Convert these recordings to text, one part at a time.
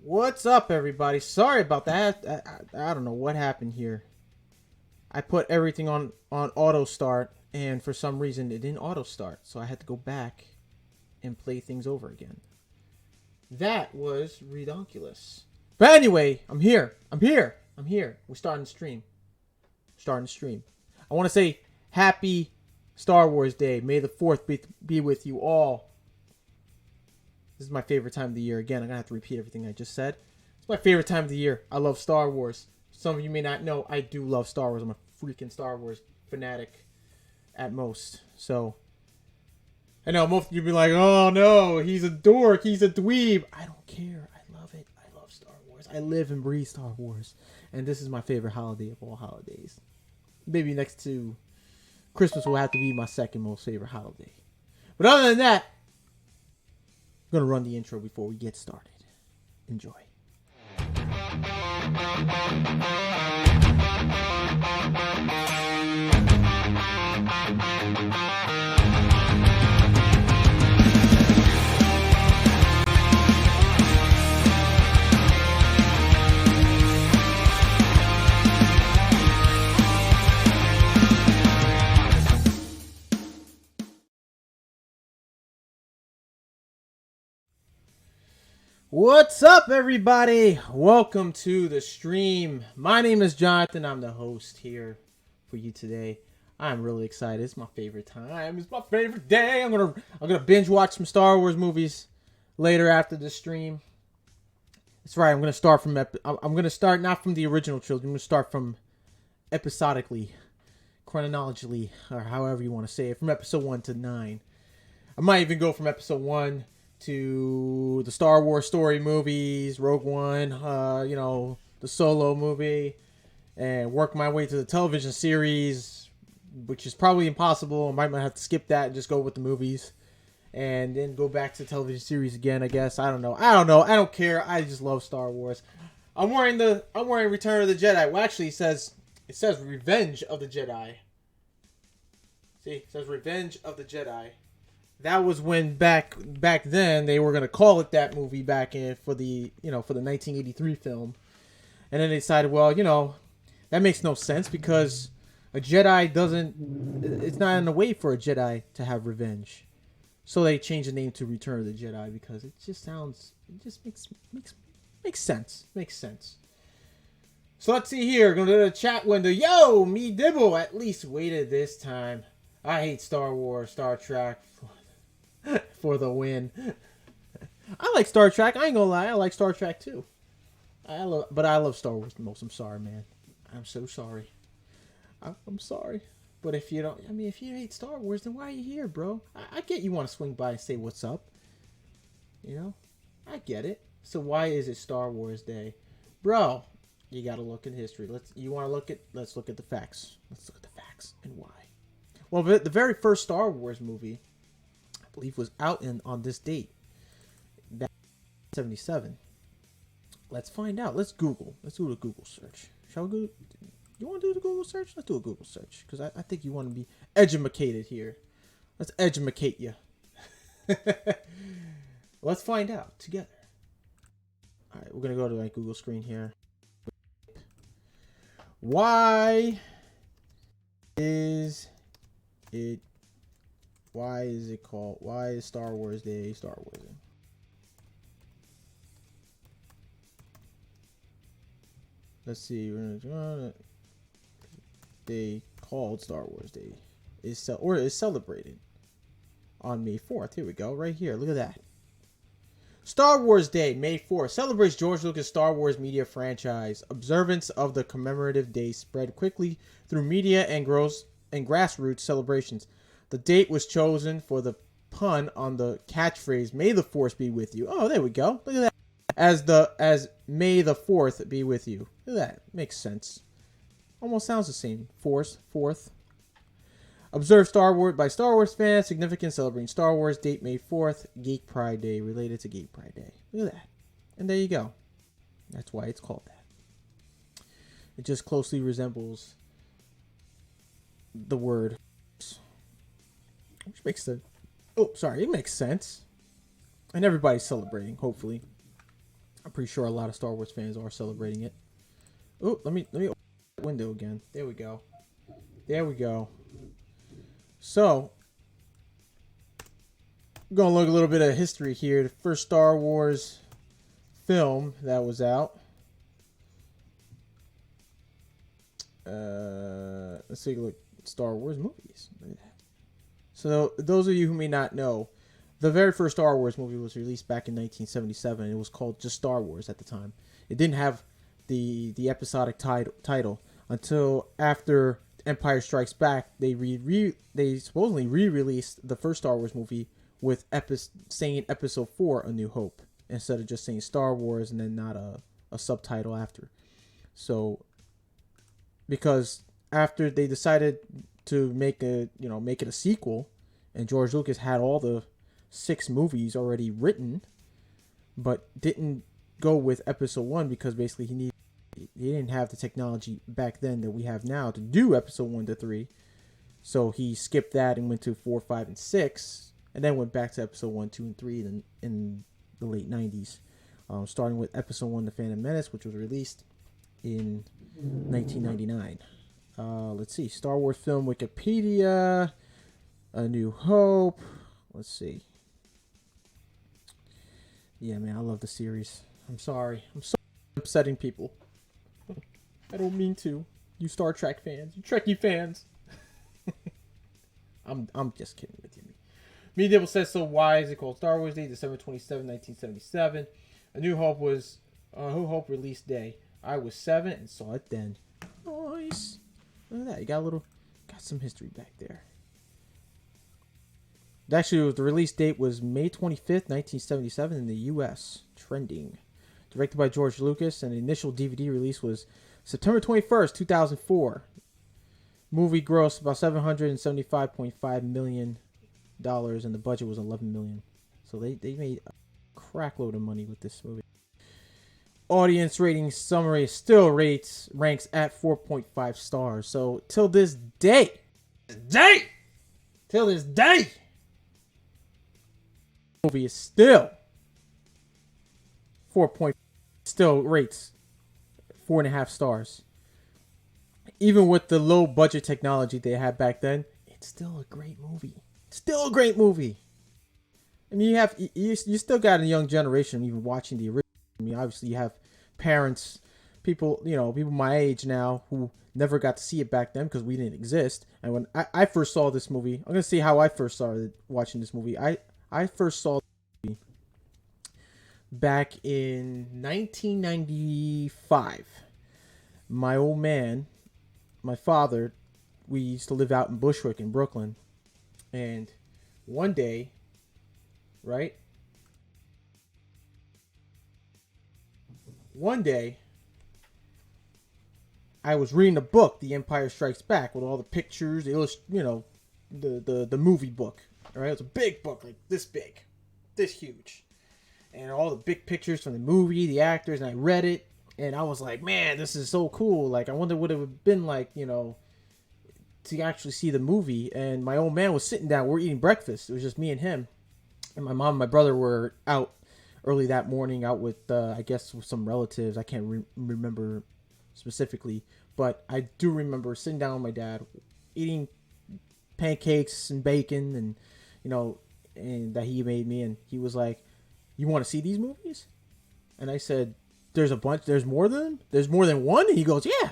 What's up, everybody? Sorry about that. I don't know what happened here. I put everything on auto start, and for some reason it didn't auto start, so I had to go back and play things over again. That was redonkulous. But anyway, I'm here. We're starting the stream. I want to say happy Star Wars Day. May the 4th be with you all. This is my favorite time of the year. Again, I'm going to have to repeat everything I just said. It's my favorite time of the year. I love Star Wars. Some of you may not know, I do love Star Wars. I'm a freaking Star Wars fanatic at most. So, I know most of you be like, oh no, he's a dork. He's a dweeb. I don't care. I love it. I love Star Wars. I live and breathe Star Wars. And this is my favorite holiday of all holidays. Maybe next to Christmas will have to be my second most favorite holiday. But other than that, I'm going to run the intro before we get started. Enjoy. What's up, everybody? Welcome to the stream. My name is Jonathan. I'm the host here for you today. I'm really excited. It's my favorite time. It's my favorite day. I'm gonna binge watch some Star Wars movies later after the stream. That's right. I'm gonna start from I'm gonna start not from the original trilogy. I'm gonna start from episodically, chronologically, or however you want to say it, from episode 1 to 9. I might even go from episode 1 to the Star Wars story movies, Rogue One, the Solo movie, and work my way to the television series, which is probably impossible. I might have to skip that and just go with the movies, and then go back to the television series again, I guess. I don't know. I don't care. I just love Star Wars. I'm wearing Return of the Jedi. Well, actually, it says Revenge of the Jedi. See, it says Revenge of the Jedi. That was when back then they were gonna call it that movie back in for the 1983 film, and then they decided, well, that makes no sense because a Jedi it's not in the way for a Jedi to have revenge, so they changed the name to Return of the Jedi because it just makes sense. So let's see here. Going to the chat window. Yo, me Dibble at least waited this time. I hate Star Wars, Star Trek. For the win. I like Star Trek. I ain't gonna lie. I like Star Trek too. But I love Star Wars the most. I'm sorry, man. I'm so sorry. I'm sorry. But if you hate Star Wars, then why are you here, bro? I get you want to swing by and say what's up. I get it. So why is it Star Wars Day, bro? You gotta look at history. Let's look at the facts. Let's look at the facts and why. Well, the very first Star Wars movie, I believe, was out on this date, back in 1977. Let's find out. Let's do a Google search. Shall we go? You want to do the Google search? Let's do a Google search because I think you want to be edumacated here. Let's edumacate you. Let's find out together. All right, we're gonna go to my Google screen here. Why is Star Wars Day Star Wars Day? Let's see. They called Star Wars Day is celebrated on May 4th. Here we go, right here. Look at that. Star Wars Day, May 4th, celebrates George Lucas' Star Wars media franchise. Observance of the commemorative day spread quickly through media and grassroots celebrations. The date was chosen for the pun on the catchphrase "May the Force be with you." Oh, there we go. Look at that. As May the 4th be with you. Look at that. Makes sense. Almost sounds the same. Fourth. Observed by Star Wars fans. Significant celebrating Star Wars. Date May 4th. Geek Pride Day. Related to Geek Pride Day. Look at that. And there you go. That's why it's called that. It just closely resembles the word. Which makes sense. Oh, sorry. It makes sense. And everybody's celebrating, hopefully. I'm pretty sure a lot of Star Wars fans are celebrating it. Oh, let me open that window again. There we go. There we go. So, we're gonna look a little bit of history here. The first Star Wars film that was out. Let's take a look at Star Wars movies. So, those of you who may not know, the very first Star Wars movie was released back in 1977. It was called just Star Wars at the time. It didn't have the episodic title until after Empire Strikes Back. They supposedly re-released the first Star Wars movie with saying Episode 4, A New Hope, instead of just saying Star Wars and then not a subtitle after. So, because after they decided to make it a sequel, and George Lucas had all the 6 movies already written, but didn't go with Episode 1 because basically he didn't have the technology back then that we have now to do Episode 1 to 3. So he skipped that and went to 4, 5, and 6, and then went back to Episode 1, 2, and 3 in the late 90s, starting with Episode 1, The Phantom Menace, which was released in 1999. Let's see. Star Wars film Wikipedia. A New Hope. Let's see. Yeah, man, I love the series. I'm sorry. I'm so upsetting people. I don't mean to. You Star Trek fans. You Trekkie fans. I'm just kidding with you. Me Devil Says So. Why is it called Star Wars Day? December 27, 1977. A New Hope was New Hope release day. I was 7 and saw it then. Nice. Look at that. You got some history back there. Actually, the release date was May 25th, 1977 in the U.S. Trending. Directed by George Lucas, and the initial DVD release was September 21st, 2004. Movie grossed about $775.5 million, and the budget was $11 million. So they made a crackload of money with this movie. Audience rating summary still ranks at 4.5 stars. So till this day, movie is still 4.5, still rates 4.5 stars. Even with the low budget technology they had back then, it's still a great movie. Still a great movie. I mean, you still got a young generation even watching the original. I mean, obviously you have parents, people my age now who never got to see it back then because we didn't exist. And when I first saw this movie, I'm gonna see how I first started watching this movie. I first saw the movie back in 1995. My old man, my father, we used to live out in Bushwick in Brooklyn, and one day, right? One day, I was reading a book, The Empire Strikes Back, with all the pictures, the movie book. All right, it was a big book, like this big, this huge, and all the big pictures from the movie, the actors, and I read it, and I was like, man, this is so cool. Like, I wonder what it would have been like, to actually see the movie. And my old man was sitting down. We're eating breakfast. It was just me and him, and my mom and my brother were out early that morning, out with I guess with some relatives. I can't remember specifically, but I do remember sitting down with my dad, eating pancakes and bacon, and and that he made me, and he was like, "You want to see these movies?" And I said, "There's a bunch. There's more than one." And he goes, "Yeah."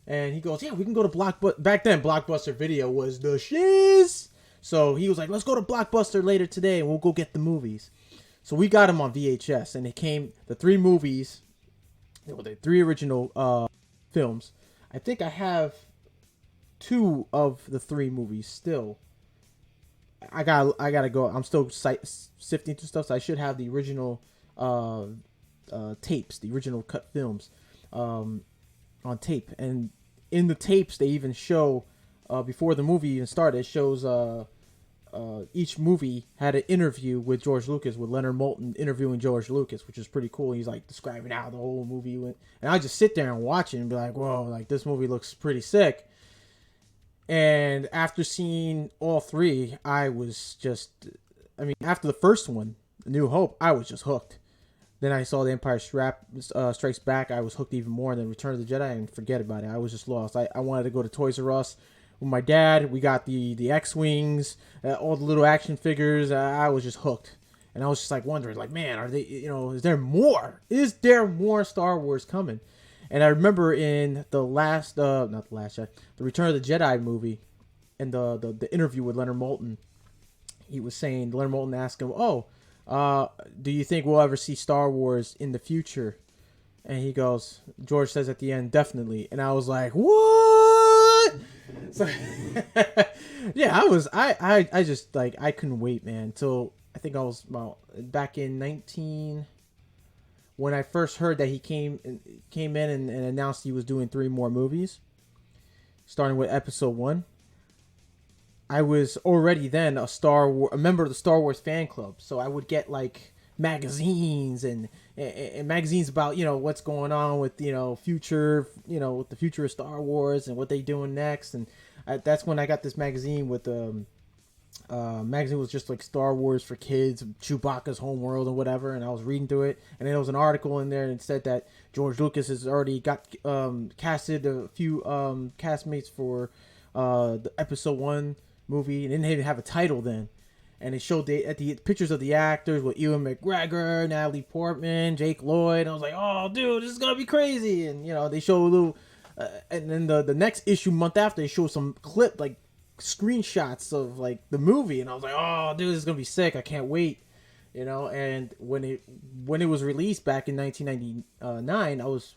And he goes, "Yeah, we can go to Blockbuster." Back then, Blockbuster Video was the shiz. So he was like, "Let's go to Blockbuster later today, and we'll go get the movies." So we got them on VHS, and it came the 3 movies. The 3 original films. I think I have 2 of the 3 movies still. I gotta go. I'm still sifting through stuff, so I should have the original tapes, the original cut films on tape. And in the tapes, they even show before the movie even started, it shows each movie had an interview with George Lucas, with Leonard Moulton interviewing George Lucas, which is pretty cool. He's like describing how the whole movie went, and I just sit there and watch it and be like, whoa, like this movie looks pretty sick. And after seeing all 3, I was just, after the first one, A New Hope, I was just hooked. Then I saw The Empire Strikes Back. I was hooked even more. And then Return of the Jedi, and forget about it. I was just lost. I wanted to go to Toys R Us with my dad. We got the X-Wings, all the little action figures. I was just hooked. And I was just like wondering, like, man, are they, is there more? Is there more Star Wars coming? And I remember in the last, not the last, the Return of the Jedi movie, and the interview with Leonard Moulton, he was saying, Leonard Moulton asked him, do you think we'll ever see Star Wars in the future? And he goes, George says at the end, definitely. And I was like, what? So, yeah, I just, like, I couldn't wait, man, until I think I was back in when I first heard that he came in and announced he was doing 3 more movies, starting with Episode 1. I was already then a member of the Star Wars fan club, so I would get like magazines and magazines about what's going on with future with the future of Star Wars and what they doing next, and that's when I got this magazine with magazine was just like Star Wars for kids, Chewbacca's Homeworld and whatever, and I was reading through it, and there was an article in there and it said that George Lucas has already got casted a few castmates for the Episode 1 movie, and didn't even have a title then. And it showed the pictures of the actors with Ewan McGregor, Natalie Portman, Jake Lloyd. I was like, oh, dude, this is gonna be crazy. And they show a little, and then the next issue month after they show some clip like screenshots of like the movie, and I was like, oh, dude, this is gonna be sick. I can't wait. And when it was released back in 1999, I was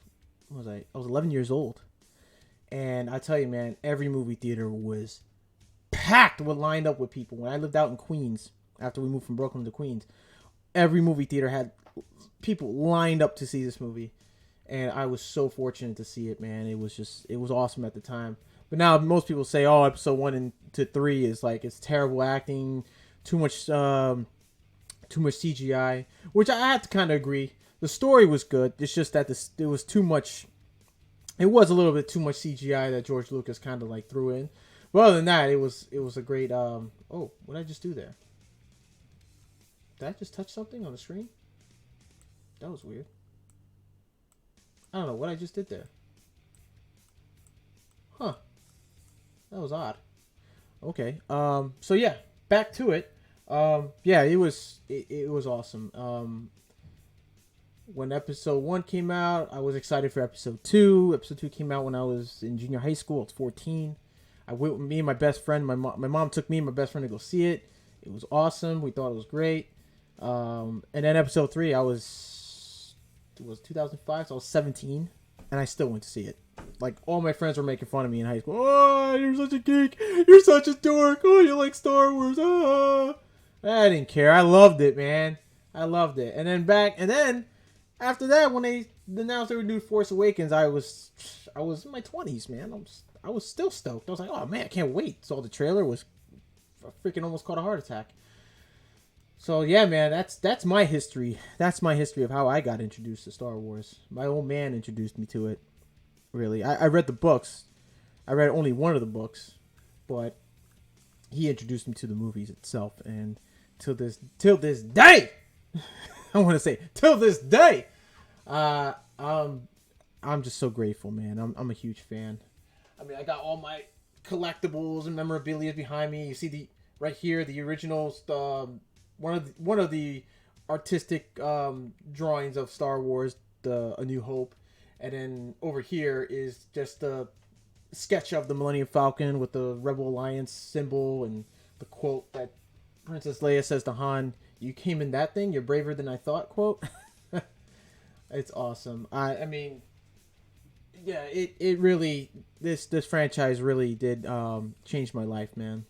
11 years old, and I tell you, man, every movie theater was packed with lined up with people. When I lived out in Queens, after we moved from Brooklyn to Queens, every movie theater had people lined up to see this movie, and I was so fortunate to see it, man. It was awesome at the time. But now most people say, oh, Episode 1 and to 3 is like, it's terrible acting, too much CGI, which I have to kind of agree. The story was good. It's just that it was too much. It was a little bit too much CGI that George Lucas kind of like threw in. But other than that, it was a great. Oh, what did I just do there? Did I just touch something on the screen? That was weird. I don't know what I just did there. Huh. That was odd. Okay. So yeah, back to it. Yeah, it was awesome. When Episode 1 came out, I was excited for Episode 2. Episode 2 came out when I was in junior high school. I was 14. I went with me and my best friend. My mom took me and my best friend to go see it. It was awesome. We thought it was great. And then Episode 3, it was 2005, so I was 17, and I still went to see it. Like, all my friends were making fun of me in high school. Oh, you're such a geek. You're such a dork. Oh, you like Star Wars. Ah. I didn't care. I loved it, man. I loved it. And then after that, when they announced they were doing Force Awakens, I was in my 20s, man. I was still stoked. I was like, oh man, I can't wait. Saw the trailer, was freaking almost caught a heart attack. So yeah, man, that's my history. That's my history of how I got introduced to Star Wars. My old man introduced me to it. Really, I read the books. I read only one of the books, but he introduced me to the movies itself. And till this day, I want to say till this day, I'm just so grateful, man. I'm a huge fan. I mean, I got all my collectibles and memorabilia behind me. You see right here the originals, one of the artistic drawings of Star Wars, A New Hope, and then over here is just a sketch of the Millennium Falcon with the Rebel Alliance symbol and the quote that Princess Leia says to Han, "You came in that thing, you're braver than I thought," quote. It's awesome. I mean, yeah, it really, this franchise really did change my life, man.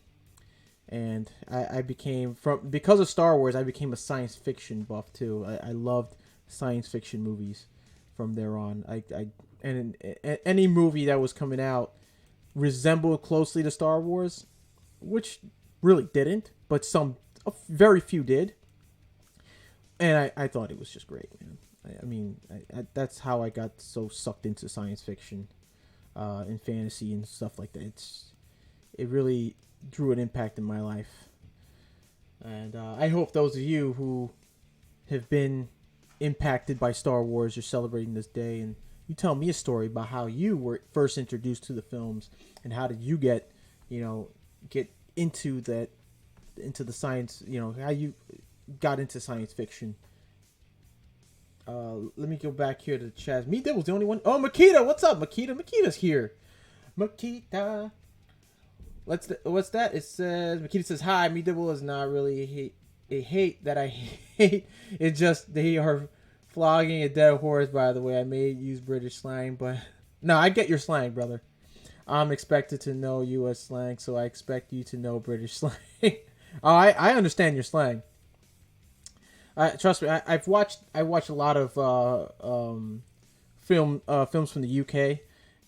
And I became, because of Star Wars, I became a science fiction buff too. I loved science fiction movies from there on. And any movie that was coming out resembled closely to Star Wars, which really didn't, but very few did. And I thought it was just great, man. I mean, that's how I got so sucked into science fiction and fantasy and stuff like that. It really drew an impact in my life. And I hope those of you who have been impacted by Star Wars. You're celebrating this day, and you tell me a story about how you were first introduced to the films and how did you get, get into the science. How you got into science fiction. Let me go back here to Chaz. Me Dibble's the only one. Oh, Makita, what's up, Makita? Makita's here. Makita. What's that? It says Makita says hi. Me Dibble is not really a hate that I hate. It's just they are flogging a dead horse. By the way, I may use British slang, but no, I get your slang, brother. I'm expected to know U.S. slang, so I expect you to know British slang. Oh, I understand your slang. Trust me, I watched a lot of films from the UK,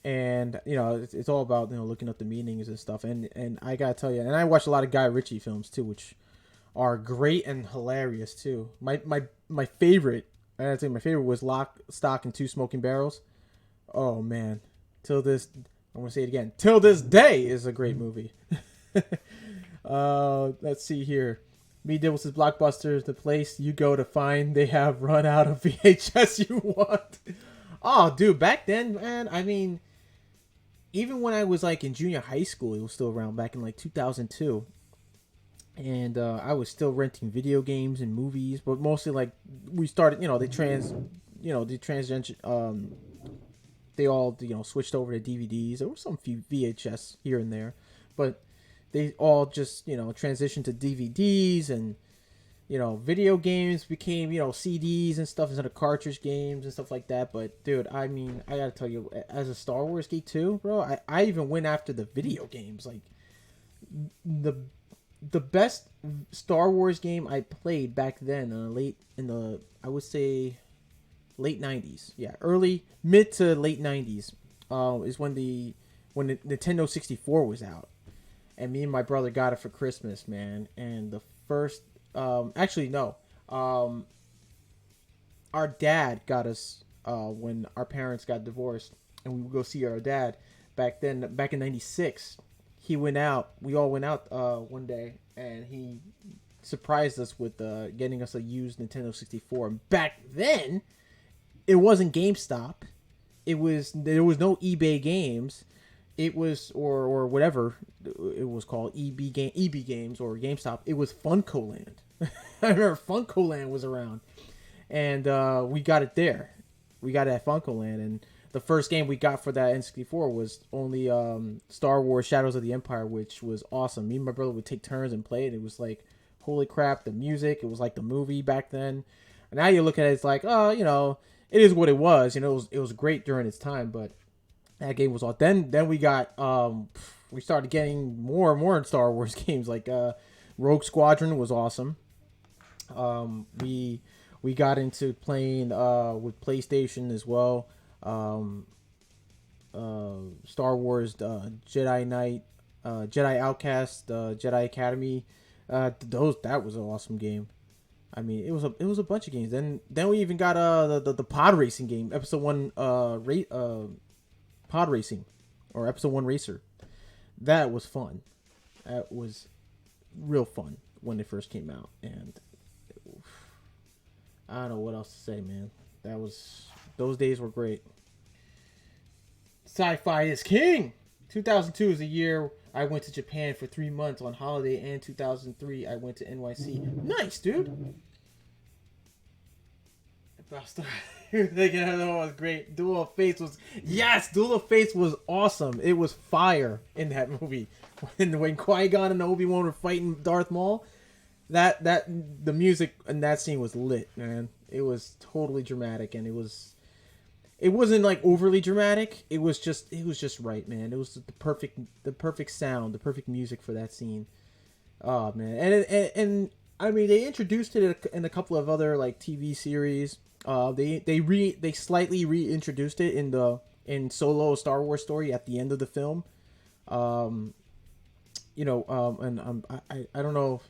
and it's all about looking up the meanings and stuff. And I gotta tell you, and I watched a lot of Guy Ritchie films too, which are great and hilarious too. My favorite, I gotta tell you, my favorite was Lock, Stock, and Two Smoking Barrels. Oh man, I'm gonna say it again. Till this day is a great movie. Let's see here. Me Dibbles' Blockbusters, the place you go to find they have run out of VHS you want. Oh, dude, back then, man, I mean, even when I was like in junior high school, it was still around back in like 2002. And I was still renting video games and movies, but mostly like we started, they all, switched over to DVDs. There were some few VHS here and there, but they all just, transitioned to DVDs, and, video games became, CDs and stuff instead of cartridge games and stuff like that. But, dude, I mean, I gotta tell you, as a Star Wars geek too, bro, I even went after the video games. Like, the best Star Wars game I played back then, I would say, late 90s. Yeah, mid to late 90s, is when the Nintendo 64 was out. And me and my brother got it for Christmas, man. And the first, actually no, our dad got us when our parents got divorced, and we would go see our dad back in '96. We all went out one day, and he surprised us with getting us a used Nintendo 64. And back then, it wasn't GameStop. There was no eBay Games. It was or whatever it was called, EB Games or GameStop. It was FuncoLand. I remember FuncoLand was around, and we got it there. We got it at FuncoLand, and the first game we got for that N64 was only Star Wars Shadows of the Empire, which was awesome. Me and my brother would take turns and play it. It was like, holy crap, the music. It was like the movie back then. And now you look at it, it's like, oh, it is what it was. It was great during its time, but that game was all. Then we got we started getting more and more in Star Wars games. Like Rogue Squadron was awesome. We got into playing with PlayStation as well. Star Wars Jedi Knight, Jedi Outcast, Jedi Academy. That was an awesome game. I mean, it was a bunch of games. Then we even got the pod racing game, Episode 1 pod racing, or Episode 1 Racer. That was fun. That was real fun when it first came out, and I don't know what else to say, man. Those days were great. Sci-fi is king. 2002 is the year I went to Japan for 3 months on holiday, and 2003 I went to NYC. Nice, dude. That was great. Duel of Fates was awesome. It was fire in that movie. When Qui-Gon and Obi-Wan were fighting Darth Maul, the music in that scene was lit, man. It was totally dramatic, and it wasn't like overly dramatic. It was just right, man. It was the perfect sound, the perfect music for that scene. Oh man, and I mean, they introduced it in a couple of other like TV series. They slightly reintroduced it in Solo: A Star Wars Story at the end of the film. And I don't know.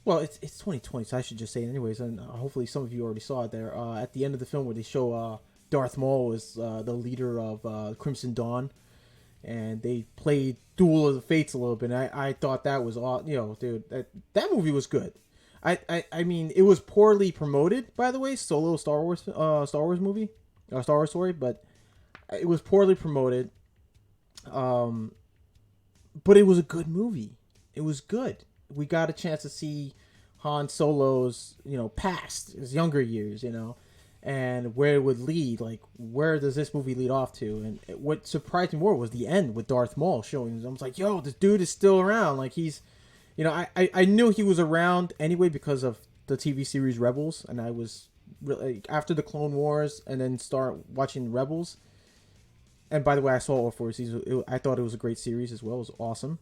Well, it's 2020, so I should just say it anyways. And hopefully some of you already saw it there. At the end of the film, where they show Darth Maul was the leader of Crimson Dawn, and they played Duel of the Fates a little bit. And I thought that was dude, that movie was good. I mean, it was poorly promoted, by the way. Solo Star Wars movie, Star Wars story, but it was poorly promoted. Um, but it was a good movie. It was good. We got a chance to see Han Solo's, past, his younger years, and where it would lead. Like, where does this movie lead off to? And what surprised me more was the end with Darth Maul showing. I was like, yo, this dude is still around. Like, he's, I knew he was around anyway because of the TV series Rebels, and I was really after the Clone Wars, and then start watching Rebels. And by the way, I saw all four seasons. I thought it was a great series as well. It was awesome.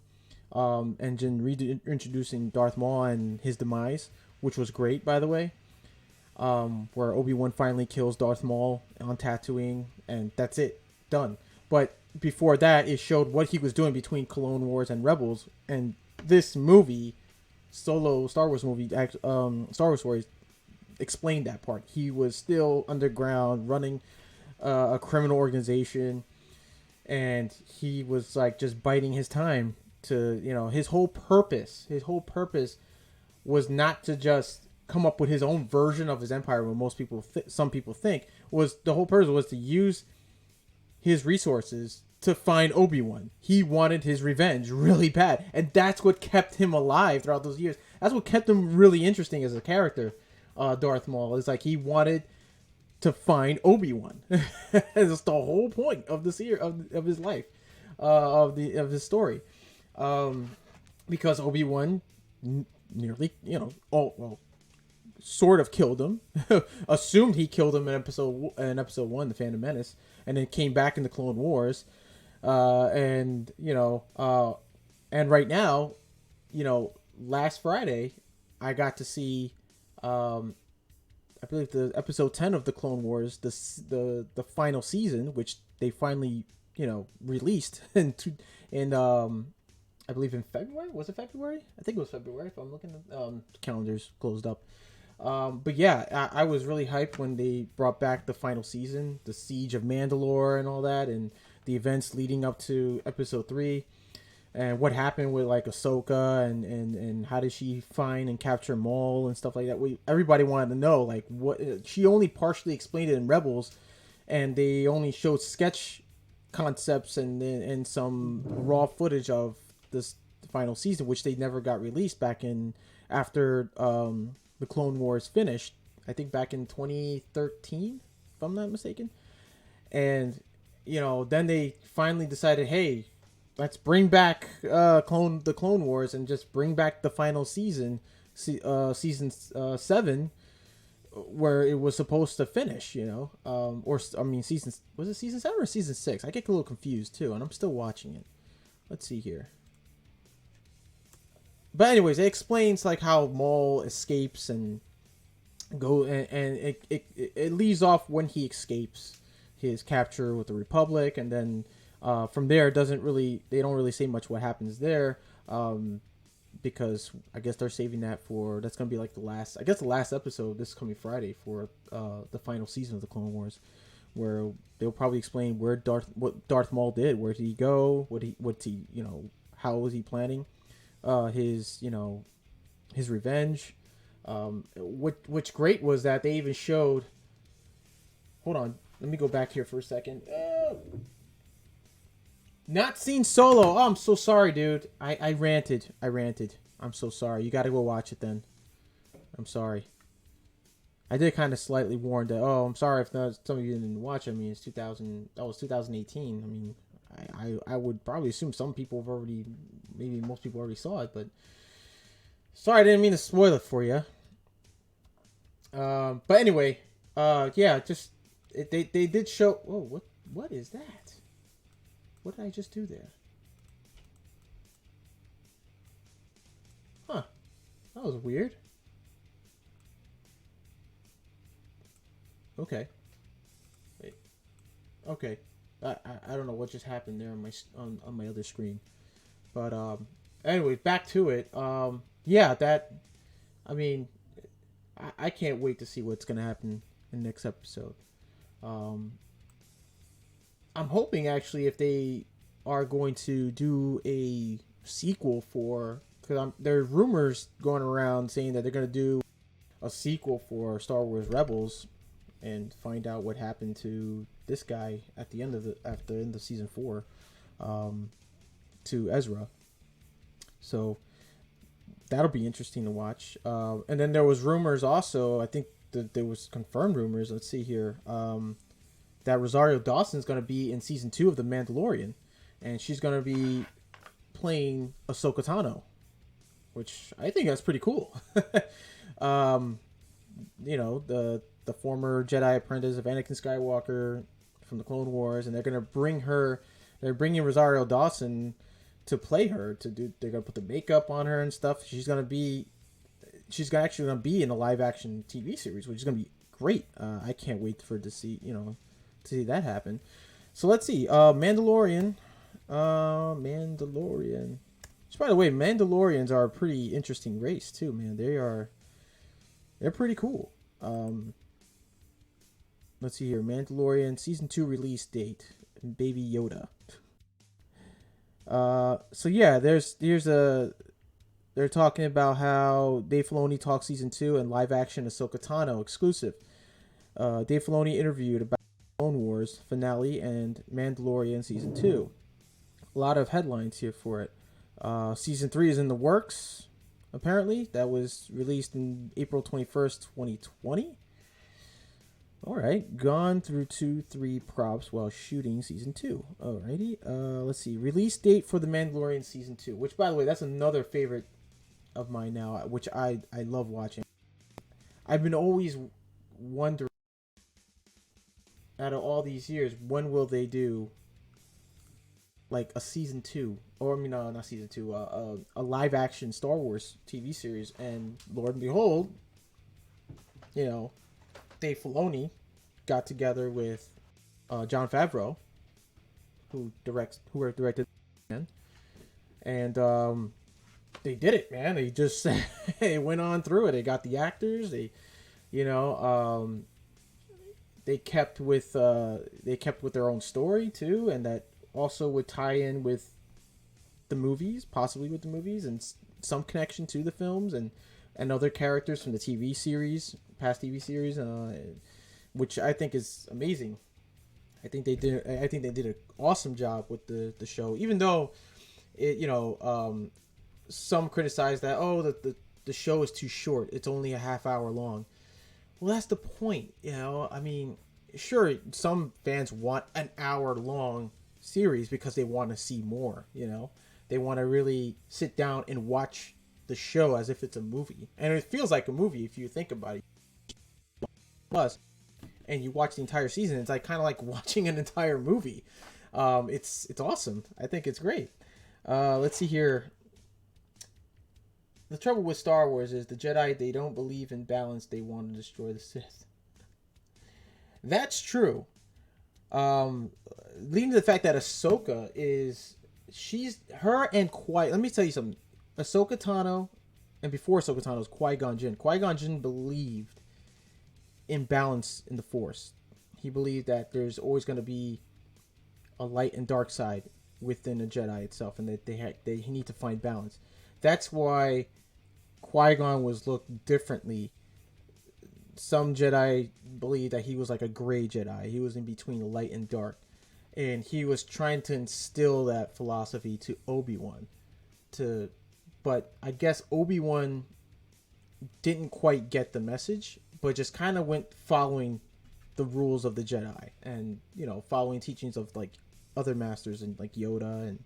And then reintroducing Darth Maul and his demise, which was great, by the way. Where Obi-Wan finally kills Darth Maul on Tatooine, and that's it, done. But before that, it showed what he was doing between Clone Wars and Rebels, and this movie, Solo Star Wars movie, Star Wars stories, explained that part. He was still underground, running a criminal organization, and he was like just biding his time to, his whole purpose was not to just come up with his own version of his empire. What most people some people think was the whole purpose was to use his resources to find Obi-Wan. He wanted his revenge really bad, and that's what kept him alive throughout those years. That's what kept him really interesting as a character. Darth Maul is like he wanted to find Obi-Wan. That's the whole point of the series of his life, of his story, because Obi-Wan nearly, sort of killed him, assumed he killed him in episode 1, The Phantom Menace, and then came back in the Clone Wars, and right now, last Friday, I got to see, I believe the episode 10 of the Clone Wars, the final season, which they finally, released in I believe in February. Was it February? I think it was February. If I'm looking at calendars closed up. But yeah, I was really hyped when they brought back the final season, the Siege of Mandalore and all that, and the events leading up to episode 3, and what happened with like Ahsoka, and how did she find and capture Maul and stuff like that. Everybody wanted to know, like, what she only partially explained it in Rebels, and they only showed sketch concepts and some raw footage of this final season, which they never got released back in after the Clone Wars finished. I think back in 2013, if I'm not mistaken. And then they finally decided, hey, let's bring back the Clone Wars and just bring back the final season, season 7, where it was supposed to finish. Season, was it season 7 or season 6? I get a little confused too, and I'm still watching it. Let's see here. But anyways, it explains like how Maul escapes and it leaves off when he escapes his capture with the Republic, and then from there they don't really say much what happens there, because I guess they're saving that for, that's gonna be like the last episode this coming Friday for the final season of the Clone Wars, where they'll probably explain what Darth Maul did, where did he go, how was he planning his revenge. What's great was that they even showed. Hold on, let me go back here for a second. Not seen Solo. Oh, I'm so sorry, dude. I ranted. I'm so sorry. You got to go watch it then. I'm sorry. I did kind of slightly warn that. Oh, I'm sorry if not, some of you didn't watch it. I mean, it's 2000. That was 2018. I mean, I would probably assume some people have already, maybe most people already saw it, but sorry, I didn't mean to spoil it for you. But anyway, yeah, just they did show. Whoa, what is that? What did I just do there? Huh, that was weird. Okay, wait. Okay, I don't know what just happened there on my other screen, but anyway, back to it. Yeah, that, I mean, I can't wait to see what's gonna happen in the next episode. I'm hoping actually if they are going to do a sequel for because there's rumors going around saying that they're gonna do a sequel for Star Wars Rebels and find out what happened to this guy at the end of season 4, to Ezra. So that'll be interesting to watch. And then there was rumors also. I think that there was confirmed rumors. Let's see here. That Rosario Dawson's going to be in season 2 of The Mandalorian, and she's going to be playing Ahsoka Tano, which I think that's pretty cool. The former Jedi apprentice of Anakin Skywalker from the Clone Wars, and they're going to bring her. They're bringing Rosario Dawson to play her. They're going to put the makeup on her and stuff. She's actually going to be in a live action TV series, which is going to be great. I can't wait for to see that happen. So let's see. Mandalorian. Which, by the way, Mandalorians are a pretty interesting race too, man. They're pretty cool. Let's see here. Mandalorian season 2 release date. Baby Yoda. So yeah, they're talking about how Dave Filoni talks season 2 and live action Ahsoka Tano exclusive. Dave Filoni interviewed about Clone Wars finale and Mandalorian season 2. A lot of headlines here for it. Season 3 is in the works, apparently. That was released in April 21st, 2020. Alright, gone through 2-3 props while shooting season 2. Alrighty, let's see. Release date for The Mandalorian season 2, which, by the way, that's another favorite of mine now, which I love watching. I've been always wondering, out of all these years, when will they do like a season 2, or I mean, no, not season 2, a live action Star Wars TV series? And Lord and behold, Dave Filoni got together with Jon Favreau, who directed, and they did it, man. They just they went on through it. They got the actors. They kept with their own story too, and that also would tie in with the movies, possibly with the movies, and some connection to the films and other characters from the TV series, past TV series, which I think is amazing. I think they did an awesome job with the show, even though some criticize that the show is too short. It's only a half hour long. Well, that's the point, I mean, sure, some fans want an hour long series because they want to see more. They want to really sit down and watch the show as if it's a movie, and it feels like a movie if you think about it. Plus, and you watch the entire season, it's like kind of like watching an entire movie. It's awesome. I think it's great. Let's see here. The trouble with Star Wars is the Jedi, they don't believe in balance. They want to destroy the Sith. That's true. Leading to the fact that Ahsoka let me tell you something. Ahsoka Tano, and before Ahsoka Tano was Qui-Gon Jinn. Qui-Gon Jinn believed in balance in the Force. He believed that there's always going to be a light and dark side within a Jedi itself, and that they need to find balance. That's why Qui-Gon was looked differently. Some Jedi believe that he was like a gray Jedi. He was in between light and dark, and he was trying to instill that philosophy to Obi-Wan. But I guess Obi-Wan didn't quite get the message, but just kind of went following the rules of the Jedi, and following teachings of like other masters and like Yoda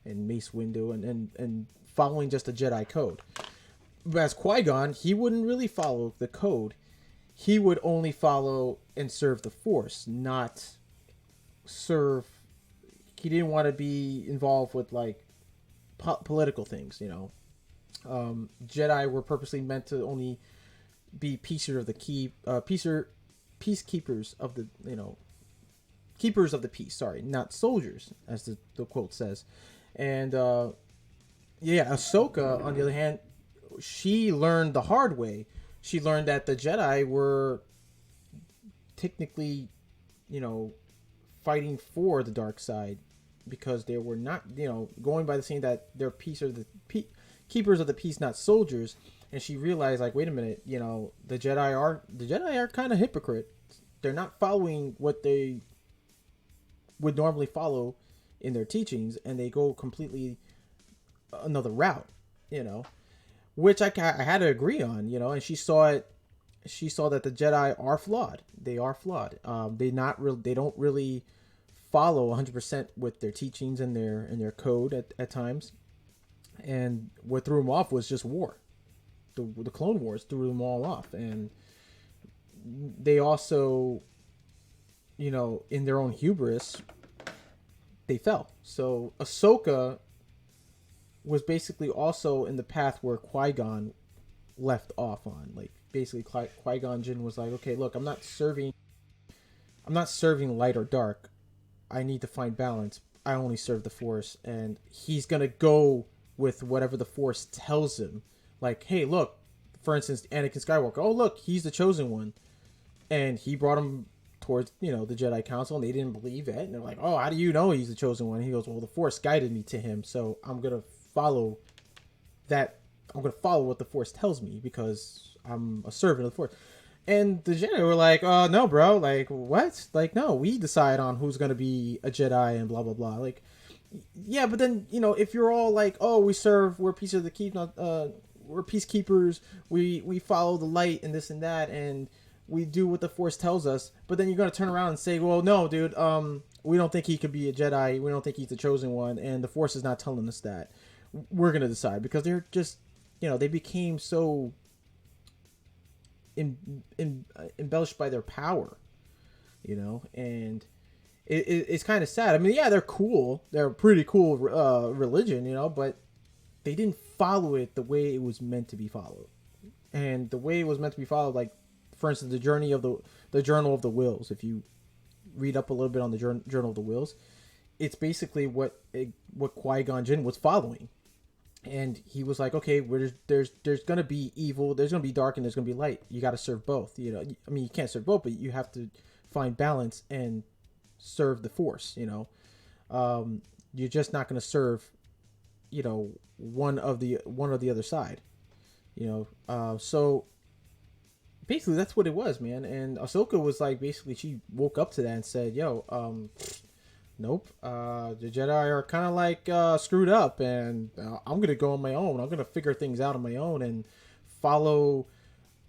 and Mace Windu, and following just the Jedi code. But as Qui-Gon, he wouldn't really follow the code. He would only follow and serve the Force, not serve. He didn't want to be involved with like political things. Jedi were purposely meant to only be peacekeepers of the keepers of the peace. Sorry, not soldiers, as the quote says. And Ahsoka, on the other hand, she learned the hard way. She learned that the Jedi were technically, fighting for the dark side, because they were not, going by the saying that they're keepers of the peace, not soldiers. And she realized, like, wait a minute, the Jedi are kind of hypocrite. They're not following what they would normally follow in their teachings, and they go completely another route, you know, which I had to agree on, and she saw it. She saw that the Jedi are flawed. They are flawed. They don't really follow 100% with their teachings and their code at times. And what threw them off was just war. The Clone Wars threw them all off, and they also, in their own hubris, they fell. So Ahsoka was basically also in the path where Qui-Gon left off on. Like, basically Qui-Gon Jinn was like, okay, look, I'm not serving light or dark. I need to find balance. I only serve the Force. And he's gonna go with whatever the Force tells him. Like, hey, look, for instance, Anakin Skywalker, oh look, he's the chosen one. And he brought him towards, the Jedi Council, and they didn't believe it. And they're like, oh, how do you know he's the chosen one? And he goes, well, the Force guided me to him, so I'm gonna follow that. I'm gonna follow what the Force tells me because I'm a servant of the Force. And the Jedi were like, no, bro, like, what? Like, no, we decide on who's gonna be a Jedi and blah blah blah. Like, yeah, but then, if you're all like, oh, we're piece of the keep, not we're peacekeepers, we follow the light and this and that, and we do what the Force tells us, but then you're gonna turn around and say, well, no, dude, we don't think he could be a Jedi, we don't think he's the chosen one, and the Force is not telling us that. We're gonna decide, because they're just, they became so embellished by their power, and it's kind of sad. I mean, yeah, they're cool, they're a pretty cool religion, but they didn't follow it the way it was meant to be followed. And the way it was meant to be followed, like, for instance, the Journal of the Wills. If you read up a little bit on the Journal of the Wills, it's basically what Qui-Gon Jinn was following. And he was like, okay, there's gonna be evil, there's gonna be dark, and there's gonna be light. You got to serve both. I mean, you can't serve both, but you have to find balance and serve the Force. You're just not gonna serve, one of the other side. So basically that's what it was, man. And Ahsoka was like, basically, she woke up to that and said, yo, nope, the Jedi are kind of like screwed up, and I'm gonna go on my own. I'm gonna figure things out on my own and follow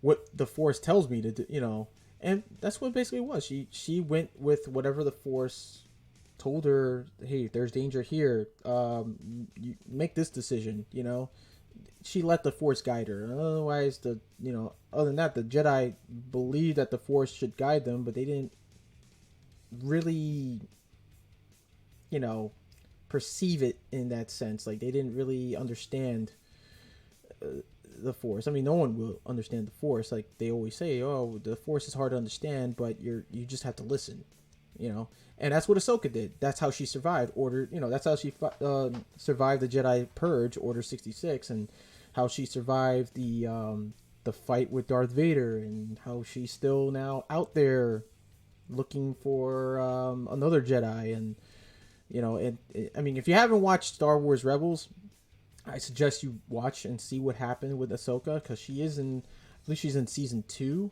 what the Force tells me to do. And that's what basically it was. She went with whatever the Force told her. Hey, there's danger here, you make this decision. She let the Force guide her. Otherwise, other than that, the Jedi believed that the Force should guide them, but they didn't really, perceive it in that sense. Like, they didn't really understand the Force. I mean, no one will understand the Force. Like, they always say, oh, the Force is hard to understand, but you just have to listen. And that's what Ahsoka did. That's how she survived that's how she survived the Jedi Purge, Order 66, and how she survived the fight with Darth Vader, and how she's still now out there looking for another Jedi. And I mean, if you haven't watched Star Wars Rebels, I suggest you watch and see what happened with Ahsoka, because I believe she's in season 2.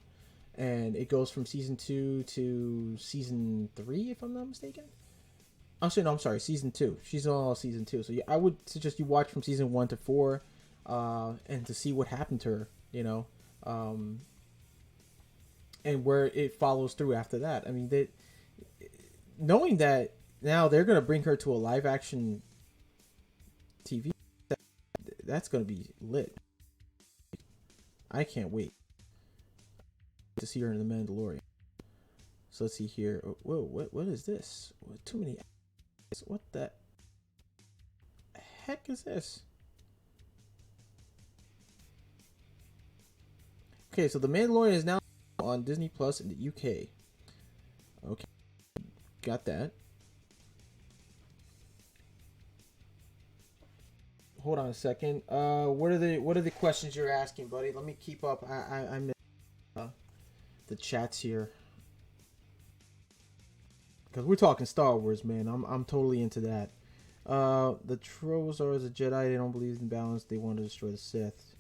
And it goes from season 2 to season 3, if I'm not mistaken. Actually, no, I'm sorry, season 2. She's on season 2. So yeah, I would suggest you watch from season 1 to 4, and to see what happened to her, and where it follows through after that. I mean, knowing that now they're going to bring her to a live action TV, that's going to be lit. I can't wait to see her in The Mandalorian. So let's see here. Whoa, what is this? Too many. What the heck is this? Okay, so The Mandalorian is now on Disney Plus in the UK. Okay, got that. Hold on a second. What are the questions you're asking, buddy? Let me keep up. I'm the chats here, because we're talking Star Wars, man. I'm totally into that. The Trozars, a Jedi, they don't believe in balance. They want to destroy the Sith.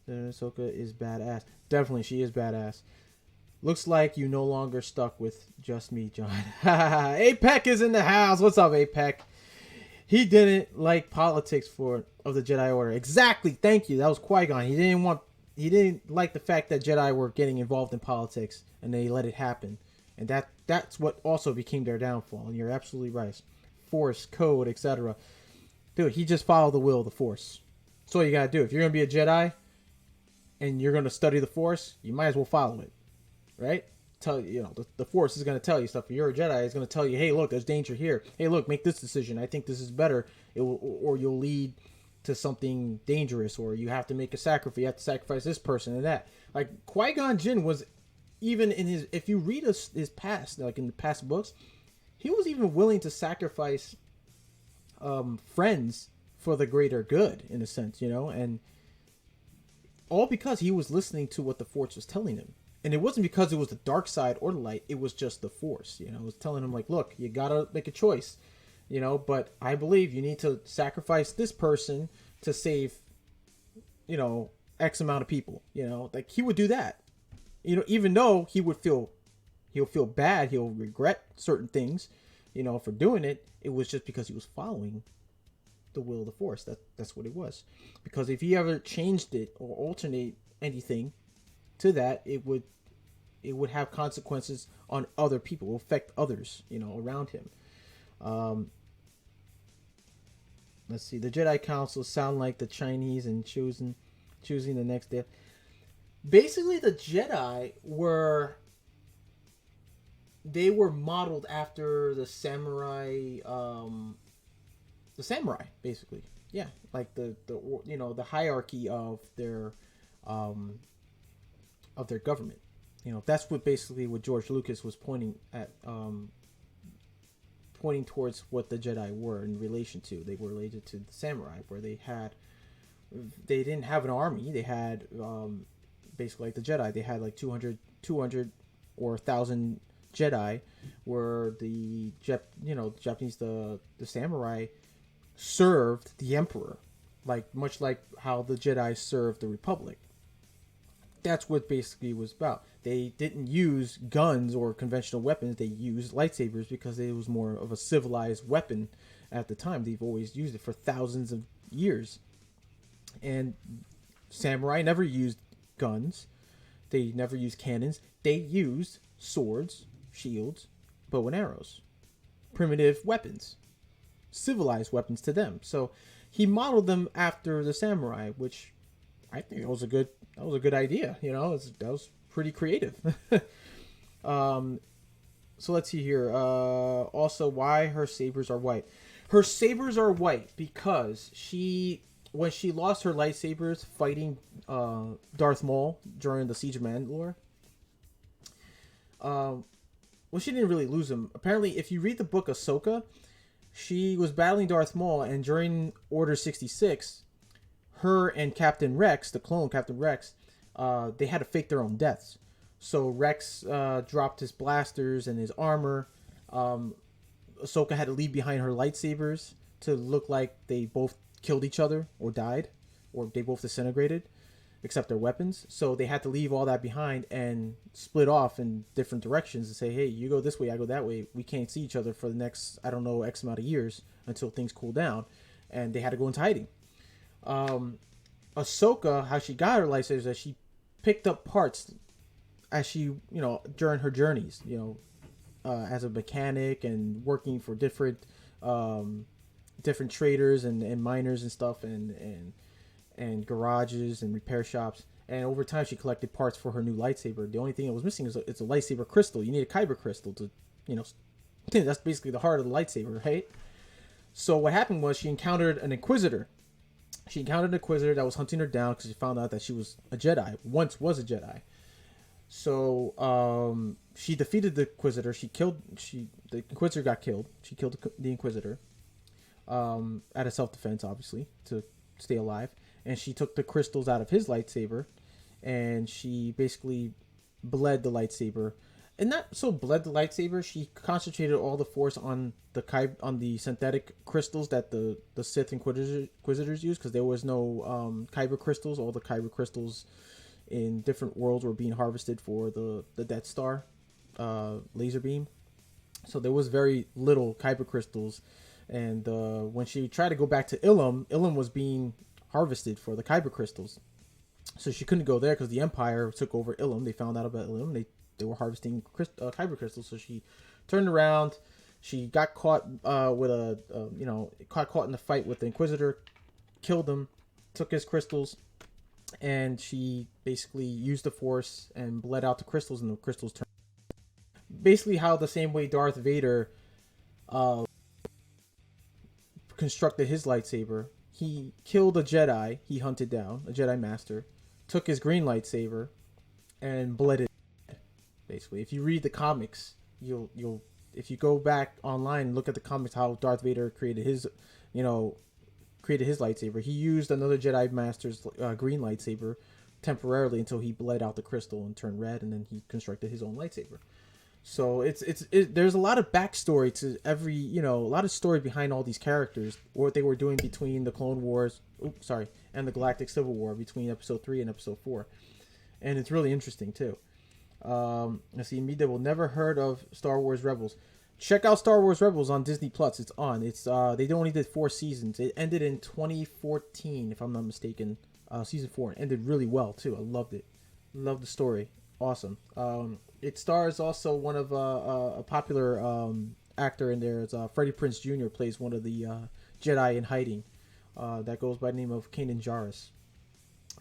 Ahsoka is badass. Definitely, she is badass. Looks like you no longer stuck with just me, John. APEC is in the house. What's up, APEC? He didn't like politics of the Jedi Order. Exactly. Thank you. That was Qui-Gon. He didn't like the fact that Jedi were getting involved in politics, and they let it happen. And that's what also became their downfall. And you're absolutely right. Force, code, etc. Dude, he just followed the will of the Force. That's all you gotta do. If you're gonna be a Jedi and you're gonna study the Force, you might as well follow it. Right? The Force is going to tell you stuff. If you're a Jedi, it's going to tell you, hey, look, there's danger here. Hey, look, make this decision. I think this is better. Or you'll lead to something dangerous, or you have to make a sacrifice. You have to sacrifice this person and that. Like, Qui-Gon Jinn was even in his, if you read his past, like in the past books, he was even willing to sacrifice friends for the greater good, in a sense, and all because he was listening to what the Force was telling him. And it wasn't because it was the dark side or the light. It was just the Force, It was telling him, like, look, you got to make a choice, but I believe you need to sacrifice this person to save, X amount of people, like he would do that, even though he'll feel bad. He'll regret certain things, for doing it. It was just because he was following the will of the Force. That's what it was. Because if he ever changed it or alternate anything to that, it would have consequences on other people. It will affect others, around him. Let's see. The Jedi Council sound like the Chinese and choosing the next day. Basically, the Jedi were modeled after the samurai. The samurai, basically. Yeah, like the hierarchy of their government. That's what George Lucas was pointing towards what the Jedi were in relation to. They were related to the samurai, where they didn't have an army. They had basically like the Jedi. They had like 200 or 1,000 Jedi, where the Japanese, the samurai served the Emperor, much like how the Jedi served the Republic. That's what basically was about. They didn't use guns or conventional weapons. They used lightsabers because it was more of a civilized weapon at the time. They've always used it for thousands of years. And samurai never used guns. They never used cannons. They used swords, shields, bow and arrows. Primitive weapons. Civilized weapons to them. So he modeled them after the samurai, which I think that was a good idea. That was pretty creative. So let's see here. Also, why her sabers are white? Her sabers are white because when she lost her lightsabers fighting Darth Maul during the Siege of Mandalore. Well, she didn't really lose him. Apparently, if you read the book Ahsoka, she was battling Darth Maul, and during Order 66, her and Captain Rex, the clone Captain Rex, they had to fake their own deaths. So Rex dropped his blasters and his armor. Ahsoka had to leave behind her lightsabers to look like they both killed each other or died, or they both disintegrated, except their weapons. So they had to leave all that behind and split off in different directions and say, hey, you go this way, I go that way. We can't see each other for the next, I don't know, X amount of years until things cool down. And they had to go into hiding. Ahsoka, how she got her lightsabers, that she picked up parts as she, during her journeys, as a mechanic and working for different traders and miners and stuff and garages and repair shops. And over time, she collected parts for her new lightsaber. The only thing that was missing is it's a lightsaber crystal. You need a kyber crystal to, that's basically the heart of the lightsaber, right? So what happened was she encountered an Inquisitor. She encountered an Inquisitor that was hunting her down because she found out that she was a Jedi, once was a Jedi. So she defeated the Inquisitor. The Inquisitor got killed. She killed the Inquisitor out of self-defense, obviously, to stay alive. And she took the crystals out of his lightsaber, and she basically bled the lightsaber and not so bled the lightsaber. She concentrated all the force on on the synthetic crystals that the Sith Inquisitors used, because there was no kyber crystals. All the kyber crystals in different worlds were being harvested for the Death Star laser beam. So there was very little kyber crystals, and when she tried to go back to Ilum was being harvested for the kyber crystals. So she couldn't go there because the Empire took over Ilum. They found out about Ilum. They were harvesting kyber crystals. So she turned around. She got caught with caught in the fight with the Inquisitor, killed him, took his crystals, and she basically used the Force and bled out the crystals, and the crystals turned. Basically, how the same way Darth Vader constructed his lightsaber. He killed a Jedi. He hunted down a Jedi Master, took his green lightsaber, and bled it. Basically, if you read the comics, you'll if you go back online and look at the comics, how Darth Vader created his lightsaber. He used another Jedi Master's green lightsaber temporarily until he bled out the crystal and turned red, and then he constructed his own lightsaber. So there's a lot of backstory to every, a lot of story behind all these characters, what they were doing between the Clone Wars, and the Galactic Civil War, between Episode 3 and Episode 4. And it's really interesting, too. Let's see, Mida will never heard of Star Wars Rebels. Check out Star Wars Rebels on Disney Plus. It's on. They only did 4 seasons. It ended in 2014, if I'm not mistaken. Season 4. It ended really well, too. I loved it. Loved the story. Awesome. It stars also one of a popular actor in there. It's Freddie Prinze Jr. plays one of the Jedi in hiding. That goes by the name of Kanan Jarrus,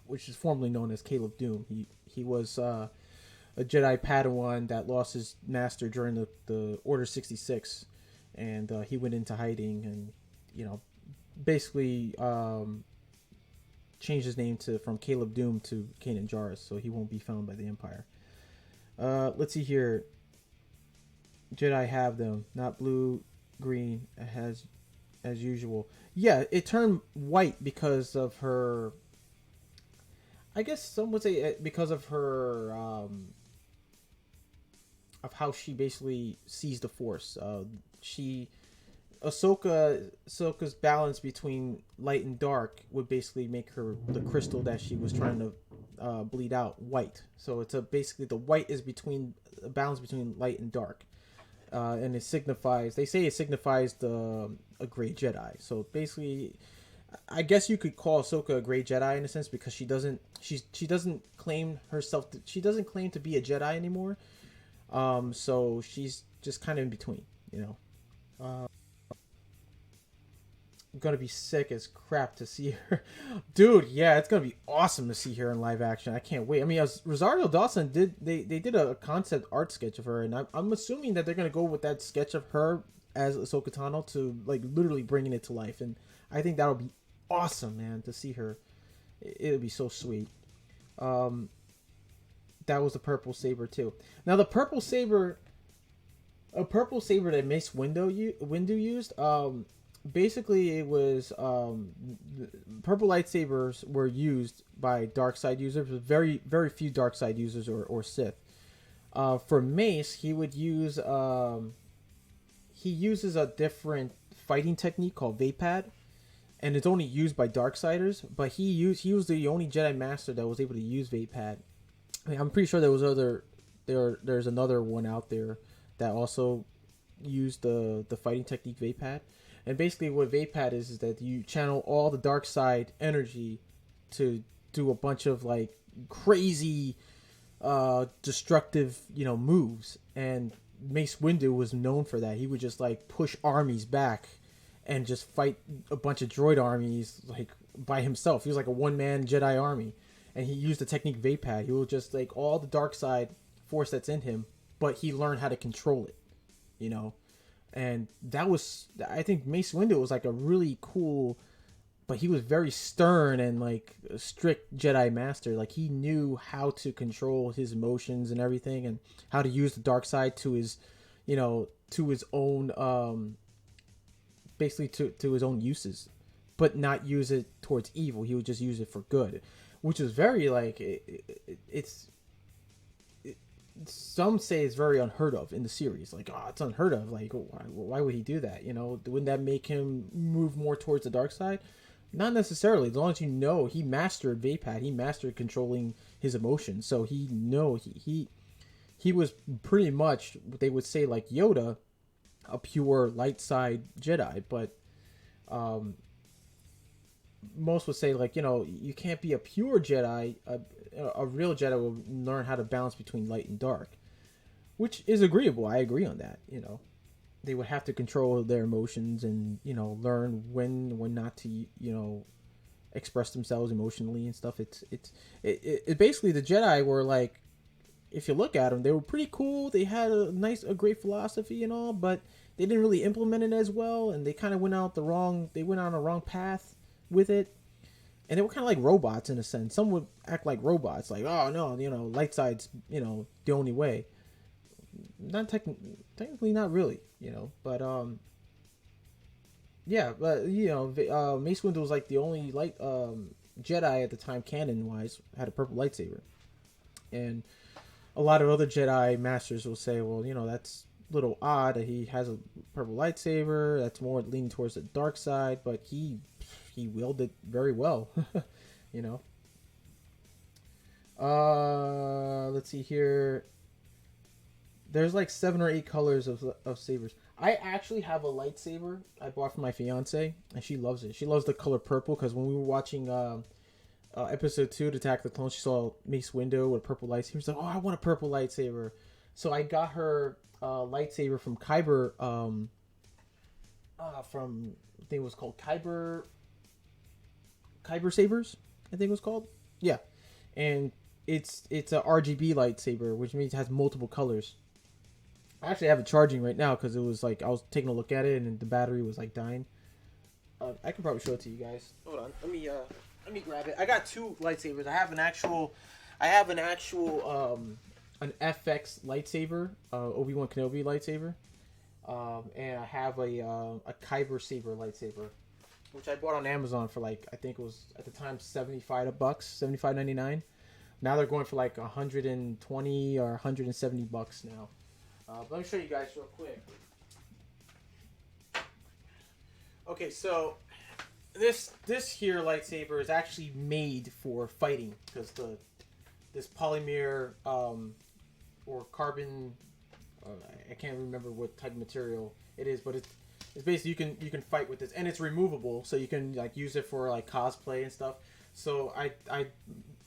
which is formerly known as Caleb Doom. He was a Jedi Padawan that lost his master during the Order 66, and he went into hiding and basically changed his name from Caleb Doom to Kanan Jarrus, so he won't be found by the Empire. Let's see here. Jedi have them, not blue, green, as usual. Yeah, it turned white because of her. I guess some would say because of her, of how she basically sees the Force. Ahsoka's balance between light and dark would basically make her the crystal that she was trying to bleed out white. So it's basically the white is between a balance between light and dark, and it signifies. They say it signifies a gray Jedi. So basically, I guess you could call Ahsoka a gray Jedi in a sense, because she doesn't claim herself. She doesn't claim to be a Jedi anymore. So she's just kind of in between. Gonna be sick as crap to see her. Dude, yeah, it's gonna be awesome to see her in live action. I can't wait. I mean, as Rosario Dawson they did a concept art sketch of her, and I'm assuming that they're gonna go with that sketch of her as Ahsoka Tano to literally bringing it to life, and I think that'll be awesome, man, to see her. It'll be so sweet. That was the purple saber too. Now the purple saber, that Mace Windu used. Basically, it was purple lightsabers were used by dark side users, but very very few dark side users or Sith. For Mace, he would use he uses a different fighting technique called Vapad, and it's only used by darksiders. But he was the only Jedi Master that was able to use Vapad. I mean, I'm pretty sure there's another one out there that also used the fighting technique Vapad. And basically what Vapad is that you channel all the dark side energy to do a bunch of crazy destructive moves. And Mace Windu was known for that. He would just push armies back and just fight a bunch of droid armies by himself. He was like a one-man Jedi army, and he used the technique Vapad. He will just all the dark side force that's in him, but he learned how to control it, and that was, I think Mace Windu was a really cool, but he was very stern and a strict Jedi Master. He knew how to control his emotions and everything, and how to use the dark side to his own, basically to his own uses, but not use it towards evil. He would just use it for good, which was very some say it's very unheard of in the series. Like, oh, it's unheard of. Like, why would he do that? You know, wouldn't that make him move more towards the dark side? Not necessarily. As long as you know he mastered Vapad, he mastered controlling his emotions. So he was pretty much what they would say like Yoda, a pure light side Jedi. But most would say like, you know, you can't be a pure Jedi. A real Jedi will learn how to balance between light and dark, which is agreeable. I agree on that. You know, they would have to control their emotions and, you know, learn when not to, you know, express themselves emotionally and stuff. It basically, the Jedi were like, if you look at them, they were pretty cool. They had a great philosophy and all, but they didn't really implement it as well, and they kind of went on a wrong path with it. And they were kind of like robots in a sense. Some would act like robots, like, oh no, you know, light side's, you know, the only way. Not technically, not really, you know, but yeah, but you know, Mace Windu was like the only light Jedi at the time, canon wise, had a purple lightsaber, and a lot of other Jedi masters will say, well, you know, that's a little odd that he has a purple lightsaber. That's more leaning towards the dark side, but he wielded it very well, you know. Let's see here. There's like 7 or 8 colors of sabers. I actually have a lightsaber I bought for my fiance, and she loves it. She loves the color purple because when we were watching episode 2 to Attack the Clones, she saw Mace Windu with a purple lightsaber. She's like, oh, I want a purple lightsaber. So I got her lightsaber from Kyber, from, I think it was called Kyber Sabers, I think it was called. Yeah. And it's a RGB lightsaber, which means it has multiple colors. I actually have it charging right now because it was like, I was taking a look at it and the battery was like dying. I can probably show it to you guys. Hold on. Let me grab it. I got 2 lightsabers. I have an actual an FX lightsaber, Obi-Wan Kenobi lightsaber. And I have a Kyber Saber lightsaber, which I bought on Amazon for like, I think it was at the time $75, $75.99. Now they're going for like 120 or $170 now. Let me show you guys real quick. Okay, so this here lightsaber is actually made for fighting because this polymer or carbon, I can't remember what type of material it is, but it's basically you can fight with this, and it's removable, so you can like use it for like cosplay and stuff. So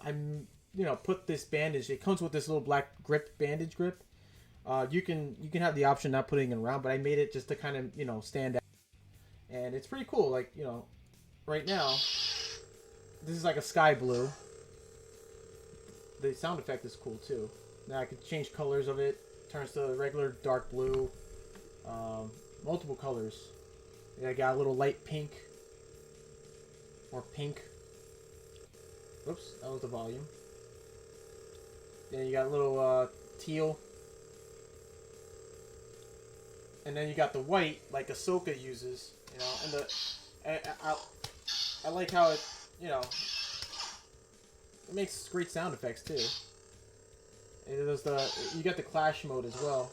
I'm you know, put this bandage. It comes with this little black bandage grip. You can have the option not putting it around, but I made it just to kind of, you know, stand out, and it's pretty cool. Like, you know, right now this is like a sky blue. The sound effect is cool too. Now I can change colors of it. Turns to regular dark blue. Multiple colors. Yeah, I got a little light pink. Or pink. Whoops, that was the volume. Then you got a little teal. And then you got the white, like Ahsoka uses. You know, and I like how it, you know, it makes great sound effects too. And you got the clash mode as well.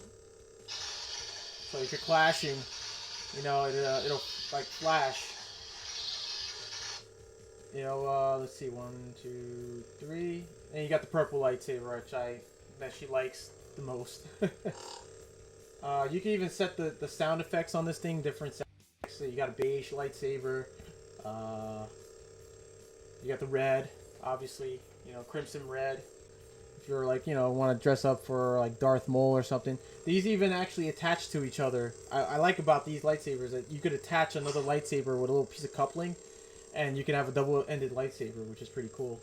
So if you're clashing, you know, it'll like flash. You know, let's see, 1, 2, 3, and you got the purple lightsaber, which that she likes the most. You can even set the sound effects on this thing, different sound effects. So you got a beige lightsaber. You got the red, obviously, you know, crimson red. If you're like, you know, want to dress up for like Darth Maul or something. These even actually attach to each other. I like about these lightsabers that you could attach another lightsaber with a little piece of coupling, and you can have a double-ended lightsaber, which is pretty cool.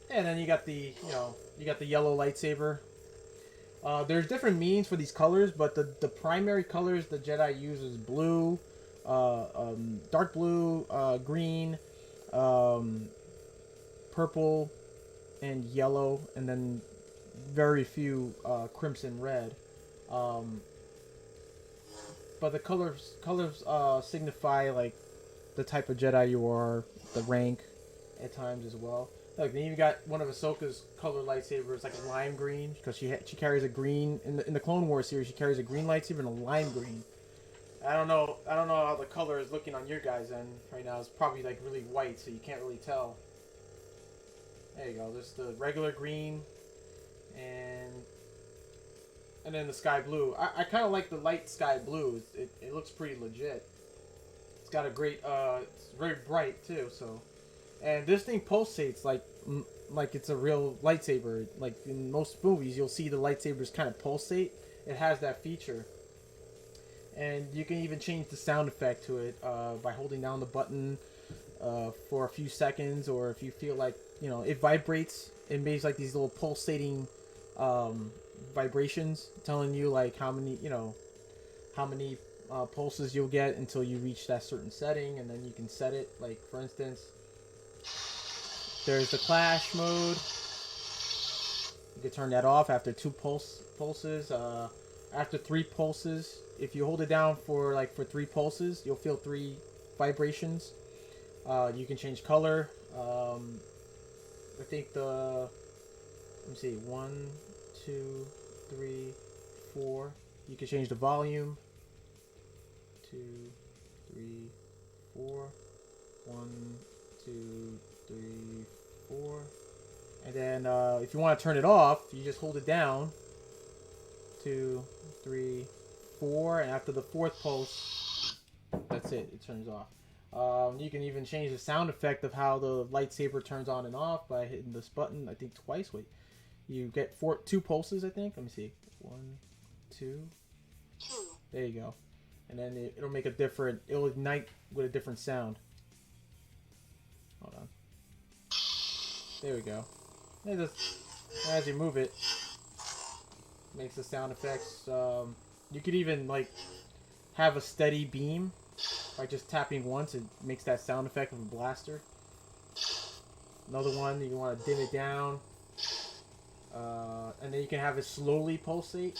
And then you got the yellow lightsaber. There's different meanings for these colors, but the primary colors the Jedi use is blue, dark blue, green, purple, and yellow, and then very few crimson red. But the colors signify like the type of Jedi you are, the rank at times as well. Look, they even got one of Ahsoka's color lightsabers, like a lime green, because she carries a green in the Clone Wars series. She carries a green lightsaber and a lime green. I don't know how the color is looking on your guys' end right now. It's probably like really white, so you can't really tell. There you go. There's the regular green, and then the sky blue. I kind of like the light sky blue. It looks pretty legit. It's got a great. It's very bright too. So, and this thing pulsates like it's a real lightsaber. Like in most movies, you'll see the lightsabers kind of pulsate. It has that feature. And you can even change the sound effect to it by holding down the button for a few seconds, or if you feel like, you know, it vibrates. It makes like these little pulsating vibrations, telling you like how many pulses you'll get until you reach that certain setting, and then you can set it. Like for instance, there's the clash mode. You can turn that off after 2 pulses. After 3 pulses, if you hold it down for 3 pulses, you'll feel 3 vibrations. You can change color. I think let me see, 1, 2, 3, 4. You can change the volume. 2, 3, 4. 1, 2, 3, 4. And then if you want to turn it off, you just hold it down. 2, 3, 4, and after the 4th pulse, that's it. It turns off. You can even change the sound effect of how the lightsaber turns on and off by hitting this button. I think twice. Wait, you get 2 pulses. I think. Let me see. 1, 2. There you go. And then it'll make a different. It'll ignite with a different sound. Hold on. There we go. And just as you move it, makes the sound effects. You could even like have a steady beam by just tapping once. It makes that sound effect of a blaster. Another one, you want to dim it down, and then you can have it slowly pulsate,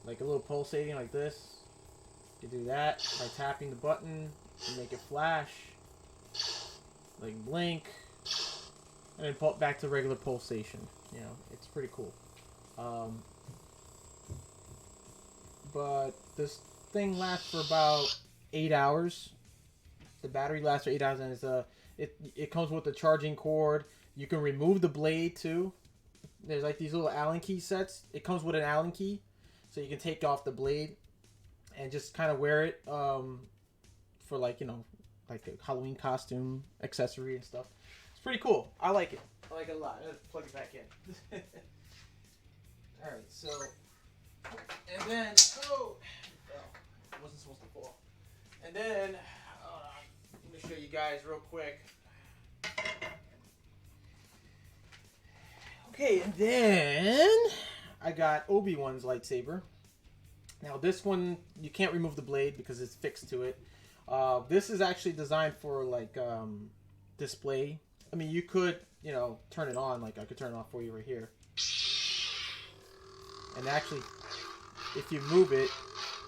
like a little pulsating like this. You can do that by tapping the button and make it flash, like blink, and then pull it back to regular pulsation. You know, it's pretty cool. But this thing lasts for about 8 hours. The battery lasts for 8 hours, and it comes with a charging cord. You can remove the blade too. There's like these little Allen key sets. It comes with an Allen key, so you can take off the blade and just kind of wear it for like, you know, like a Halloween costume accessory and stuff. It's pretty cool. I like it. I like it a lot. Let's plug it back in. All right, so. And then, it wasn't supposed to fall. And then, let me show you guys real quick. Okay, and then I got Obi-Wan's lightsaber. Now this one, you can't remove the blade because it's fixed to it. This is actually designed for like display. I mean, you could, you know, turn it on. Like I could turn it off for you right here. And actually, if you move it,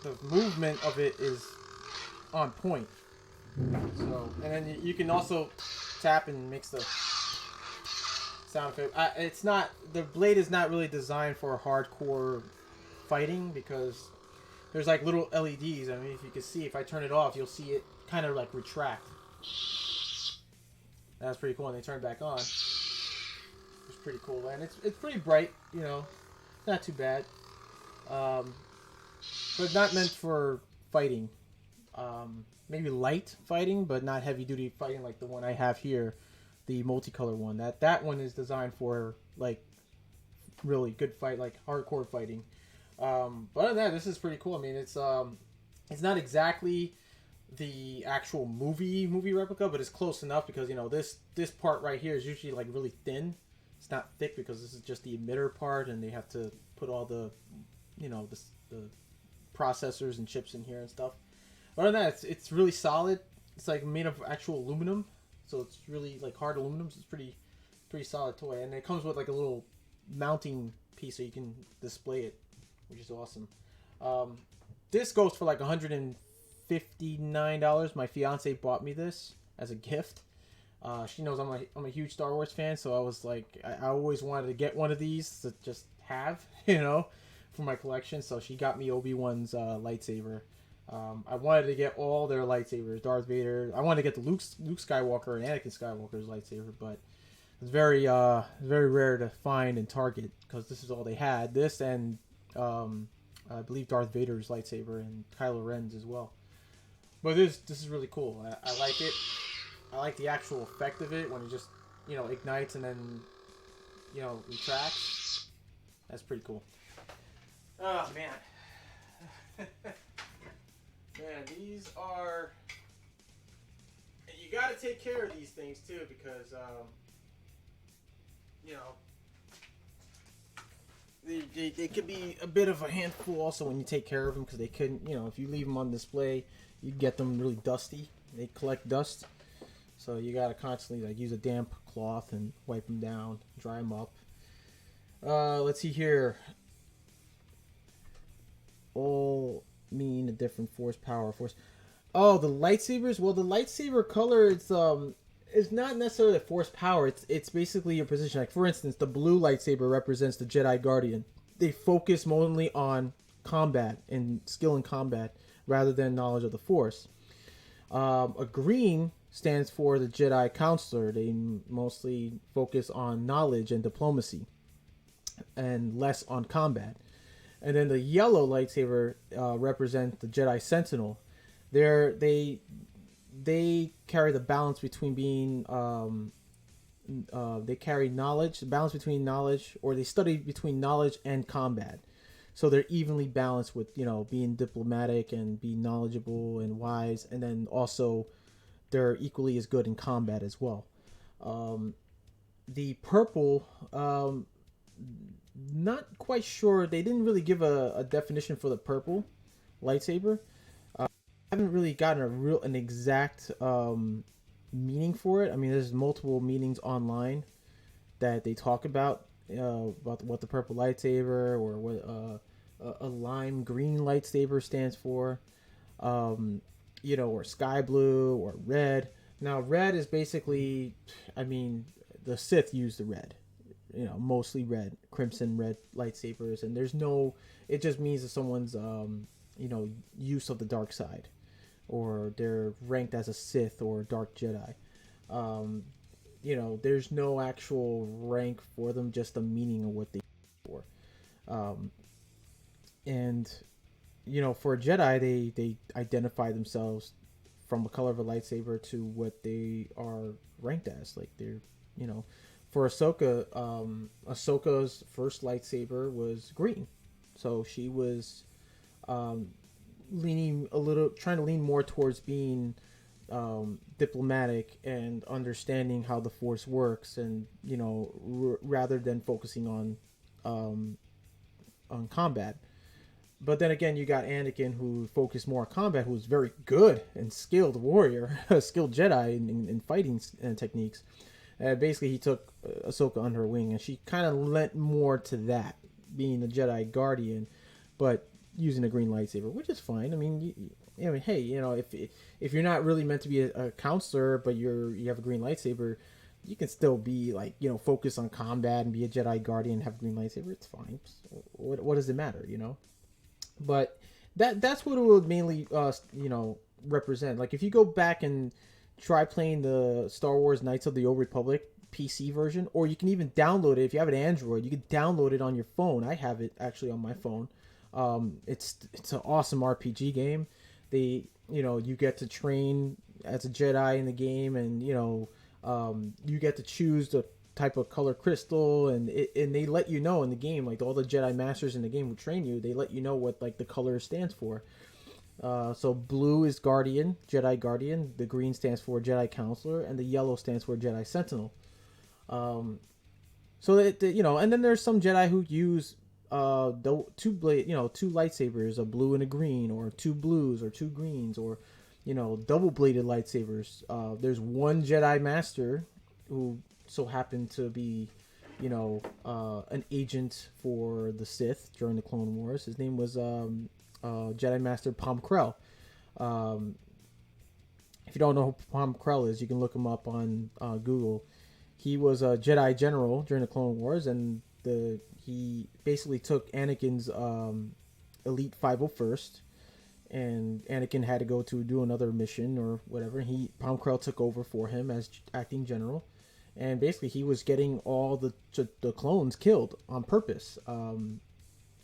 the movement of it is on point. So, and then you can also tap and mix the sound effect. It's not, the blade is not really designed for hardcore fighting because there's like little LEDs. I mean, if you can see, if I turn it off, you'll see it kind of like retract. That's pretty cool. And they turn it back on. It's pretty cool, and it's pretty bright. You know, not too bad. But not meant for fighting. Maybe light fighting, but not heavy duty fighting like the one I have here, the multicolor one. That one is designed for like really good fight, like hardcore fighting. But other than that, this is pretty cool. I mean, it's not exactly the actual movie replica, but it's close enough because, you know, this part right here is usually like really thin. It's not thick because this is just the emitter part, and they have to put all the, you know, the processors and chips in here and stuff. Other than that, it's really solid. It's like made of actual aluminum, so it's really like hard aluminum. So it's pretty solid toy, and it comes with like a little mounting piece so you can display it, which is awesome. This goes for like $159. My fiance bought me this as a gift. She knows I'm a huge Star Wars fan, so I was like, I always wanted to get one of these to just have, for my collection. So she got me Obi-Wan's lightsaber. I wanted to get all their lightsabers, Darth Vader. I wanted to get the Luke Skywalker and Anakin Skywalker's lightsaber, but it's very rare to find and target because this is all they had. This and I believe Darth Vader's lightsaber and Kylo Ren's as well. But this is really cool. I like it. I like the actual effect of it when it just ignites and then retracts. That's pretty cool. Oh man. Man, these are. And you got to take care of these things too because they could be a bit of a handful also when you take care of them because they couldn't, if you leave them on display, you get them really dusty. They collect dust. So you got to constantly use a damp cloth and wipe them down, dry them up. Let's see here. All mean a different force. Oh, the lightsabers? Well, the lightsaber color, it's not necessarily a force power. It's basically your position. Like, for instance, the blue lightsaber represents the Jedi Guardian. They focus mainly on combat and skill in combat rather than knowledge of the Force. A green stands for the Jedi Counselor. They mostly focus on knowledge and diplomacy and less on combat. And then the yellow lightsaber represents the Jedi Sentinel. They carry the balance between being they carry knowledge, the balance between knowledge, or they study between knowledge and combat. So they're evenly balanced with being diplomatic and being knowledgeable and wise, and then also they're equally as good in combat as well. The purple, not quite sure. They didn't really give a definition for the purple lightsaber. I haven't really gotten an exact meaning for it. I mean, there's multiple meanings online that they talk about what the purple lightsaber or what a lime green lightsaber stands for, or sky blue or red. Now, red is basically, the Sith use the red, mostly red, crimson red lightsabers, and it just means that someone's, use of the dark side, or they're ranked as a Sith or dark Jedi. There's no actual rank for them, just the meaning of what they for. For a Jedi, they identify themselves from the color of a lightsaber to what they are ranked as. Like for Ahsoka, Ahsoka's first lightsaber was green, so she was trying to lean more towards being diplomatic and understanding how the Force works, and rather than focusing on combat. But then again, you got Anakin, who focused more on combat, who's very good and skilled warrior, a skilled Jedi in fighting techniques. Basically, he took Ahsoka under her wing, and she kind of lent more to that, being the Jedi Guardian, but using a green lightsaber, which is fine. I mean, hey, if you're not really meant to be a counselor, but you have a green lightsaber, you can still be focus on combat and be a Jedi Guardian and have a green lightsaber. It's fine. What does it matter, But that's what it would mainly represent. Like, if you go back and try playing the Star Wars Knights of the Old Republic PC version, or you can even download it if you have an Android. You can download it on your phone. I have it actually on my phone. It's an awesome RPG game. You get to train as a Jedi in the game, and you get to choose the type of color crystal, and they let you know in the game, like all the Jedi Masters in the game who train you, they let you know what the color stands for. So blue is Guardian, Jedi Guardian. The green stands for Jedi Counselor, and the yellow stands for Jedi Sentinel. So and then there's some Jedi who use two lightsabers, a blue and a green, or two blues or two greens, or double bladed lightsabers. There's one Jedi Master who so happened to be an agent for the Sith during the Clone Wars. His name was Jedi Master Palm Krell. If you don't know who Palm Krell is, you can look him up on Google. He was a Jedi general during the Clone Wars, and he basically took Anakin's elite 501st, and Anakin had to go to do another mission or whatever. Palm Krell took over for him as acting general, and basically he was getting all the clones killed on purpose.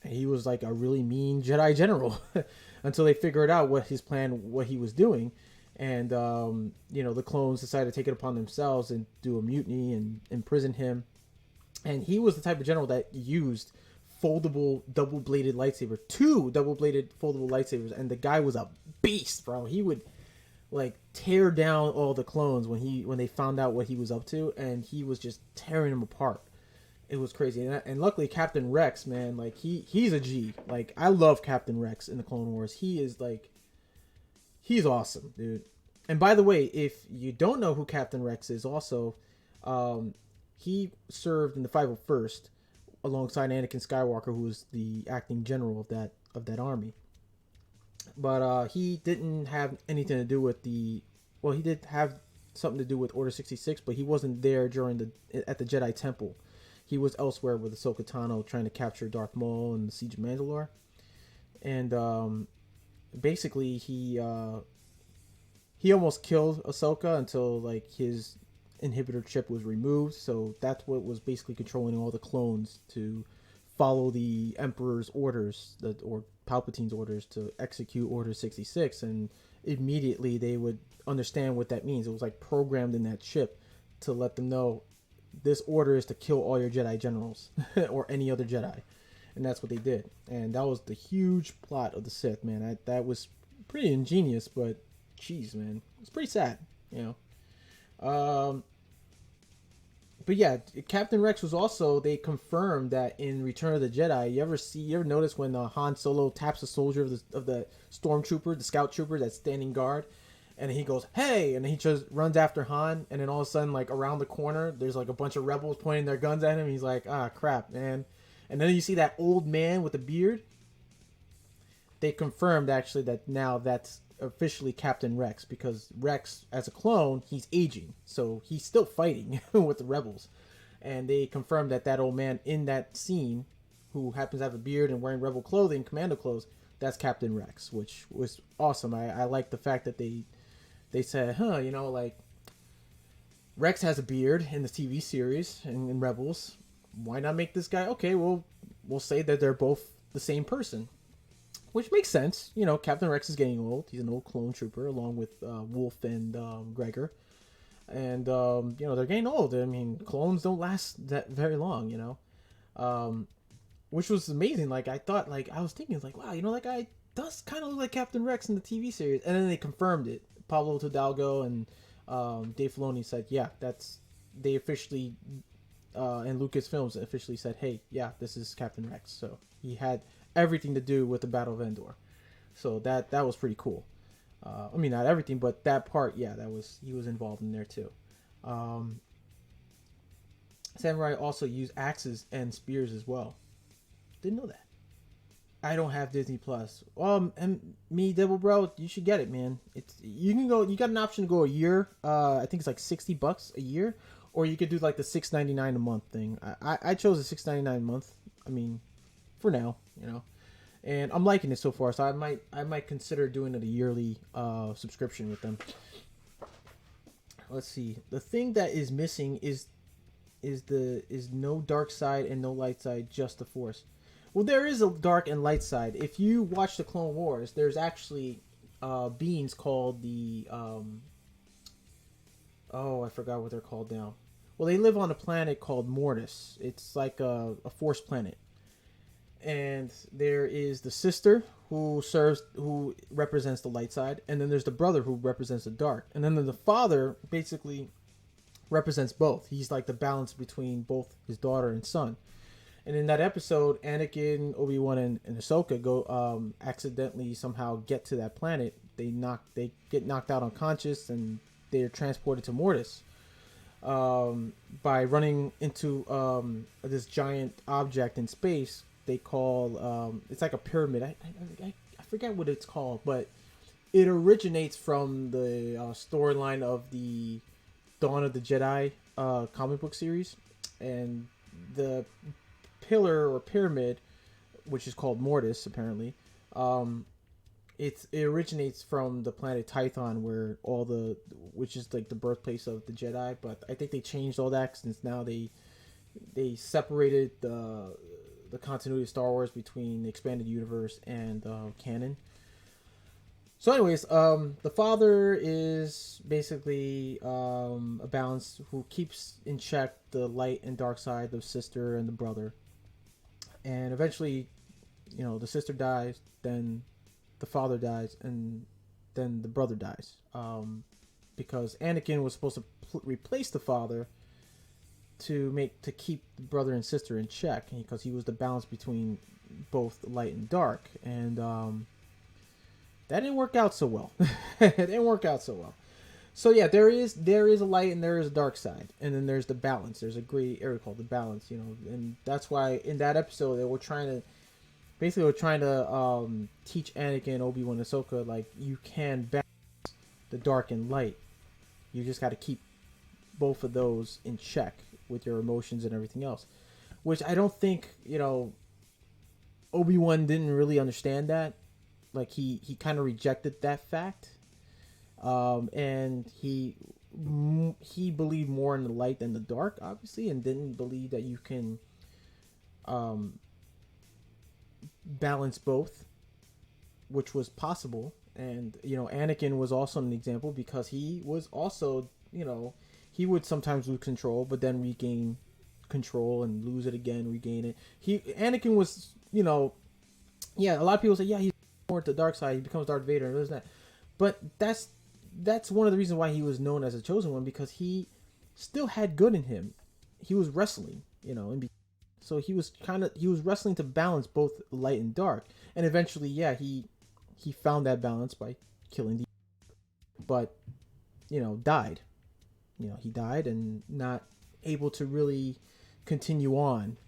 He was like a really mean Jedi general until they figured out what his plan, what he was doing. And, the clones decided to take it upon themselves and do a mutiny and imprison him. And he was the type of general that used foldable double-bladed lightsaber, 2 double-bladed foldable lightsabers. And the guy was a beast, bro. He would like tear down all the clones when they found out what he was up to. And he was just tearing them apart. It was crazy. And luckily Captain Rex, man, like he's a G. Like I love Captain Rex in the Clone Wars. He's awesome, dude. And by the way, if you don't know who Captain Rex is, also, he served in the 501st alongside Anakin Skywalker, who was the acting general of that army. But he didn't have anything to do with he did have something to do with Order 66, but he wasn't there at the Jedi Temple. He was elsewhere with Ahsoka Tano trying to capture Darth Maul and the Siege of Mandalore. And basically he almost killed Ahsoka until like his inhibitor chip was removed. So that's what was basically controlling all the clones to follow the Emperor's orders, or Palpatine's orders, to execute Order 66. And immediately they would understand what that means. It was like programmed in that chip to let them know this order is to kill all your Jedi generals or any other Jedi. And that's what they did. And that was the huge plot of the Sith, man. That was pretty ingenious, but jeez, man, it's pretty sad, But yeah, Captain Rex was also, they confirmed that in Return of the Jedi, you ever notice when Han Solo taps a soldier of the stormtrooper, the scout trooper that's standing guard, and he goes, hey, and he just runs after Han, and then all of a sudden, like around the corner, there's like a bunch of rebels pointing their guns at him. He's like, ah, crap, man. And then you see that old man with the beard. They confirmed actually that now that's officially Captain Rex, because Rex, as a clone, he's aging, so he's still fighting with the rebels. And they confirmed that old man in that scene, who happens to have a beard and wearing rebel clothing, commando clothes, that's Captain Rex, which was awesome. I like the fact that they said, like Rex has a beard in the TV series and in Rebels. Why not make this guy? Okay, we'll say that they're both the same person. Which makes sense. Captain Rex is getting old. He's an old clone trooper along with Wolf and Gregor. And, they're getting old. I mean, clones don't last that very long, which was amazing. Like, I was thinking, like, wow, that guy does kind of look like Captain Rex in the TV series. And then they confirmed it. Pablo Hidalgo and Dave Filoni said, yeah, they officially, and Lucasfilms officially said, hey, yeah, this is Captain Rex. So he had everything to do with the Battle of Endor. So that was pretty cool. I mean, not everything, but that part, yeah, he was involved in there too. Samurai also use axes and spears as well. Didn't know that. I don't have Disney Plus. And me, Devil Bro, you should get it, man. You got an option to go a year. I think it's like $60 a year, or you could do like the $6.99 a month thing. I chose the $6.99 a month. I mean, for now, and I'm liking it so far. So I might consider doing it a yearly subscription with them. Let's see. The thing that is missing is no dark side and no light side, just the Force. Well, there is a dark and light side. If you watch the Clone Wars, there's actually beings called the I forgot what they're called now. Well, they live on a planet called Mortis. It's like a Force planet. And there is the sister who represents the light side, and then there's the brother who represents the dark. And then the father basically represents both. He's like the balance between both his daughter and son. And in that episode, Anakin, Obi-Wan, and Ahsoka go accidentally somehow get to that planet. They get knocked out unconscious, and they're transported to Mortis by running into this giant object in space. They call it's like a pyramid. I forget what it's called, but it originates from the storyline of the Dawn of the Jedi comic book series, and the pillar or pyramid, which is called Mortis, apparently. Um, it originates from the planet Tython, where which is like the birthplace of the Jedi. But I think they changed all that since now they separated the continuity of Star Wars between the expanded universe and canon. So, anyways, the father is basically a balance who keeps in check the light and dark side, the sister and the brother. And eventually, the sister dies, then the father dies, and then the brother dies. Because Anakin was supposed to replace the father to keep the brother and sister in check, because he was the balance between both light and dark, and that didn't work out so well. It didn't work out so well. So yeah, there is a light and there is a dark side, and then there's the balance. There's a gray area called the balance, and that's why in that episode they were trying to teach Anakin, Obi-Wan, and Ahsoka, like, you can balance the dark and light. You just got to keep both of those in check with your emotions and everything else, which I don't think Obi-Wan didn't really understand that. Like, he kind of rejected that fact, and he believed more in the light than the dark, obviously, and didn't believe that you can balance both, which was possible. And Anakin was also an example, because he was also, he would sometimes lose control but then regain control and lose it again, regain it. Anakin was, yeah, a lot of people say, yeah, he's more to the dark side, he becomes Darth Vader and this and that. But that's one of the reasons why he was known as a chosen one, because he still had good in him. He was wrestling, so he was wrestling to balance both light and dark. And eventually, yeah, he found that balance by killing but died. He died and not able to really continue on,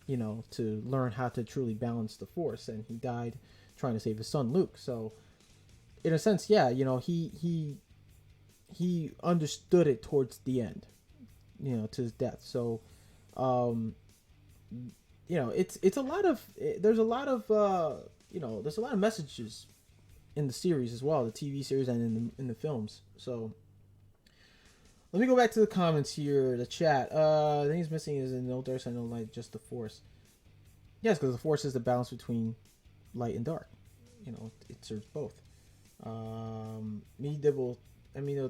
to learn how to truly balance the Force, and he died trying to save his son Luke. So in a sense, yeah, he understood it towards the end, to his death. So it's a lot of, there's a lot of there's a lot of messages in the series as well, the TV series and in the films. So let me go back to the comments here, the chat. The thing is missing is no dark side, no light, just the Force. Yes, because the Force is the balance between light and dark. It serves both. Amino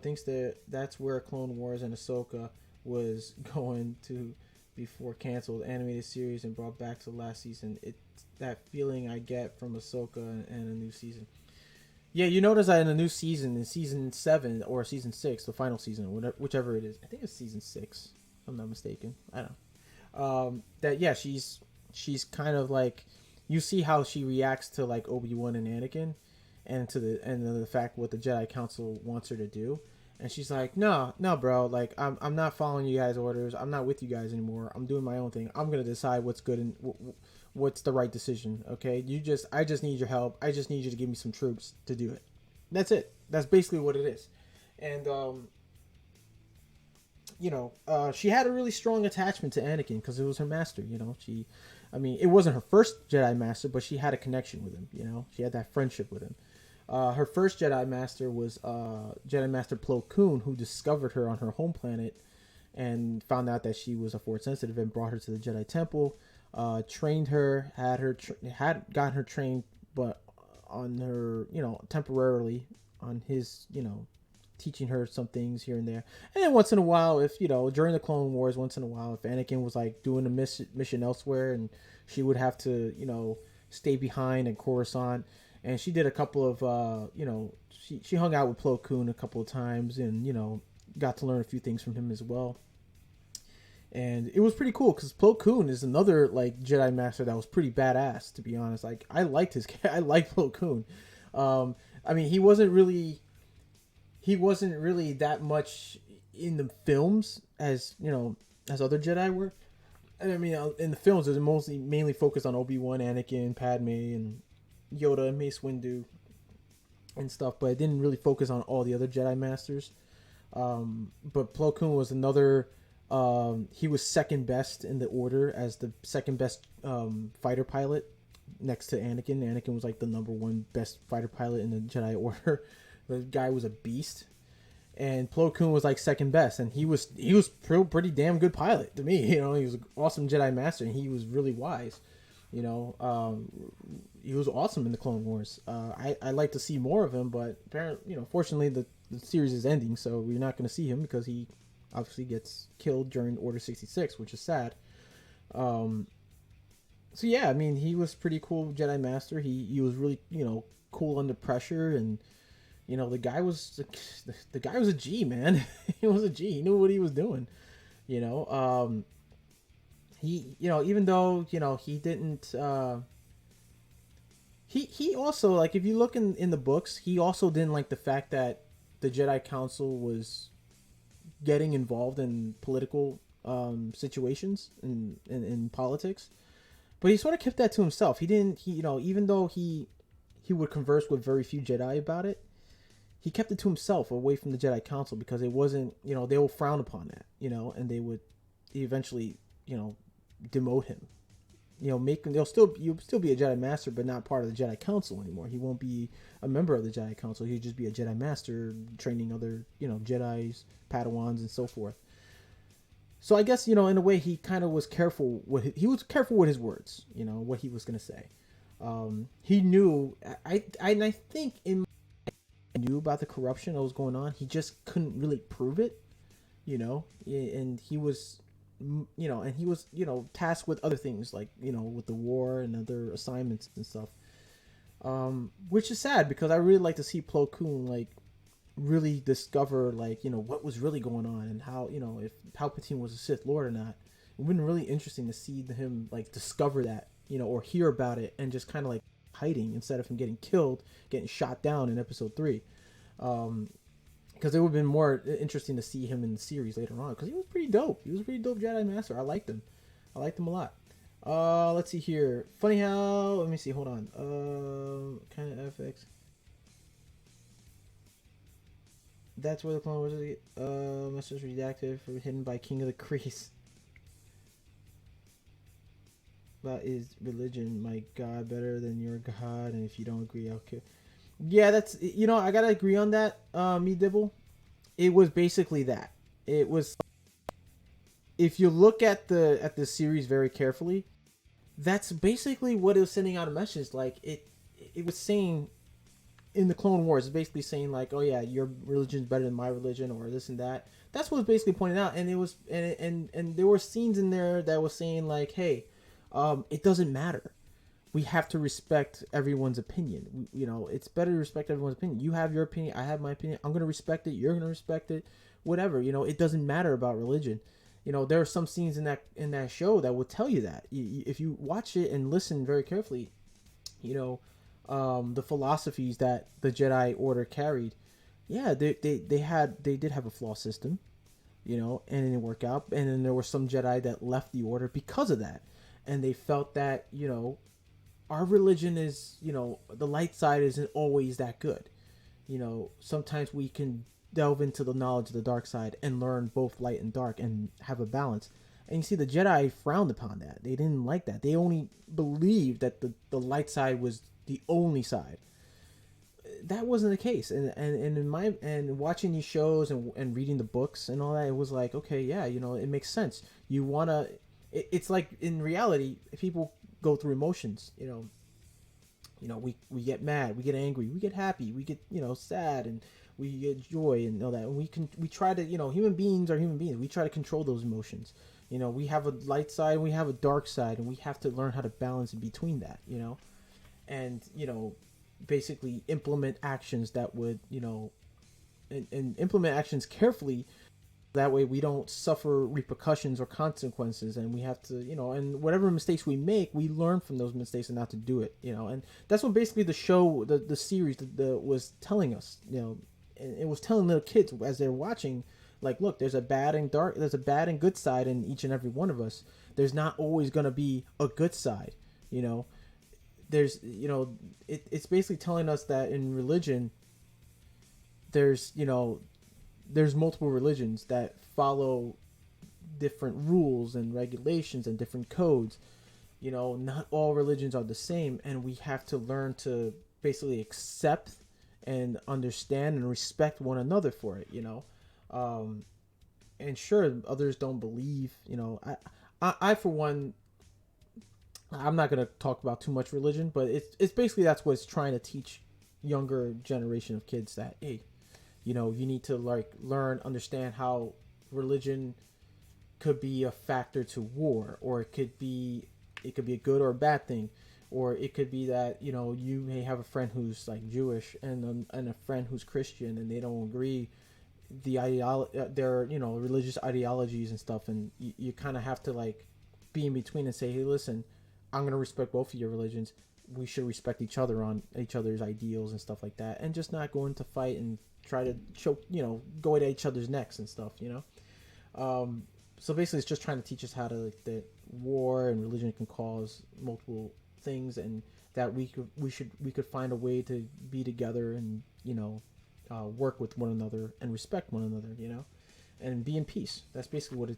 thinks that's where Clone Wars and Ahsoka was going to before canceled animated series and brought back to last season. It's that feeling I get from Ahsoka and a new season. Yeah, you notice that in the new season, in season 7 or season 6, the final season, whichever it is. I think it's season 6, if I'm not mistaken. I don't know. That, yeah, she's kind of like, you see how she reacts to like Obi-Wan and Anakin, and to the fact what the Jedi Council wants her to do, and she's like, no, bro, like I'm not following you guys' orders. I'm not with you guys anymore. I'm doing my own thing. I'm gonna decide what's good and what's the right decision. Okay, I just need your help. I just need you to give me some troops to do it. That's it. That's basically what it is. And she had a really strong attachment to Anakin because it was her master. It wasn't her first Jedi master, but she had a connection with him. She had that friendship with him. Her first Jedi master was Jedi Master Plo Koon, who discovered her on her home planet and found out that she was a Force sensitive and brought her to the Jedi Temple, trained her, had gotten her trained, but on her, temporarily on his, teaching her some things here and there. And then once in a while, if, during the Clone Wars, once in a while, if Anakin was like doing a mission elsewhere and she would have to, stay behind in Coruscant. And she did a couple of, she hung out with Plo Koon a couple of times and, got to learn a few things from him as well. And it was pretty cool because Plo Koon is another, like, Jedi Master that was pretty badass, to be honest. Like, I liked I liked Plo Koon. He wasn't really that much in the films as other Jedi were. And in the films, it was mainly focused on Obi-Wan, Anakin, Padme, and Yoda and Mace Windu. and stuff, but it didn't really focus on all the other Jedi Masters. But Plo Koon was another. He was second best in the order as the second best fighter pilot, next to Anakin. Anakin was like the number one best fighter pilot in the Jedi Order. The guy was a beast, and Plo Koon was like second best, and he was pretty damn good pilot to me. You know, he was an awesome Jedi Master, and he was really wise. You know, he was awesome in the Clone Wars. I like to see more of him, but apparently, you know, fortunately the series is ending, so we're not going to see him because he obviously gets killed during Order 66, which is sad. So yeah, I mean, he was pretty cool Jedi Master. He was really, you know, cool under pressure, and you know, the guy was a G, man. He was a G. He knew what he was doing. You know, he, you know, even though, you know, he didn't he also, like, if you look in the books, he also didn't like the fact that the Jedi Council was getting involved in political situations in politics. But he sort of kept that to himself. He didn't, you know, even though he would converse with very few Jedi about it, he kept it to himself, away from the Jedi Council, because it wasn't, you know, they will frown upon that, you know, and they would eventually, you know, demote him. You know, you'll still be a Jedi Master, but not part of the Jedi Council anymore. He won't be a member of the Jedi Council. He'd just be a Jedi Master, training other, you know, Jedis, Padawans, and so forth. So I guess, you know, in a way, he kind of was careful with his words. You know, what he was gonna say. He knew. I think he knew about the corruption that was going on. He just couldn't really prove it. You know, and he was, you know, and he was, you know, tasked with other things, like, you know, with the war and other assignments and stuff. Which is sad, because I really like to see Plo Koon, like, really discover, like, you know, what was really going on, and how, you know, if Palpatine was a Sith Lord or not. It would have been really interesting to see him, like, discover that, you know, or hear about it, and just kind of like hiding, instead of him getting killed, getting shot down in Episode 3. Because it would have been more interesting to see him in the series later on, because he was pretty dope. He was a pretty dope Jedi Master. I liked him a lot. Let's see here. Funny how, let me see, hold on. Kind of FX. That's where the Clone Wars message redacted for hidden by King of the Crease. That is religion, my God, better than your God, and if you don't agree, I'll kill. Yeah, that's, you know, I gotta agree on that, me Dibble. It was basically that. It was, if you look at the series very carefully, that's basically what it was sending out a message. Like, it was saying in the Clone Wars, it's basically saying, like, oh yeah, your religion's better than my religion, or this and that. That's what it was basically pointing out. And it was, and there were scenes in there that was saying, like, hey, it doesn't matter. We have to respect everyone's opinion. You know, it's better to respect everyone's opinion. You have your opinion, I have my opinion. I'm gonna respect it. You're gonna respect it. Whatever. You know, it doesn't matter about religion. You know, there are some scenes in that show that will tell you that. If you watch it and listen very carefully, you know, the philosophies that the Jedi Order carried, yeah, they did have a flawed system, you know, and it didn't work out. And then there were some Jedi that left the Order because of that, and they felt that, you know, our religion is, you know, the light side isn't always that good. You know, sometimes we can delve into the knowledge of the dark side and learn both light and dark and have a balance. And you see, the Jedi frowned upon that. They didn't like that. They only believed that the light side was the only side. That wasn't the case. And in my, and watching these shows and reading the books and all that, it was like, okay, yeah, you know, it makes sense. You want to, it's like, in reality, people go through emotions, you know, we get mad, we get angry, we get happy, we get, you know, sad, and we get joy and all that. And we try to, you know, human beings are human beings. We try to control those emotions. You know, we have a light side and we have a dark side, and we have to learn how to balance in between that, you know, and, you know, basically implement actions that would, you know, and implement actions carefully. That way we don't suffer repercussions or consequences, and we have to, you know, and whatever mistakes we make, we learn from those mistakes and not to do it, you know. And that's what basically the show, the series was telling us, you know, and it was telling little kids as they're watching, like, look, there's a bad and good side in each and every one of us. There's not always going to be a good side, you know. There's, you know, it's basically telling us that in religion, there's there's multiple religions that follow different rules and regulations and different codes. Not all religions are the same, and we have to learn to basically accept and understand and respect one another for it. Um, and sure, others don't believe. I for one, I'm not gonna talk about too much religion, but it's basically that's what it's trying to teach younger generation of kids, that hey, you need to like learn, understand how religion could be a factor to war, or it could be a good or a bad thing, or it could be that you may have a friend who's like Jewish and a friend who's Christian, and they don't agree their religious ideologies and stuff, and you kind of have to like be in between and say, hey, listen, I'm gonna respect both of your religions. We should respect each other on each other's ideals and stuff like that, and just not go into fight and try to choke, go at each other's necks and stuff. So basically, it's just trying to teach us how to that war and religion can cause multiple things, and that we could find a way to be together and work with one another and respect one another, and be in peace. That's basically what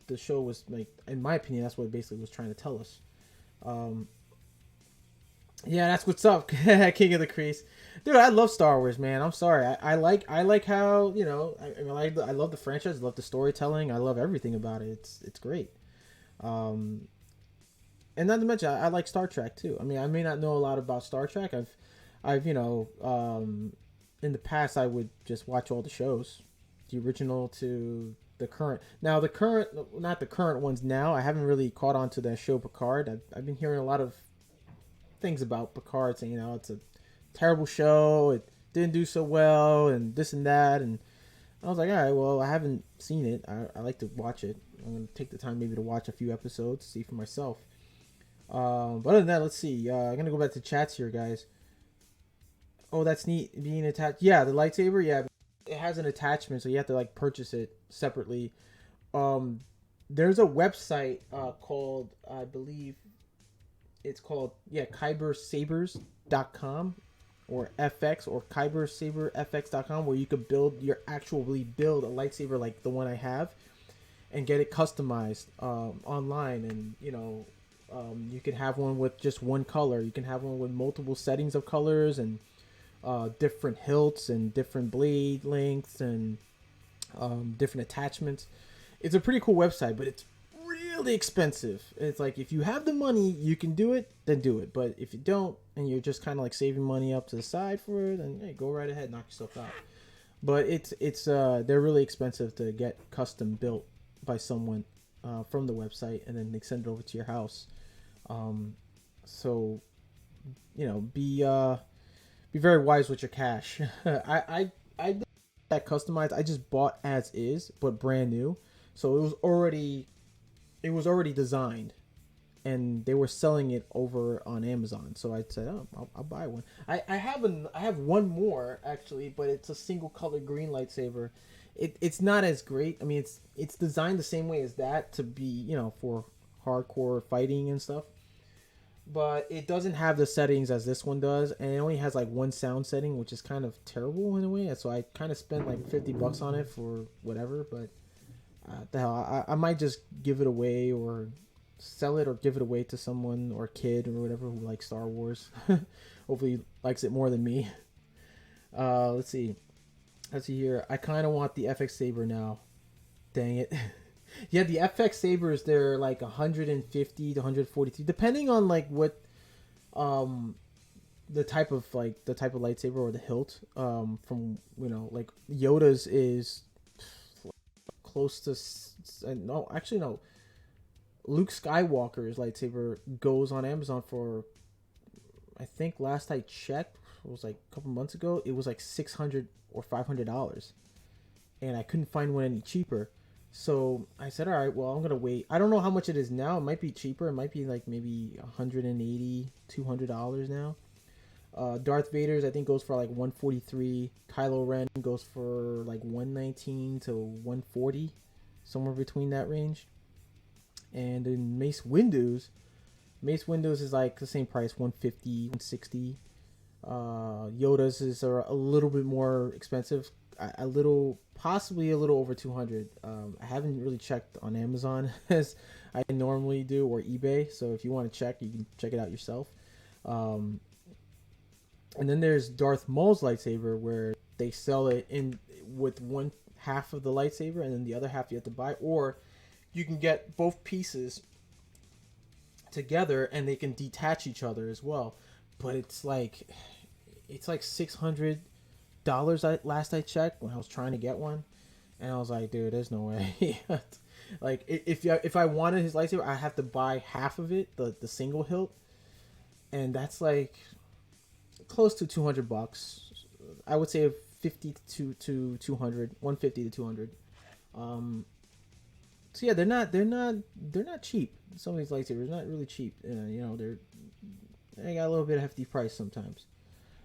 the show was like. In my opinion, that's what it basically was trying to tell us. Yeah, that's what's up, King of the Crease, dude. I love Star Wars, man. I'm sorry, I like how I love the franchise, I love the storytelling, I love everything about it. It's great. And not to mention, I like Star Trek too. I mean, I may not know a lot about Star Trek. I've in the past I would just watch all the shows, the original to the current. Now not the current ones. Now I haven't really caught on to that show Picard. I've been hearing a lot of things about Picard, saying it's a terrible show, it didn't do so well, and this and that, and I was like, all right, well, I haven't seen it. I like to watch it. I'm gonna take the time maybe to watch a few episodes, see for myself. But other than that, let's see. I'm gonna go back to chats here, guys. Oh, that's neat, being attached. Yeah, the lightsaber. Yeah, it has an attachment, so you have to like purchase it separately. There's a website called, I believe it's called, kybersabers.com or FX, or kybersaberfx.com, where you could build a lightsaber like the one I have and get it customized online. And you can have one with just one color, you can have one with multiple settings of colors, and different hilts and different blade lengths, and different attachments. It's a pretty cool website, but it's really expensive. It's like, if you have the money, you can do it, then do it. But if you don't, and you're just kind of like saving money up to the side for it, then hey, go right ahead, knock yourself out. But they're really expensive to get custom built by someone from the website, and then they send it over to your house. So be very wise with your cash. I did that customized. I just bought as is, but brand new. So it was already designed, and they were selling it over on Amazon. So I said, oh, I'll buy one. I have one more actually, but it's a single color green lightsaber. It's not as great. I mean, it's designed the same way as that, to be for hardcore fighting and stuff, but it doesn't have the settings as this one does, and it only has like one sound setting, which is kind of terrible in a way. So I kind of spent like $50 on it for whatever. But the hell, I might just give it away, or sell it, or give it away to someone or kid or whatever who likes Star Wars. Hopefully likes it more than me. Let's see here. I kind of want the FX Saber now. Dang it. Yeah, the FX Sabers, they're like 150 to 143, depending on like what the type of lightsaber or the hilt. From like Yoda's is close to no, actually no. Luke Skywalker's lightsaber goes on Amazon for, I think last I checked, it was like a couple months ago, it was like $600 or $500, and I couldn't find one any cheaper. So I said, all right, well, I'm gonna wait. I don't know how much it is now. It might be cheaper. It might be like maybe $180, $200 now. Darth Vader's, I think, goes for like $143. Kylo Ren goes for like $119 to $140, somewhere between that range. And in Mace Windu's is like the same price, $150, $160. Yoda's is a little bit more expensive. a little, possibly a little over 200. I haven't really checked on Amazon as I normally do, or eBay. So if you want to check, you can check it out yourself. Um, and then there's Darth Maul's lightsaber, where they sell it in with one half of the lightsaber, and then the other half you have to buy, or you can get both pieces together and they can detach each other as well. But it's like $600 last I checked when I was trying to get one, and I was like, dude, there's no way. Like if I wanted his lightsaber, I have to buy half of it, the single hilt, and that's like close to $200. I would say 50 to 200, 150 to 200. So yeah, they're not cheap. Some of these lightsabers are not really cheap. They got a little bit of hefty price sometimes.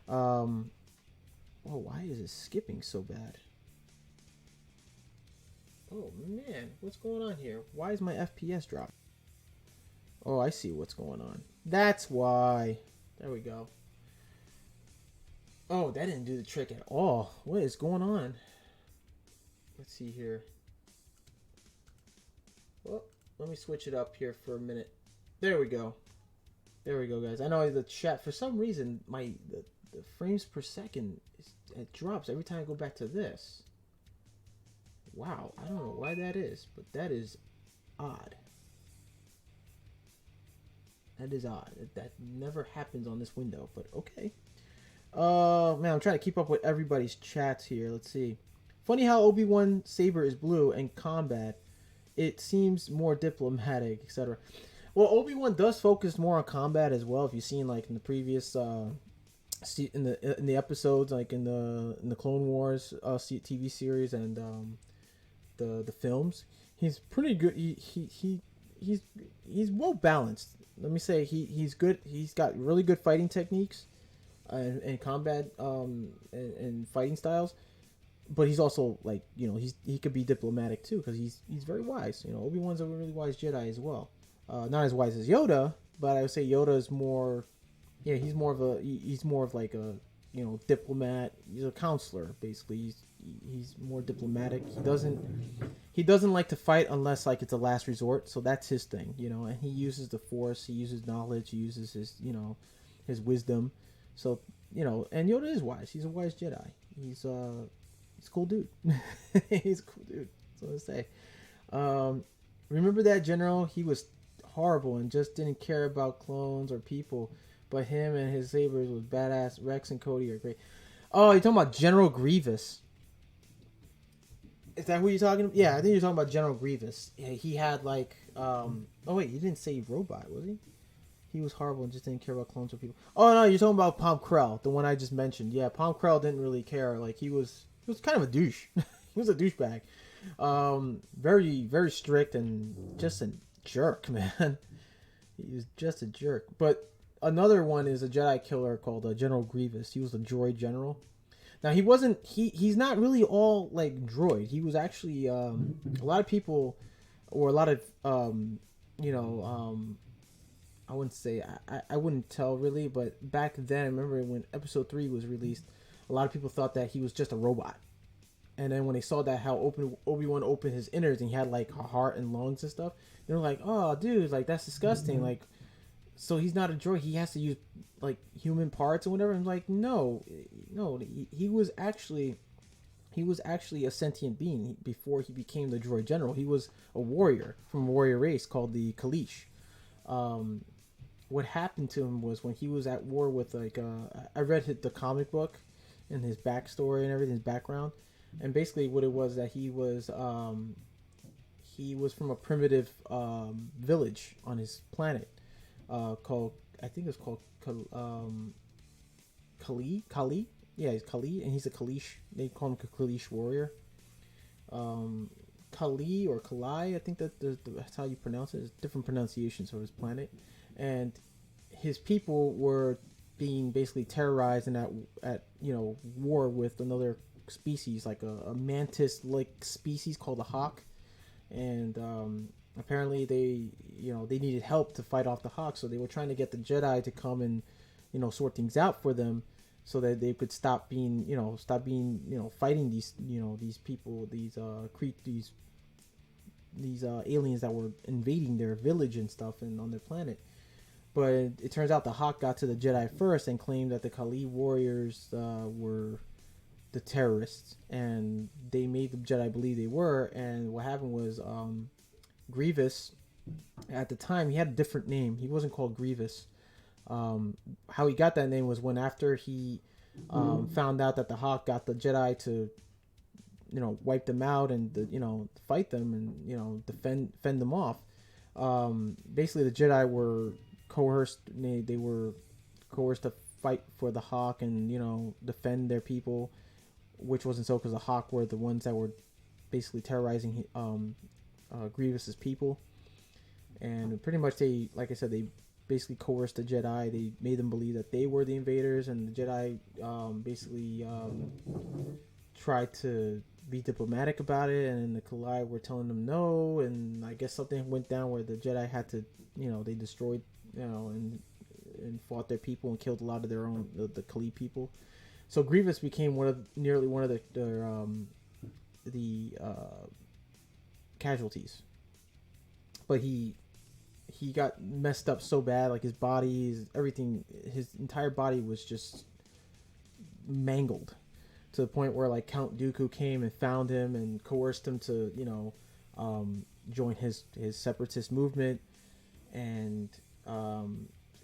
Oh, why is it skipping so bad? Oh man, what's going on here? Why is my FPS dropping? Oh, I see what's going on. That's why. There we go. Oh, that didn't do the trick at all. What is going on? Let's see here. Well, let me switch it up here for a minute. There we go. There we go, guys. I know the chat, for some reason, the frames per second, it drops every time I go back to this. Wow, I don't know why that is, but that is odd. That is odd. That never happens on this window, but okay. Man, I'm trying to keep up with everybody's chats here. Let's see. Funny how Obi-Wan saber is blue in combat. It seems more diplomatic, etc. Well, Obi-Wan does focus more on combat as well. If you've seen like in the previous in the episodes, like in the Clone Wars TV series and the films, he's pretty good. He's well balanced. Let me say he's good. He's got really good fighting techniques and combat and fighting styles. But he's also like, he could be diplomatic too, because he's very wise. Obi-Wan's a really wise Jedi as well. Not as wise as Yoda, but I would say Yoda is more. Yeah, he's more of like a diplomat. He's a counselor basically. He's more diplomatic. He doesn't like to fight unless like it's a last resort. So that's his thing, And he uses the Force. He uses knowledge. He uses his wisdom. So and Yoda is wise. He's a wise Jedi. He's a cool dude. He's a cool dude. That's what I say. Remember that general? He was horrible and just didn't care about clones or people. But him and his sabers was badass. Rex and Cody are great. Oh, you're talking about General Grievous. Is that who you're talking about? Yeah, I think you're talking about General Grievous. Yeah, he had like oh wait, you didn't say robot, was he? He was horrible and just didn't care about clones or people. Oh no, you're talking about Palm Krell, the one I just mentioned. Yeah, Palm Krell didn't really care. Like he was kind of a douche. He was a douchebag. Very, very strict and just a jerk, man. He was just a jerk. But another one is a Jedi killer called General Grievous. He was a droid general. Now he wasn't. He's not really all like droid. He was actually a lot of people, or a lot of I wouldn't say I wouldn't tell really, but back then I remember when Episode 3 was released, a lot of people thought that he was just a robot. And then when they saw that how Obi-Wan opened his innards and he had like a heart and lungs and stuff, they were like, "Oh, dude, like that's disgusting." Like, so he's not a droid. He has to use like human parts or whatever. I'm like, no. He was actually a sentient being before he became the droid general. He was a warrior from a warrior race called the Kaleesh. What happened to him was when he was at war with like I read the comic book and his backstory and everything, his background. And basically what it was that he was from a primitive village on his planet called, I think it's called Kali. Yeah, he's Kali, and he's a Kaleesh. They call him a Kaleesh warrior. Kali or Kalai, I think that's how you pronounce it. There's different pronunciations of his planet. And his people were being basically terrorized and at war with another species, like a mantis like species called a hawk, and apparently they needed help to fight off the hawk, so they were trying to get the Jedi to come and sort things out for them. so that they could stop being fighting these people, these aliens that were invading their village and stuff and on their planet. But it turns out the Hawk got to the Jedi first and claimed that the Kali warriors were the terrorists, and they made the Jedi believe they were. And what happened was, Grievous, at the time, he had a different name. He wasn't called Grievous. How he got that name was when, after he found out that the Hawk got the Jedi to, wipe them out and fight them and fend them off. Basically, the Jedi were coerced. They were coerced to fight for the Hawk and defend their people, which wasn't so, because the Hawk were the ones that were basically terrorizing Grievous's people. And pretty much they basically coerced the Jedi. They made them believe that they were the invaders, and the Jedi basically tried to be diplomatic about it, and the Kali were telling them no, and I guess something went down where the Jedi had to, they destroyed, and fought their people and killed a lot of their own, the Kali people. So Grievous became nearly one of the casualties. But he got messed up so bad, like his body, everything, his entire body was just mangled, to the point where like Count Dooku came and found him and coerced him to join his separatist movement. And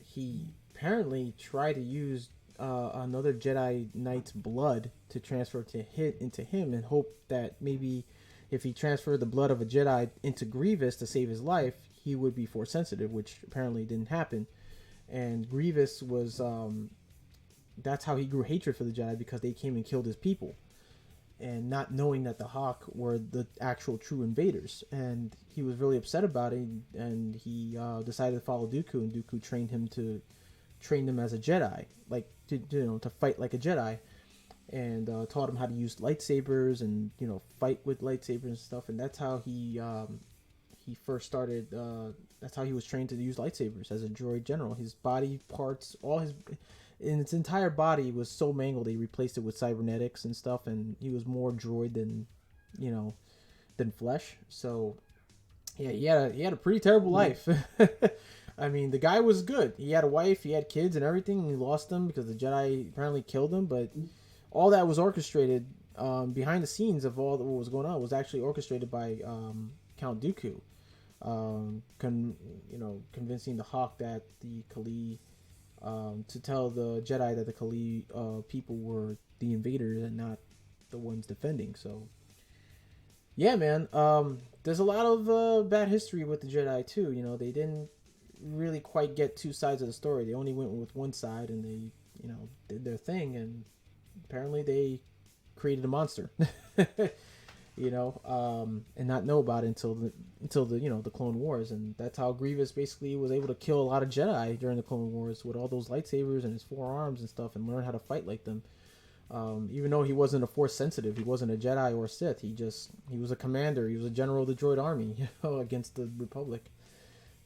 he apparently tried to use another Jedi Knight's blood to transfer into him, and hope that maybe if he transferred the blood of a Jedi into Grievous to save his life, he would be Force sensitive, which apparently didn't happen. And Grievous was that's how he grew hatred for the Jedi, because they came and killed his people, and not knowing that the Hawk were the actual true invaders. And he was really upset about it, and he decided to follow Dooku, and Dooku trained him as a Jedi, like to fight like a Jedi, and taught him how to use lightsabers and fight with lightsabers and stuff. And that's how he first started. That's how he was trained to use lightsabers, as a droid general. His body parts, in its entire body, was so mangled they replaced it with cybernetics and stuff, and he was more droid than flesh. So yeah, he had a pretty terrible life. I mean, the guy was good. He had a wife, he had kids and everything, and he lost them because the Jedi apparently killed him. But all that was orchestrated behind the scenes of all that was going on was actually orchestrated by Count Dooku, convincing the Hawk that the Kali, to tell the Jedi that the Kali people were the invaders and not the ones defending. So yeah, man, there's a lot of bad history with the Jedi too. They didn't really quite get two sides of the story. They only went with one side, and they did their thing, and apparently they created a monster. And not know about it until the Clone Wars. And that's how Grievous basically was able to kill a lot of Jedi during the Clone Wars, with all those lightsabers and his forearms and stuff, and learn how to fight like them. Even though he wasn't a Force sensitive, he wasn't a Jedi or a Sith. He was a commander. He was a general of the droid army, against the Republic.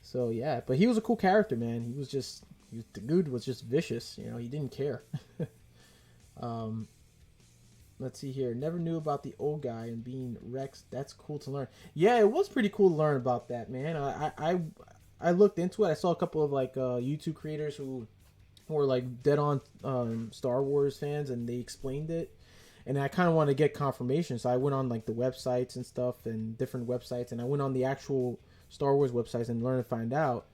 So yeah, but he was a cool character, man. The dude was just vicious. He didn't care. Let's see here. Never knew about the old guy and being Rex. That's cool to learn. Yeah, it was pretty cool to learn about that, man. I looked into it. I saw a couple of YouTube creators who were like dead on Star Wars fans, and they explained it. And I kind of wanted to get confirmation, so I went on like the websites and stuff, and different websites, and I went on the actual Star Wars websites and learned to find out.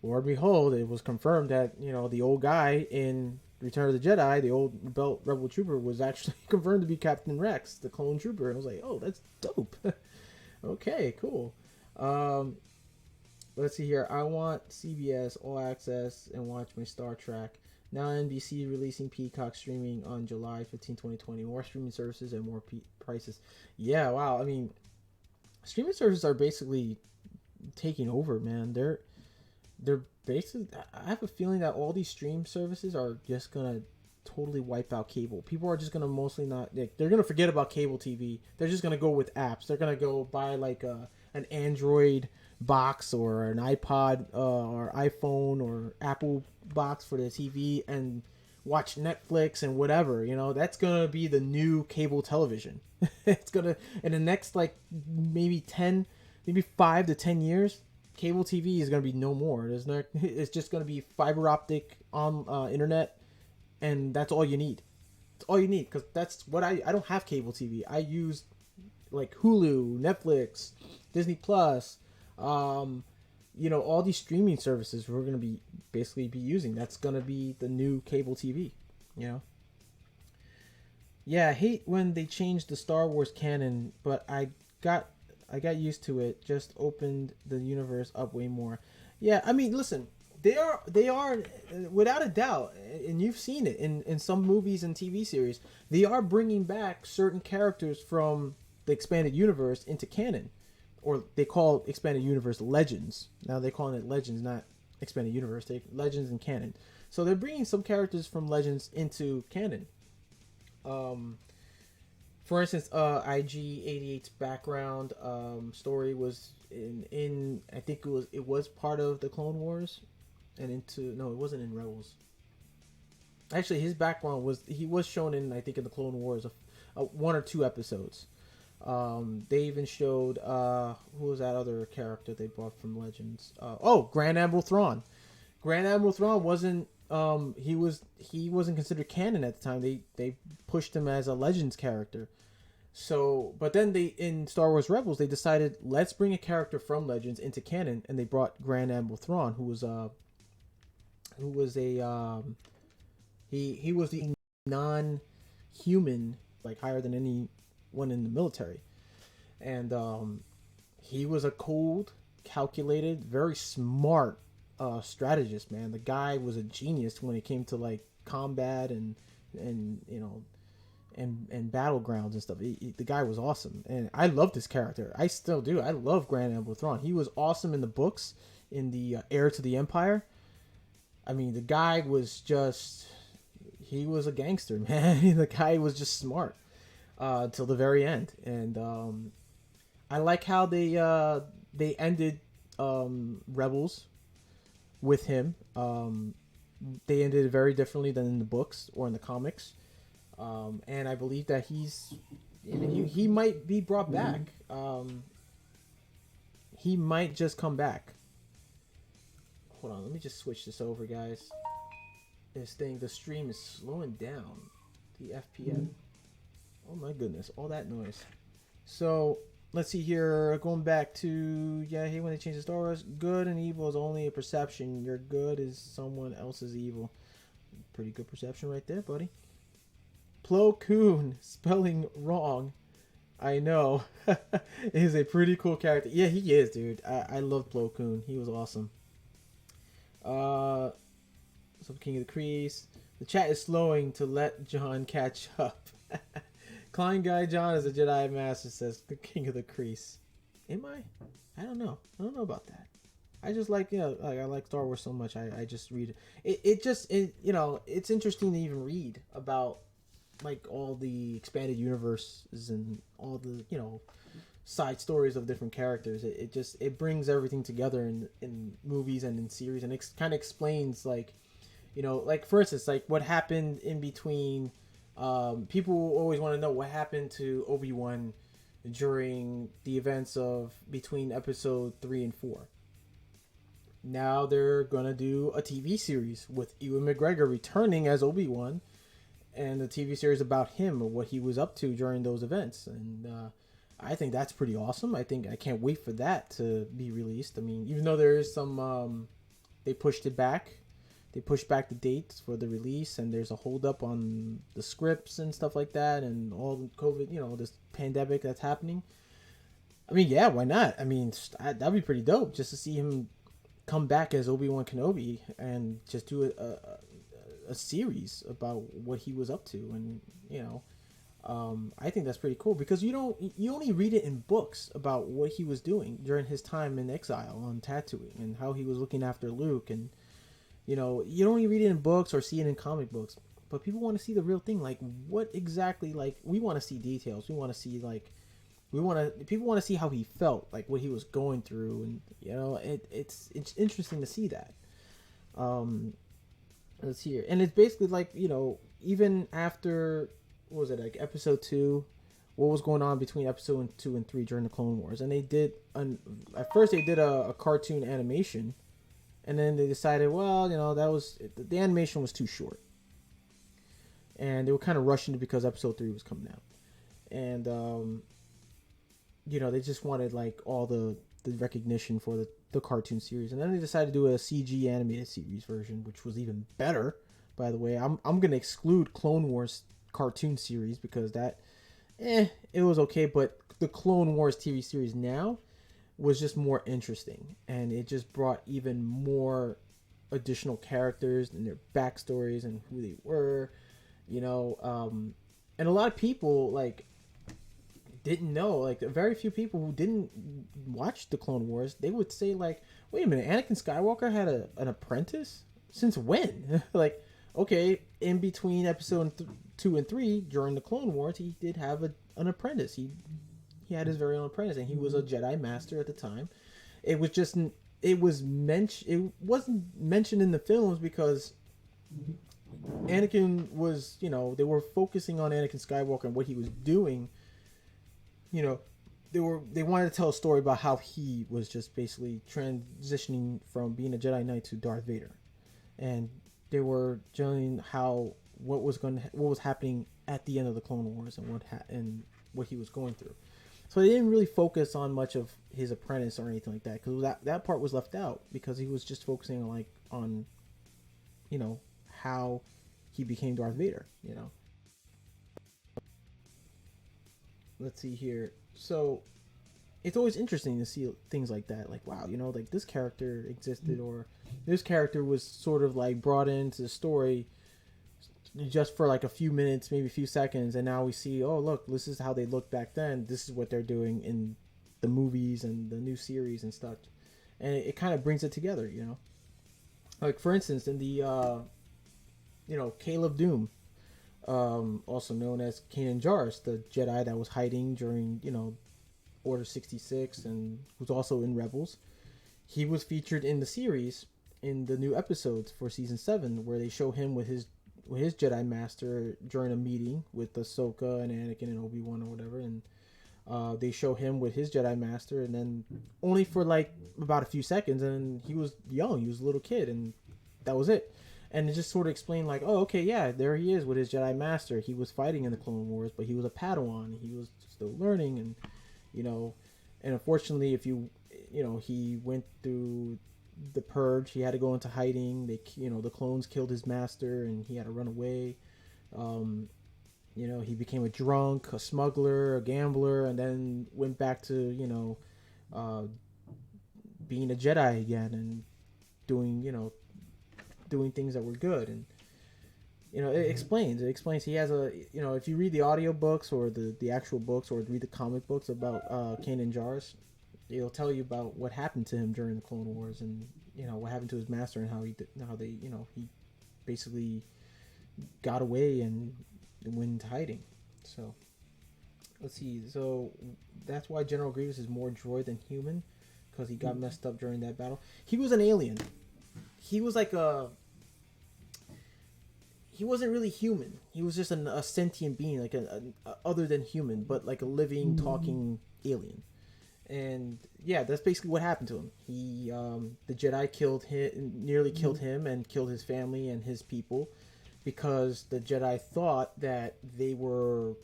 Lord behold, it was confirmed that the old guy in Return of the Jedi, the old rebel trooper, was actually confirmed to be Captain Rex, the clone trooper. And I was like, oh, that's dope. Okay, cool. Let's see here. I want CBS All Access and watch my Star Trek. Now NBC releasing Peacock streaming on July 15, 2020. More streaming services and more prices. Yeah, wow. I mean, streaming services are basically taking over, man. They're basically, I have a feeling that all these stream services are just gonna totally wipe out cable. People are just gonna mostly they're gonna forget about cable TV. They're just gonna go with apps. They're gonna go buy like an Android box or an iPod or iPhone or Apple box for the TV, and watch Netflix and whatever. You know, that's gonna be the new cable television. It's gonna in the next like maybe 10, maybe 5 to 10 years, cable TV is gonna be no more. There's not. It's just gonna be fiber optic on internet, and that's all you need. It's all you need because that's what I don't have cable TV. I use like Hulu, Netflix, Disney Plus, all these streaming services we're gonna be basically be using. That's gonna be the new cable TV. You know. Yeah, I hate when they changed the Star Wars canon, but got I got used to it. Just opened the universe up way more. Yeah, I mean, listen, they are without a doubt, and you've seen it in some movies and TV series. They are bringing back certain characters from the expanded universe into canon, or they call expanded universe legends. Now they're calling it legends, not expanded universe. They legends and canon. So they're bringing some characters from legends into canon. Um, for instance, IG-88's background story was in I think it was part of the Clone Wars, and into no, it wasn't in Rebels. Actually, his background was he was shown in I think in the Clone Wars one or two episodes. They even showed who was that other character they brought from Legends? Grand Admiral Thrawn. Grand Admiral Thrawn wasn't he wasn't considered canon at the time. They pushed him as a Legends character. So, but then they in Star Wars Rebels they decided let's bring a character from Legends into canon, and they brought Grand Admiral Thrawn, who was a he was the non-human, like higher than anyone in the military, and he was a cold, calculated, very smart strategist. Man, the guy was a genius when it came to like combat and and battlegrounds and stuff. The guy was awesome, and I loved this character. I still do. I love Grand Admiral Thrawn. He was awesome in the books, in the Heir to the Empire. I mean, the guy was he was a gangster, man. The guy was just smart till the very end, and I like how they ended Rebels with him. They ended it very differently than in the books or in the comics. And I believe that he might be brought back. He might just come back. Hold on, let me just switch this over, guys. The stream is slowing down. The FPM. Oh my goodness, all that noise. So, let's see here. Going back to, I hate when they change the Star Wars. Good and evil is only a perception. Your good is someone else's evil. Pretty good perception right there, buddy. Plo Koon, spelling wrong. I know. He's a pretty cool character. Yeah, he is, dude. I love Plo Koon. He was awesome. So King of the Crease. The chat is slowing to let John catch up. KleinGuy Jon is a Jedi Master, says the King of the Crease. Am I? I don't know. I don't know about that. I just like, I like Star Wars so much. I just read it. It's interesting to even read about like all the expanded universes and all the side stories of different characters. It brings everything together in movies and in series, and it kind of explains like for instance like what happened in between. People always want to know what happened to Obi-Wan during the events of between episode 3 and 4. Now they're gonna do a TV series with Ewan McGregor returning as Obi-Wan, and the TV series about him or what he was up to during those events. And I think that's pretty awesome. I can't wait for that to be released. I mean, even though there is some, they pushed it back. They pushed back the dates for the release, and there's a holdup on the scripts and stuff like that, and all the COVID, this pandemic that's happening. I mean, yeah, why not? I mean, that'd be pretty dope just to see him come back as Obi-Wan Kenobi and just do a series about what he was up to, and I think that's pretty cool because you only read it in books about what he was doing during his time in exile on Tatooine and how he was looking after Luke, and you don't only read it in books or see it in comic books, but people want to see the real thing. Like what exactly? Like we want to see details. We want to see people want to see how he felt, like what he was going through, and it's interesting to see that. Let's see here, and it's basically like, even after, what was it, like episode 2, what was going on between episode 2 and 3 during the Clone Wars, and they did at first they did a cartoon animation, and then they decided, well, that was the animation was too short, and they were kind of rushing it because episode 3 was coming out, and they just wanted like all the recognition for the cartoon series, and then they decided to do a CG animated series version, which was even better. By the way, I'm gonna exclude Clone Wars cartoon series because that, it was okay, but the Clone Wars TV series now was just more interesting, and it just brought even more additional characters and their backstories and who they were, and a lot of people like didn't know, like very few people who didn't watch the Clone Wars, they would say like, wait a minute, Anakin Skywalker had an apprentice? Since when? Like, okay, in between episode 2 and 3 during the Clone Wars, he did have an apprentice. He had his very own apprentice, and he was a Jedi Master at the time. It was just, it wasn't mentioned in the films because Anakin was, they were focusing on Anakin Skywalker and what he was doing. They wanted to tell a story about how he was just basically transitioning from being a Jedi Knight to Darth Vader, and they were showing what was happening at the end of the Clone Wars and what he was going through. So they didn't really focus on much of his apprentice or anything like that, because that part was left out because he was just focusing on how he became Darth Vader. Let's see here. So it's always interesting to see things like that. Like, wow, like this character existed, or this character was sort of like brought into the story just for like a few minutes, maybe a few seconds, and now we see, oh look, this is how they looked back then. This is what they're doing in the movies and the new series and stuff, and it kind of brings it together. Like for instance, in the Caleb Doom, also known as Kanan Jarrus, the Jedi that was hiding during, Order 66 and was also in Rebels. He was featured in the series in the new episodes for season 7, where they show him with his Jedi Master during a meeting with Ahsoka and Anakin and Obi-Wan or whatever, and they show him with his Jedi Master, and then only for like about a few seconds, and he was young, he was a little kid, and that was it. And it just sort of explained like, oh, okay, yeah, there he is with his Jedi Master. He was fighting in the Clone Wars, but he was a Padawan. He was still learning, and and unfortunately, he went through the purge. He had to go into hiding. The clones killed his master, and he had to run away. He became a drunk, a smuggler, a gambler, and then went back to being a Jedi again and doing things that were good. And it explains he has if you read the audio books or the actual books, or read the comic books about Kanan Jarrus, it'll tell you about what happened to him during the Clone Wars, and what happened to his master, and how he basically got away and went into hiding. So let's see. So that's why General Grievous is more droid than human, because he got messed up during that battle. He was an alien. He was like he wasn't really human. He was just a sentient being, like a other than human, but like a living, talking alien. And yeah, that's basically what happened to him. He, the Jedi nearly killed him and killed his family and his people, because the Jedi thought that they were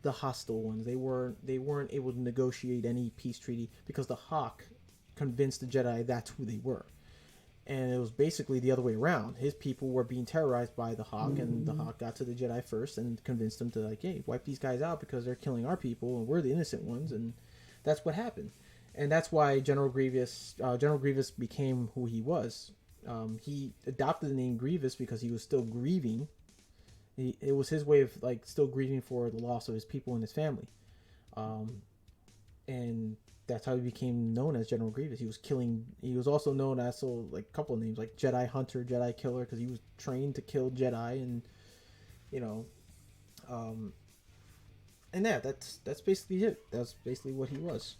the hostile ones. They weren't able to negotiate any peace treaty, because the Hawk convinced the Jedi that's who they were. And it was basically the other way around. His people were being terrorized by the Hawk, and the Hawk got to the Jedi first and convinced them to, like, hey, wipe these guys out because they're killing our people and we're the innocent ones. And that's what happened. And that's why General Grievous became who he was. He adopted the name Grievous because he was still grieving. It was his way of like still grieving for the loss of his people and his family. And that's how he became known as General Grievous. He was also known as a couple of names, like Jedi Hunter, Jedi Killer, because he was trained to kill Jedi, and and yeah, that's basically it. That's basically what he was.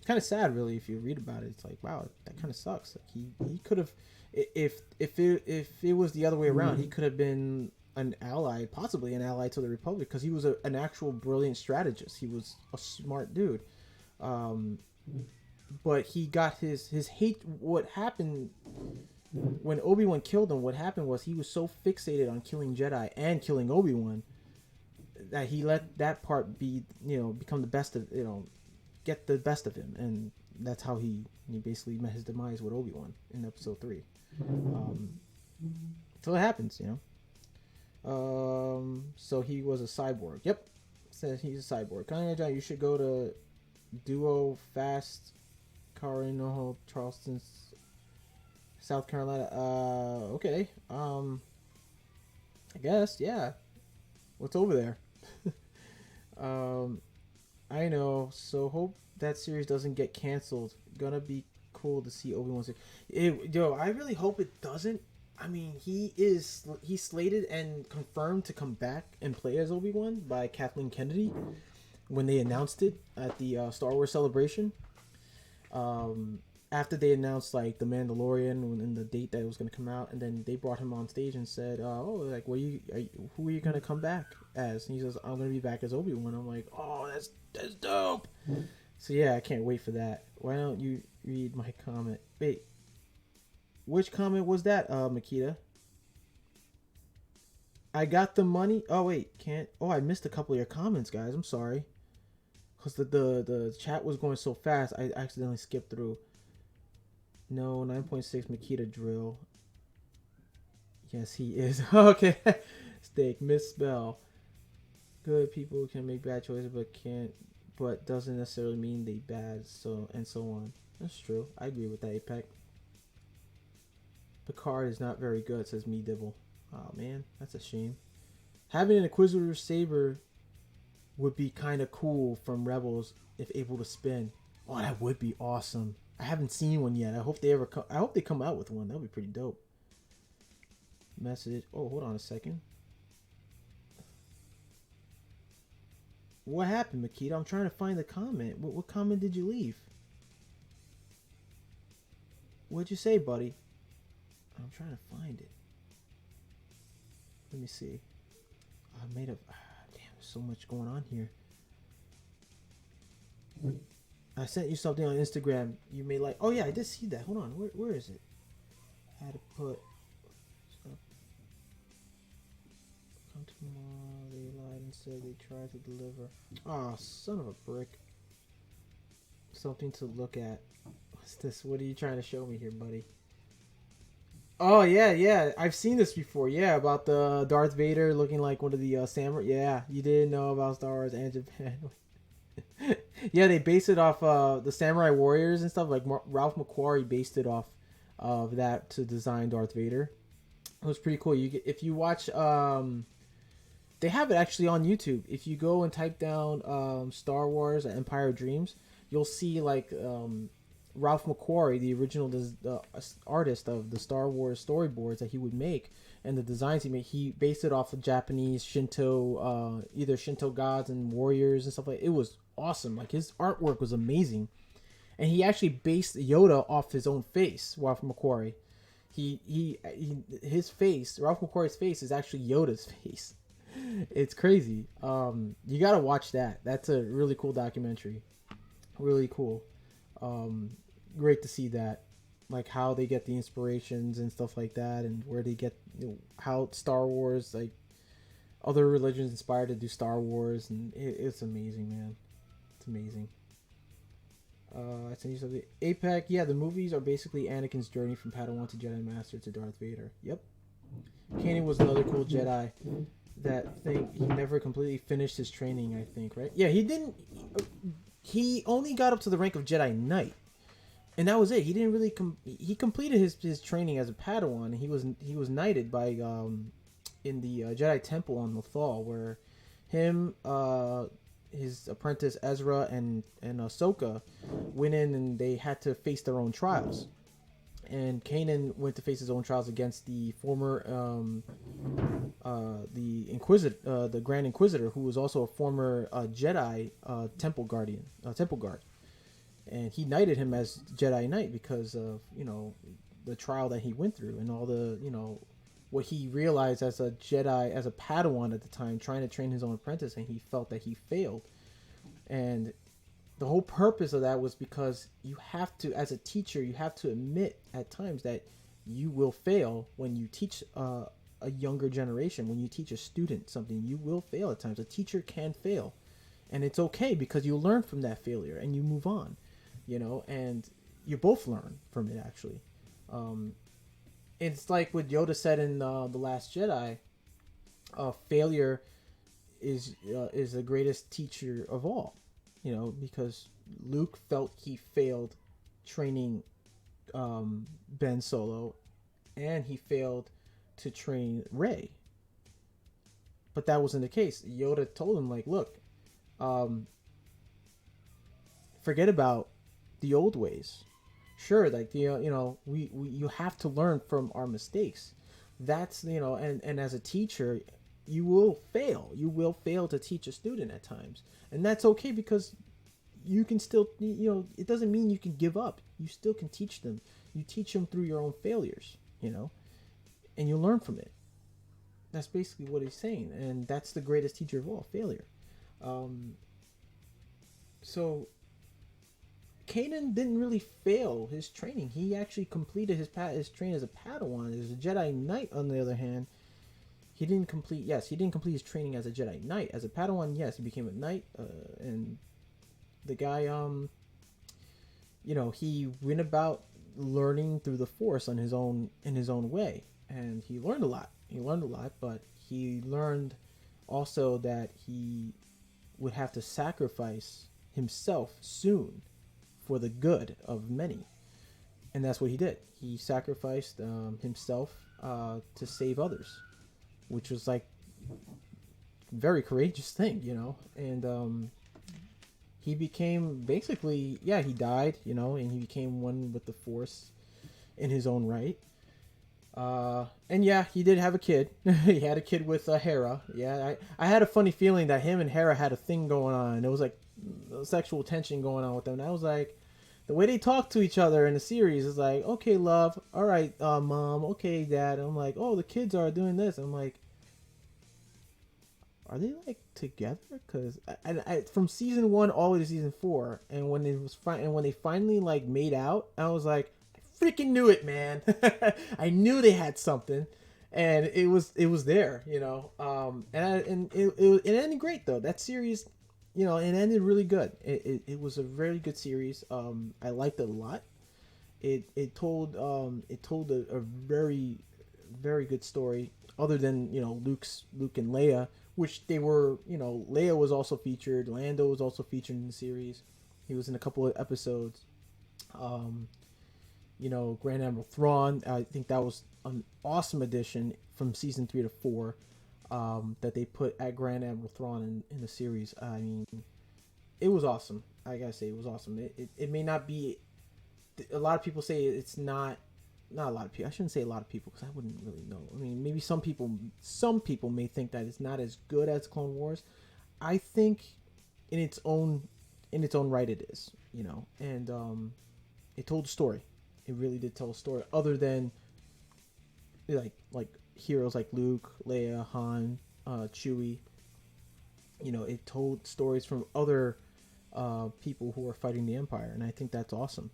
Kind of sad, really, if you read about it. It's like, wow, that kind of sucks. Like he could have, If it was the other way around, he could have been an ally, possibly an ally to the Republic, because he was an actual brilliant strategist. He was a smart dude. Um, but he got his hate. What happened when Obi-Wan killed him? What happened was he was so fixated on killing Jedi and killing Obi-Wan that he let that part be, become the best of, get the best of him, and that's how he basically met his demise with Obi-Wan in Episode 3. So it happens, So he was a cyborg. Yep, says he's a cyborg. KleinGuy Jon, you should go to Duo Fast Carino Charleston, South Carolina. Okay. I guess, yeah. What's over there? I know. So hope that series doesn't get canceled. Gonna be cool to see Obi-Wan. I really hope it doesn't. I mean, he's slated and confirmed to come back and play as Obi-Wan by Kathleen Kennedy when they announced it at the Star Wars Celebration. After they announced like the Mandalorian and the date that it was going to come out, and then they brought him on stage and said, who are you going to come back as? And he says, I'm going to be back as Obi-Wan. I'm like, oh, that's dope. So yeah, I can't wait for that. Why don't you read my comment? Wait, which comment was that, Makita? I got the money. Oh wait, can't. Oh, I missed a couple of your comments, guys. I'm sorry, because the chat was going so fast. I accidentally skipped through. No, 9.6 Makita drill. Yes, he is. Okay. Steak, misspell. Good people can make bad choices, but doesn't necessarily mean they bad. So and so on. That's true. I agree with that, Apex. Picard is not very good, says me Dibble. Oh man, that's a shame. Having an Inquisitor saber would be kind of cool from Rebels if able to spin. Oh, that would be awesome. I haven't seen one yet. I hope they come out with one. That would be pretty dope. Message. Oh, hold on a second. What happened, Makita? I'm trying to find the comment. What comment did you leave? What'd you say, buddy? I'm trying to find it. Let me see. I made a... damn, there's so much going on here. I sent you something on Instagram. You may like... Oh, yeah, I did see that. Hold on. Where is it? I had to put... Come tomorrow. They lied and said they tried to deliver. Oh, son of a brick. Something to look at. What's this? What are you trying to show me here, buddy? Oh, yeah. I've seen this before. Yeah, about the Darth Vader looking like one of the samurai. Yeah, you didn't know about Star Wars and Japan. Yeah, they based it off the Samurai Warriors and stuff. Like Ralph McQuarrie based it off of that to design Darth Vader. It was pretty cool. If you watch, they have it actually on YouTube. If you go and type down Star Wars Empire of Dreams, you'll see like Ralph McQuarrie, the original artist of the Star Wars storyboards that he would make, and the designs he made. He based it off of Japanese Shinto, either Shinto gods and warriors and stuff like that. It was awesome. Like his artwork was amazing, and he actually based Yoda off his own face. Ralph McQuarrie, his face, Ralph McQuarrie's face is actually Yoda's face. It's crazy. You gotta watch that. That's a really cool documentary. Really cool. Great to see that, like how they get the inspirations and stuff like that, and where they get how Star Wars, like other religions inspired to do Star Wars, and it's amazing, man. It's amazing. I sent you something. APEC, yeah, the movies are basically Anakin's journey from Padawan to Jedi Master to Darth Vader. Yep. Kanan was another cool Jedi. That thing, he never completely finished his training, I think, right? Yeah, he didn't. He only got up to the rank of Jedi Knight, and that was it. He didn't really he completed his training as a Padawan. And he was knighted by in the Jedi Temple on Lothal, where him, his apprentice Ezra and Ahsoka went in, and they had to face their own trials. And Kanan went to face his own trials against the former the Inquisitor, the Grand Inquisitor, who was also a former Jedi temple guard, and he knighted him as Jedi Knight because of the trial that he went through and all the, what he realized as a Jedi, as a Padawan at the time, trying to train his own apprentice, and he felt that he failed. And the whole purpose of that was because you have to, as a teacher, you have to admit at times that you will fail when you teach a younger generation. When you teach a student something, you will fail at times. A teacher can fail, and it's okay because you learn from that failure and you move on, and you both learn from it actually. It's like what Yoda said in The Last Jedi. Failure is the greatest teacher of all, because Luke felt he failed training Ben Solo, and he failed to train Rey. But that wasn't the case. Yoda told him, like, look, forget about the old ways. Sure, like, we you have to learn from our mistakes. That's, and as a teacher, you will fail. You will fail to teach a student at times. And that's okay because you can still, it doesn't mean you can give up. You still can teach them. You teach them through your own failures, and you learn from it. That's basically what he's saying. And that's the greatest teacher of all, failure. So Kanan didn't really fail his training. He actually completed his training as a Padawan. As a Jedi Knight, on the other hand, he didn't complete his training as a Jedi Knight. As a Padawan, yes, he became a Knight, and the guy, he went about learning through the Force in his own way, and he learned a lot. But he learned also that he would have to sacrifice himself soon for the good of many, and that's what he did. He sacrificed himself to save others, which was like very courageous thing, and he became basically, he died, and he became one with the Force in his own right. And he did have a kid. He had a kid with Hera. I had a funny feeling that him and Hera had a thing going on. There was like sexual tension going on with them. And I was like, the way they talk to each other in the series is like, okay, love, all right, mom, okay, dad. And I'm like, oh, the kids are doing this. I'm like, are they like together? Because I from season 1 all the way to season 4, and when they finally like made out, I was like, I freaking knew it, man. I knew they had something, and it was there, and it ended great though. That series, it ended really good. It was a very good series. I liked it a lot. It told a very, very good story. Other than Luke and Leia, which they were, Leia was also featured. Lando was also featured in the series. He was in a couple of episodes. Grand Admiral Thrawn. I think that was an awesome addition from season 3 to 4. That they put at Grand Admiral Thrawn in the series. I mean, it was awesome. I gotta say, it was awesome. It may not be. A lot of people say it's not a lot of people. I shouldn't say a lot of people because I wouldn't really know. I mean, maybe some people may think that it's not as good as Clone Wars. I think in its own right it is, and it told a story. It really did tell a story. Other than like heroes like Luke, Leia, Han, Chewie. It told stories from other people who are fighting the Empire, and I think that's awesome.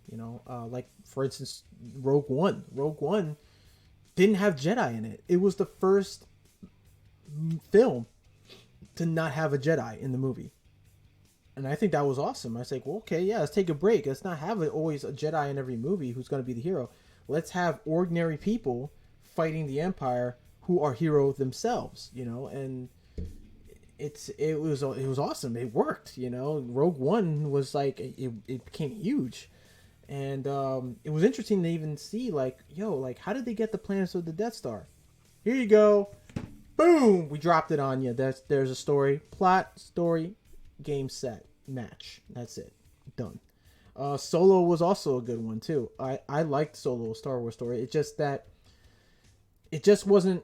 Like for instance, Rogue One. Rogue One didn't have Jedi in it. It was the first film to not have a Jedi in the movie, and I think that was awesome. I was like, well, okay, yeah, let's take a break. Let's not have always a Jedi in every movie who's going to be the hero. Let's have ordinary people fighting the Empire who are heroes themselves. And it was awesome. It worked. Rogue One was like it became huge, and it was interesting to even see like how did they get the planets of the Death Star? Here you go, boom, we dropped it on you. There's a story, plot, story, game, set, match. That's it, done. Solo was also a good one too. I liked Solo, a Star Wars story. It's just that it just wasn't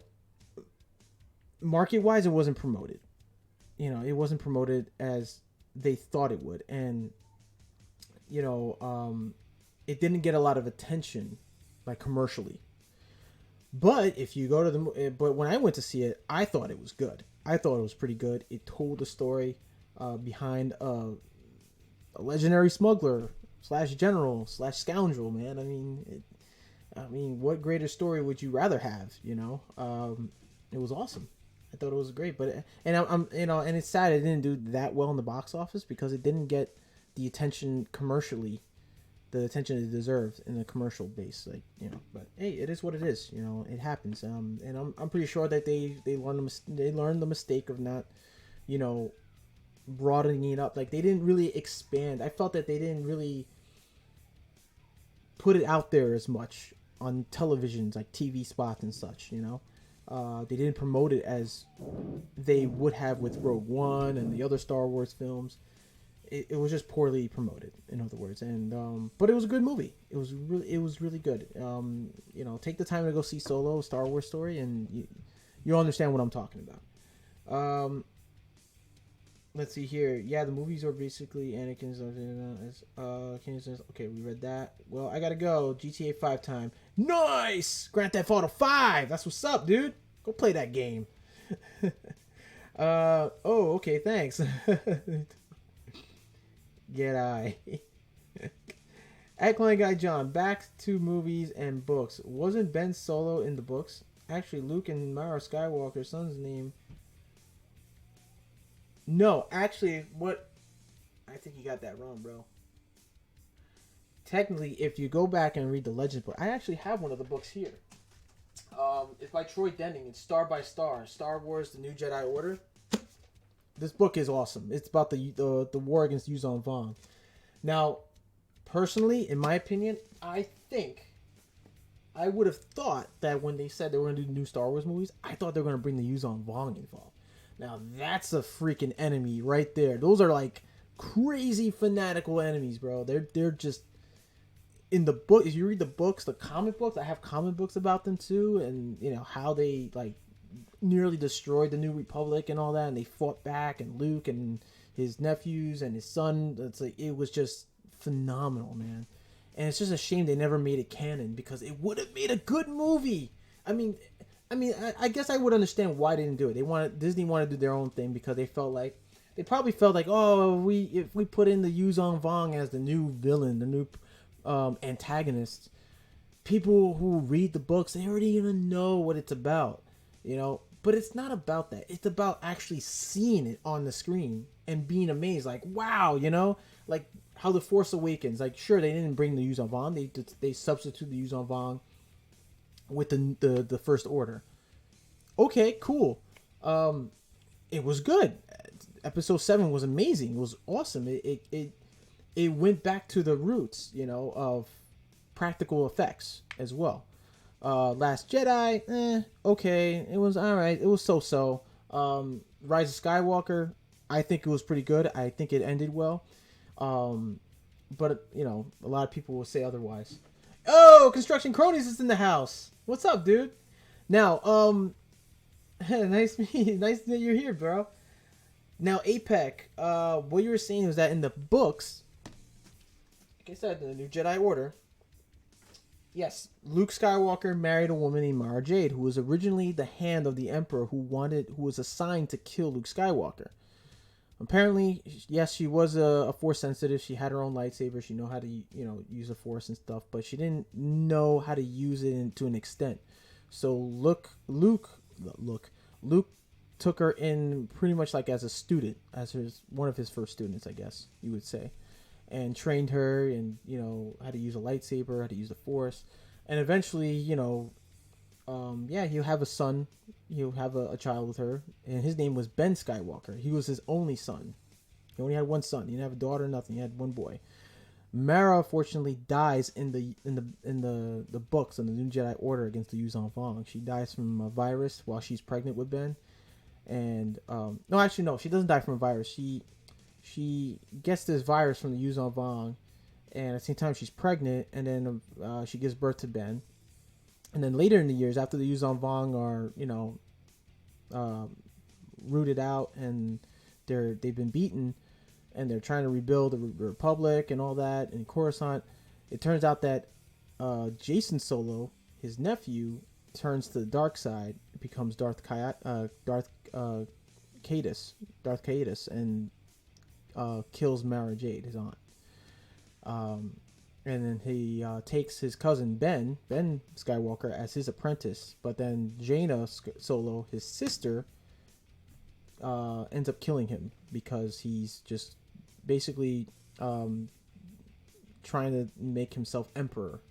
market wise. It wasn't promoted. It wasn't promoted as they thought it would, and it didn't get a lot of attention like commercially. But if you go to but when I went to see it, I thought it was good. I thought it was pretty good. It told the story behind a legendary smuggler slash general slash scoundrel. Man, I mean, what greater story would you rather have? It was awesome. I thought it was great, but and I'm and it's sad it didn't do that well in the box office because it didn't get the attention commercially, the attention it deserved in the commercial base, But hey, it is what it is. It happens. And I'm pretty sure that they learned the mistake of not, broadening it up. Like they didn't really expand. I felt that they didn't really put it out there as much on televisions, like TV spots and such. They didn't promote it as they would have with Rogue One and the other Star Wars films. It was just poorly promoted, in other words. And but it was a good movie. It was really good. Take the time to go see Solo, a Star Wars story, and you'll understand what I'm talking about. Let's see here. Yeah, the movies are basically Anakin's. Okay, we read that. Well, I gotta go. GTA 5 time. Nice! Grand Theft Auto 5! That's what's up, dude. Go play that game. Okay, thanks. Get I. At KleinGuy Jon, back to movies and books. Wasn't Ben Solo in the books? Actually, Luke and Mara Skywalker's son's name. No, actually, I think you got that wrong, bro. Technically, if you go back and read the Legends book, I actually have one of the books here. It's by Troy Denning. It's Star by Star, Star Wars: The New Jedi Order. This book is awesome. It's about the war against Yuuzhan Vong. Now, personally, in my opinion, I would have thought that when they said they were going to do new Star Wars movies, I thought they were going to bring the Yuuzhan Vong involved. Now, that's a freaking enemy right there. Those are like crazy fanatical enemies, bro. They're just in the book. If you read the books, the comic books, I have comic books about them too, and how they like nearly destroyed the New Republic and all that, and they fought back, and Luke and his nephews and his son. It was just phenomenal, man. And it's just a shame they never made it canon because it would have made a good movie. I guess I would understand why they didn't do it. Disney wanted to do their own thing because they probably felt like, if we put in the Yuuzhan Vong as the new villain, the new antagonist, people who read the books, they already gonna know what it's about, But it's not about that. It's about actually seeing it on the screen and being amazed, like wow, like how the Force Awakens. Like sure, they didn't bring the Yuuzhan Vong. They substituted the Yuuzhan Vong with the First Order. Okay, cool. It was good. Episode 7 was amazing. It was awesome. It went back to the roots, of practical effects as well. Last Jedi, okay, it was all right. It was so. Rise of Skywalker, I think it was pretty good. I think it ended well. But a lot of people will say otherwise. Oh, Construction Cronies is in the house. What's up, dude? Now, nice that you're here, bro. Now, APEC, what you were saying was that in the books, like I said, the New Jedi Order, yes, Luke Skywalker married a woman named Mara Jade, who was originally the hand of the Emperor who was assigned to kill Luke Skywalker. Apparently, yes, she was a Force sensitive. She had her own lightsaber. She knew how to, use the Force and stuff, but she didn't know how to use it to an extent. So Luke took her in pretty much like as a student, as one of his first students, I guess you would say, and trained her and how to use a lightsaber, how to use the Force, and eventually he'll have a son. He'll have a child with her, and his name was Ben Skywalker. He was his only son. He only had one son. He didn't have a daughter, nothing. He had one boy. Mara fortunately dies in the books in the New Jedi Order against the Yuuzhan Vong. She dies from a virus while she's pregnant with Ben, and no, she doesn't die from a virus. She gets this virus from the Yuuzhan Vong, and at the same time she's pregnant, and then she gives birth to Ben. And then later in the years, after the Yuuzhan Vong are, rooted out and they've been beaten, and they're trying to rebuild the Republic and all that in Coruscant, it turns out that Jason Solo, his nephew, turns to the dark side, becomes Cadus, Darth Cadus, and kills Mara Jade, his aunt. And then he takes his cousin Ben Skywalker, as his apprentice. But then Jaina Solo, his sister, ends up killing him because he's just basically trying to make himself emperor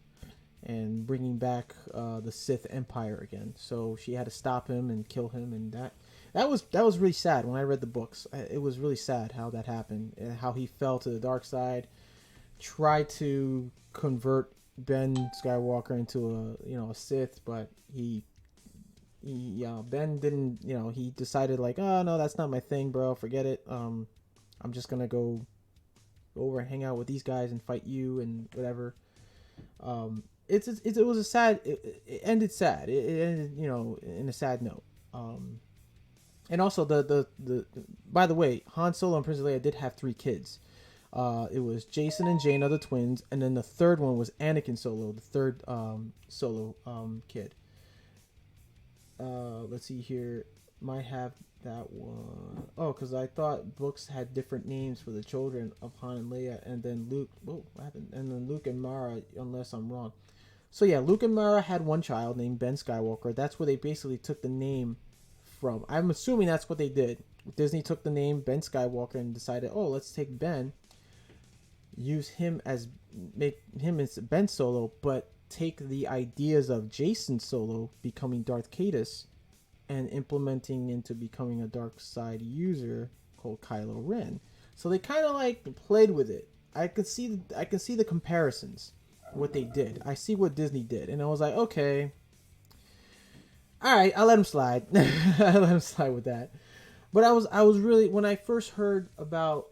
and bringing back the Sith Empire again. So she had to stop him and kill him, and that was really sad. When I read the books, it was really sad how that happened and how he fell to the dark side. Tried to convert Ben Skywalker into a Sith, but Ben didn't. He decided like, oh no, that's not my thing, bro. Forget it. I'm just gonna go over and hang out with these guys and fight you and whatever. It was a sad. It ended sad. It ended in a sad note. And also the by the way, Han Solo and Princess Leia did have 3 kids. It was Jason and Jaina, the twins, and then the third one was Anakin Solo, the third Solo kid. Let's see here. Might have that one. Oh, because I thought books had different names for the children of Han and Leia, and then Luke. Whoa, what happened? And then Luke and Mara, unless I'm wrong. So yeah, Luke and Mara had one child named Ben Skywalker. That's where they basically took the name from. I'm assuming that's what they did. Disney took the name Ben Skywalker and decided, oh, let's take Ben, make him as Ben Solo, but take the ideas of Jason Solo becoming Darth Cadus and implementing into becoming a dark side user called Kylo Ren. So they kind of like played with it. I can see the comparisons, what they did. I see what Disney did, and I was like, okay, all right, I'll let him slide. I let him slide with that. But I was really, when I first heard about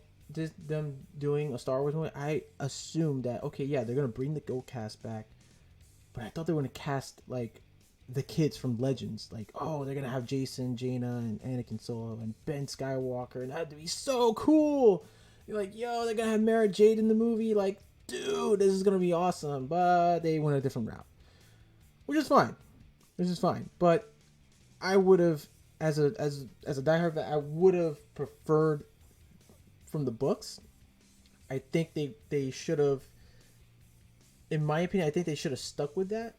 them doing a Star Wars movie, I assumed that, okay, yeah, they're gonna bring the Gold cast back, but I thought they were gonna cast like the kids from Legends, like, oh, they're gonna have Jason, Jaina, and Anakin Solo and Ben Skywalker, and that'd be so cool. You're like, yo, they're gonna have Mara Jade in the movie, like, dude, this is gonna be awesome. But they went a different route, which is fine. This is fine, but I would have, as a diehard fan, I would have preferred from the books. I think they should have, in my opinion, I think they should have stuck with that.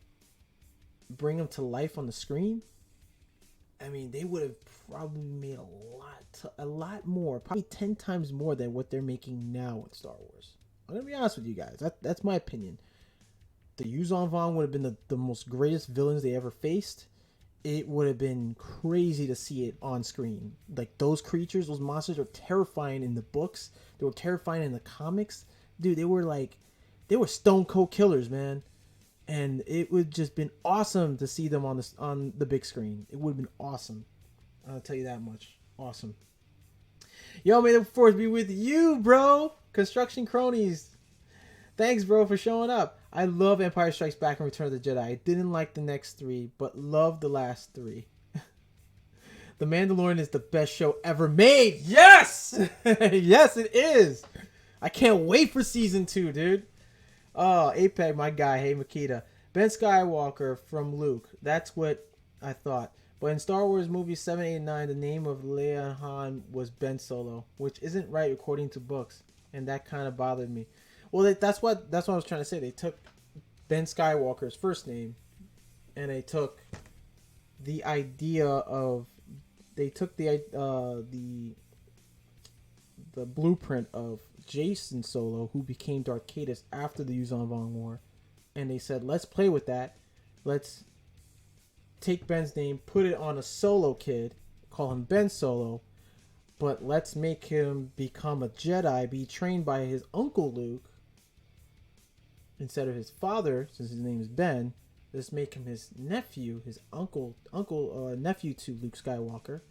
Bring them to life on the screen. I mean, they would have probably made a lot more, probably 10 times more than what they're making now with Star Wars. I'm gonna be honest with you guys. That's my opinion. The Yuuzhan Vong would have been the most greatest villains they ever faced. It would have been crazy to see it on screen. Like, those creatures, those monsters are terrifying in the books. They were terrifying in the comics. Dude, they were stone cold killers, man. And it would just been awesome to see them on the big screen. It would have been awesome. I'll tell you that much. Awesome. Yo, may the force be with you, bro. Construction Cronies. Thanks, bro, for showing up. I love Empire Strikes Back and Return of the Jedi. I didn't like the next 3, but love the last 3. The Mandalorian is the best show ever made. Yes! Yes, it is. I can't wait for season 2, dude. Oh, Apex, my guy. Hey, Makita. Ben Skywalker from Luke. That's what I thought. But in Star Wars movies 7, 8, and 9, the name of Leia and Han was Ben Solo, which isn't right according to books. And that kind of bothered me. Well, that's what I was trying to say. They took Ben Skywalker's first name, and they took the idea of, the blueprint of Jason Solo, who became Darth Cadus after the Yuuzhan Vong War, and they said, let's play with that. Let's take Ben's name, put it on a Solo kid, call him Ben Solo, but let's make him become a Jedi, be trained by his uncle Luke, instead of his father, since his name is Ben. Let's make him his nephew, his nephew to Luke Skywalker.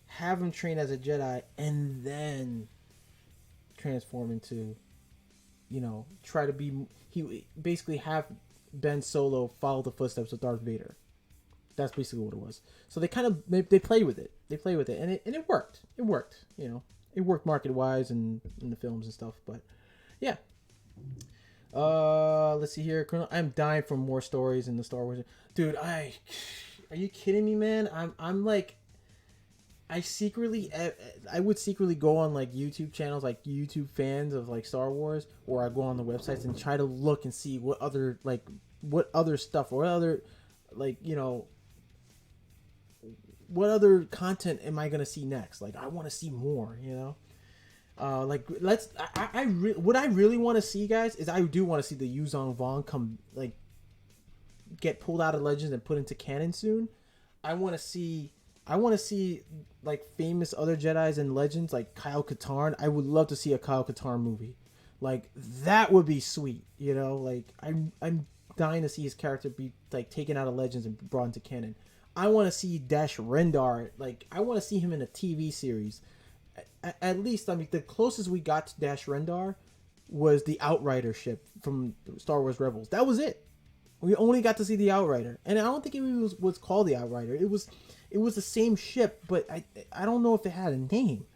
Have him train as a Jedi, and then transform into, try to be. He basically have Ben Solo follow the footsteps of Darth Vader. That's basically what it was. So they kind of they play with it. They play with it, and it worked. It worked. It worked market wise and in the films and stuff. But yeah. Let's see here. I'm dying for more stories in the Star Wars. Dude, are you kidding me, man? I'm like, I would secretly go on like YouTube channels, like YouTube fans of like Star Wars, or I go on the websites and try to look and see what other stuff or what other, like, what other content am I gonna see next? Like, I want to see more, like, what I really want to see, guys, is I do want to see the Yuzong Vong come, like, get pulled out of Legends and put into canon soon. I want to see, like, famous other Jedis in Legends, like Kyle Katarn. I would love to see a Kyle Katarn movie. Like, that would be sweet, Like, I'm dying to see his character be, like, taken out of Legends and brought into canon. I want to see Dash Rendar. Like, I want to see him in a TV series. At least, I mean, the closest we got to Dash Rendar was the Outrider ship from Star Wars Rebels. That was it. We only got to see the Outrider, and I don't think it was called the Outrider. It was the same ship, but I don't know if it had a name.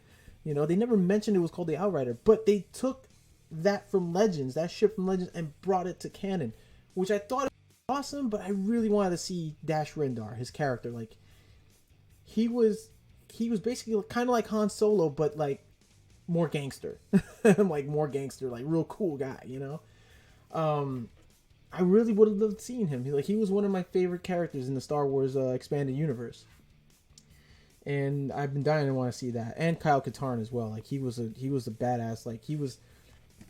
They never mentioned it was called the Outrider, but they took that from Legends, that ship from Legends, and brought it to canon, which I thought was awesome. But I really wanted to see Dash Rendar, his character. Like, he was basically kind of like Han Solo, but like more gangster, like more gangster, like real cool guy, I really would have loved seeing him. He was one of my favorite characters in the Star Wars expanded universe, and I've been dying to want to see that. And Kyle Katarn as well. Like, he was a badass. Like,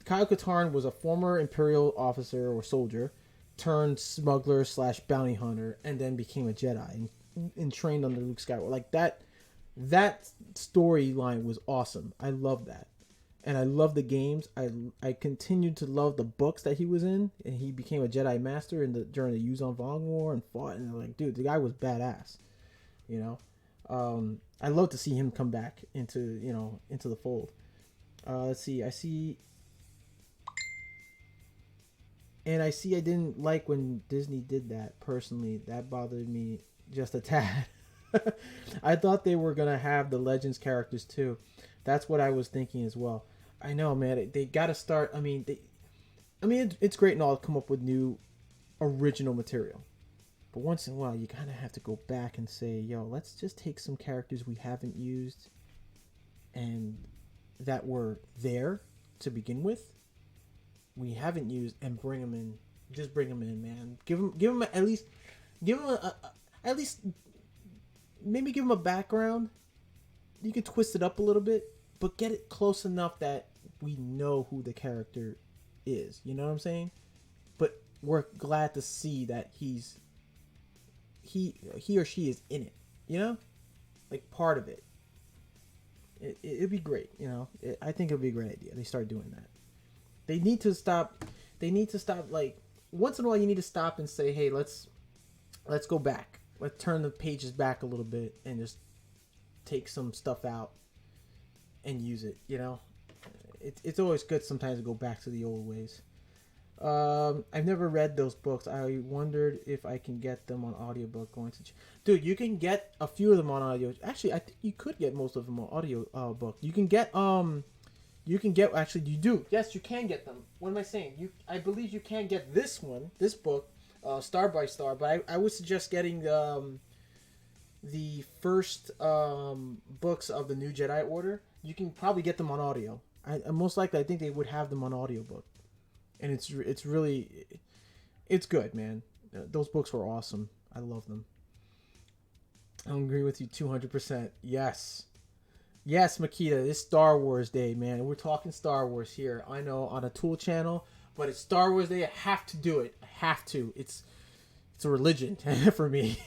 Kyle Katarn was a former Imperial officer or soldier turned smuggler / bounty hunter, and then became a Jedi and trained under Luke Skywalker. Like, that storyline was awesome. I love that. And I love the games. I continued to love the books that he was in, and he became a Jedi Master during the Yuzon Vong War and fought. And like, dude, the guy was badass. I love to see him come back into the fold. Let's see. I didn't like when Disney did that. Personally, that bothered me just a tad. I thought they were gonna have the Legends characters too. That's what I was thinking as well. I know, man. They gotta start. I mean, it's great and all to come up with new, original material, but once in a while, you kind of have to go back and say, "Yo, let's just take some characters we haven't used, and that were there to begin with, we haven't used, and bring them in. Just bring them in, man. Give them at least, at least, maybe give them a background. You can twist it up a little bit, but get it close enough that we know who the character is. You know what I'm saying? But we're glad to see that he or she is in it. Like, part of it. It'd be great. I think it'd be a great idea. They start doing that. They need to stop. Like, once in a while, you need to stop and say, "Hey, let's go back. Let's turn the pages back a little bit and just take some stuff out and use it." It's always good sometimes to go back to the old ways. I've never read those books. I wondered if I can get them on audiobook. Dude, you can get a few of them on audio. Actually, I think you could get most of them on audio book. You can get actually, you do. Yes, you can get them. What am I saying? I believe you can get this book, Star by Star, but I would suggest getting the first books of the New Jedi Order. You can probably get them on audio. Most likely, I think they would have them on audiobook. And it's good, man. Those books were awesome. I love them. I agree with you 200%. Yes, Makita, it's Star Wars Day, man. We're talking Star Wars here. I know, on a Tool channel, but it's Star Wars Day. I have to do it. I have to. It's a religion for me.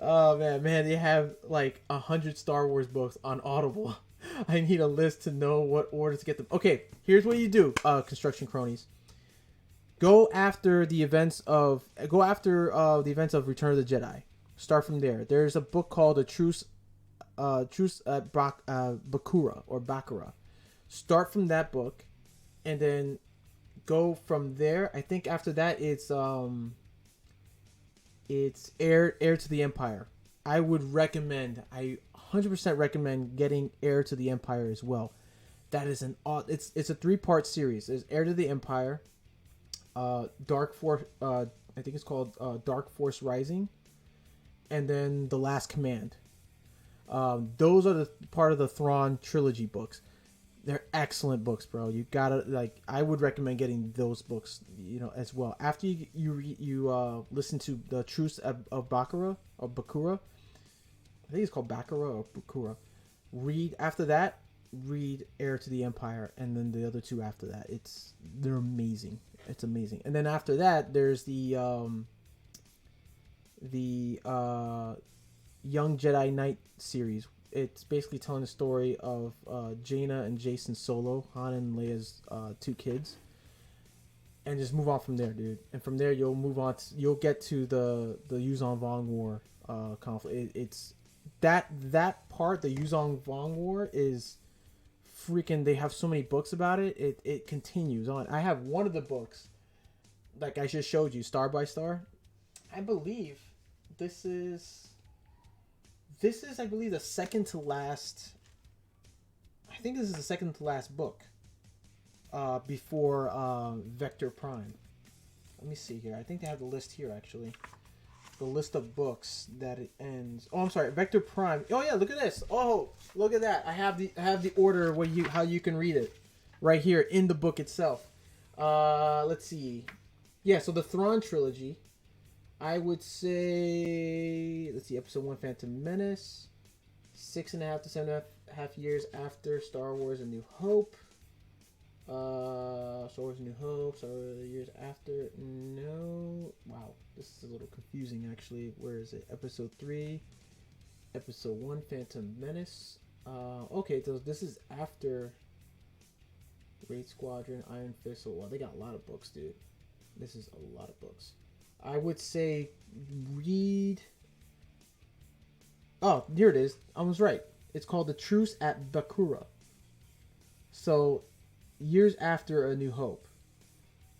Oh man, they have like 100 Star Wars books on Audible. I need a list to know what order to get them. Okay, here's what you do, construction cronies. Go after the events of Return of the Jedi. Start from there. There's a book called Truce at Bakura or Bakura. Start from that book, and then go from there. I think after that it's Heir to the Empire. I 100% recommend getting Heir to the Empire as well. That is an odd. It's a 3-part series. There's Heir to the Empire, Dark Force. I think it's called Dark Force Rising, and then The Last Command. Those are the part of the Thrawn trilogy books. They're excellent books, bro. You gotta like. I would recommend getting those books, as well. After you listen to the Truce of Bakura or Bakura. I think it's called Bakura or Bakura. Read after that. Read Heir to the Empire, and then the other two after that. They're amazing. It's amazing. And then after that, there's the Young Jedi Knight series. It's basically telling the story of Jaina and Jason Solo, Han and Leia's 2 kids, and just move on from there, dude. And from there, you'll move on. You'll get to the Yuzon Vong War conflict. It's that part. The Yuzon Vong War is freaking. They have so many books about it. It continues on. I have one of the books, like I just showed you, Star by Star. I believe this is I believe the second to last. I think this is the second to last book before Vector Prime. Let me see here. I think they have the list here, actually. The list of books that it ends. Oh, I'm sorry, Vector Prime. Oh yeah, look at this. Oh, look at that. I have the order how you can read it right here in the book itself. Let's see. Yeah, so the Thrawn trilogy. I would say, let's see, episode 1, Phantom Menace, 6.5 to 7.5 years after Star Wars: A New Hope. Star Wars: A New Hope, Star Wars years after. No, wow, this is a little confusing actually. Where is it? Episode 3, episode 1, Phantom Menace. Okay, so this is after Raid Squadron, Iron Fist. So, well, they got a lot of books, dude. This is a lot of books. I would say read. Oh, here it is. I was right. It's called The Truce at Bakura. So, years after A New Hope.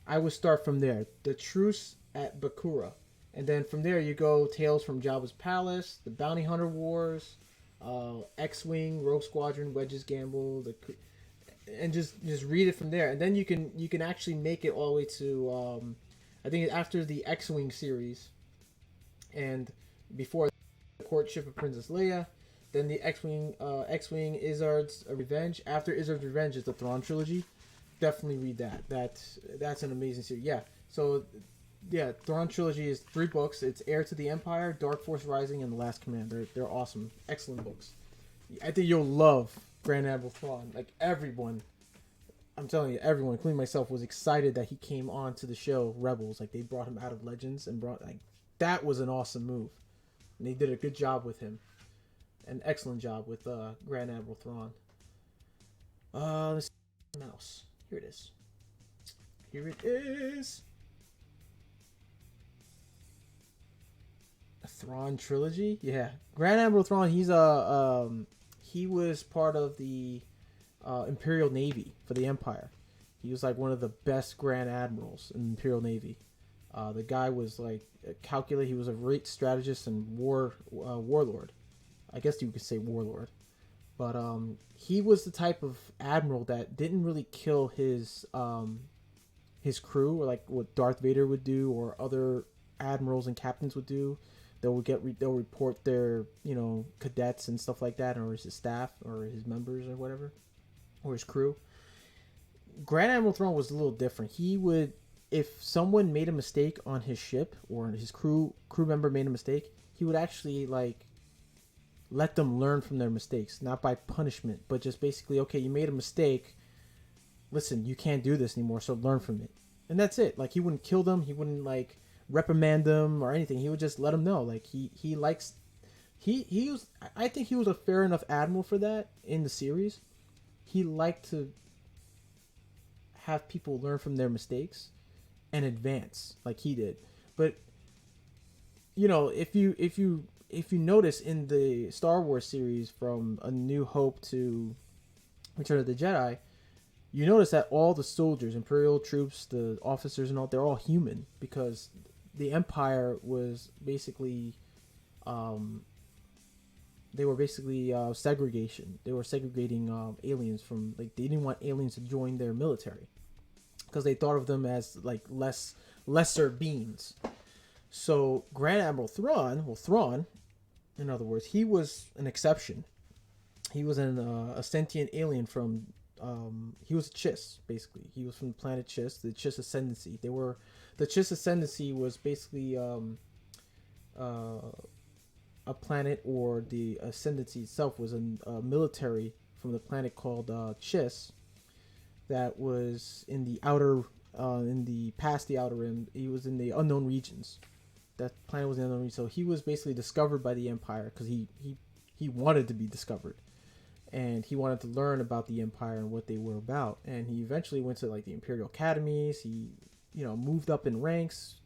I would start from there. The Truce at Bakura. And then from there you go Tales from Jabba's Palace, The Bounty Hunter Wars, X-Wing, Rogue Squadron, Wedge's Gamble, and just read it from there. And then you can actually make it all the way to I think after the X-Wing series, and before the Courtship of Princess Leia, then the X-Wing Izzard's Revenge. After Izzard's Revenge is the Thrawn trilogy. Definitely read that. That's an amazing series. Yeah. So, yeah, Thrawn trilogy is 3 books. It's Heir to the Empire, Dark Force Rising, and The Last Command. They're awesome, excellent books. I think you'll love Grand Admiral Thrawn. Like everyone. I'm telling you, everyone, including myself, was excited that he came on to the show Rebels. Like, they brought him out of Legends and that was an awesome move. And they did a good job with him. An excellent job with Grand Admiral Thrawn. Let's see. Mouse. Here it is. Here it is. A Thrawn trilogy? Yeah. Grand Admiral Thrawn, he was part of the Imperial Navy for the Empire. He was like one of the best Grand Admirals in the Imperial Navy. The guy was like calculated. He was a great strategist and warlord. I guess you could say warlord. But he was the type of admiral that didn't really kill his crew, or like what Darth Vader would do, or other admirals and captains would do. They'll report their cadets and stuff like that, or his staff, or his members, or whatever, or his crew. Grand Admiral Thrawn was a little different. He would, if someone made a mistake on his ship, or his crew member made a mistake, he would actually like let them learn from their mistakes, not by punishment, but just basically, okay, you made a mistake. Listen, you can't do this anymore, so learn from it. And that's it. Like, he wouldn't kill them. He wouldn't like reprimand them or anything. He would just let them know. Like, he was. I think he was a fair enough admiral for that in the series. He liked to have people learn from their mistakes and advance like he did. But if you notice in the Star Wars series from A New Hope to Return of the Jedi, you notice that all the soldiers, Imperial troops, the officers and all, they're all human, because the Empire was basically they were basically segregation. They were segregating aliens from, like, they didn't want aliens to join their military because they thought of them as like lesser beings. So Grand Admiral Thrawn, well, Thrawn, in other words, he was an exception. He was a sentient alien from. He was a Chiss, basically. He was from the planet Chiss, the Chiss Ascendancy. The Chiss Ascendancy was basically a planet, or the Ascendancy itself was a military from the planet called Chiss that was in the outer, in the past the outer rim. He was in the unknown regions. That planet was in the unknown regions. So he was basically discovered by the Empire because he wanted to be discovered. And he wanted to learn about the Empire and what they were about. And he eventually went to like the Imperial Academies. He, moved up in ranks.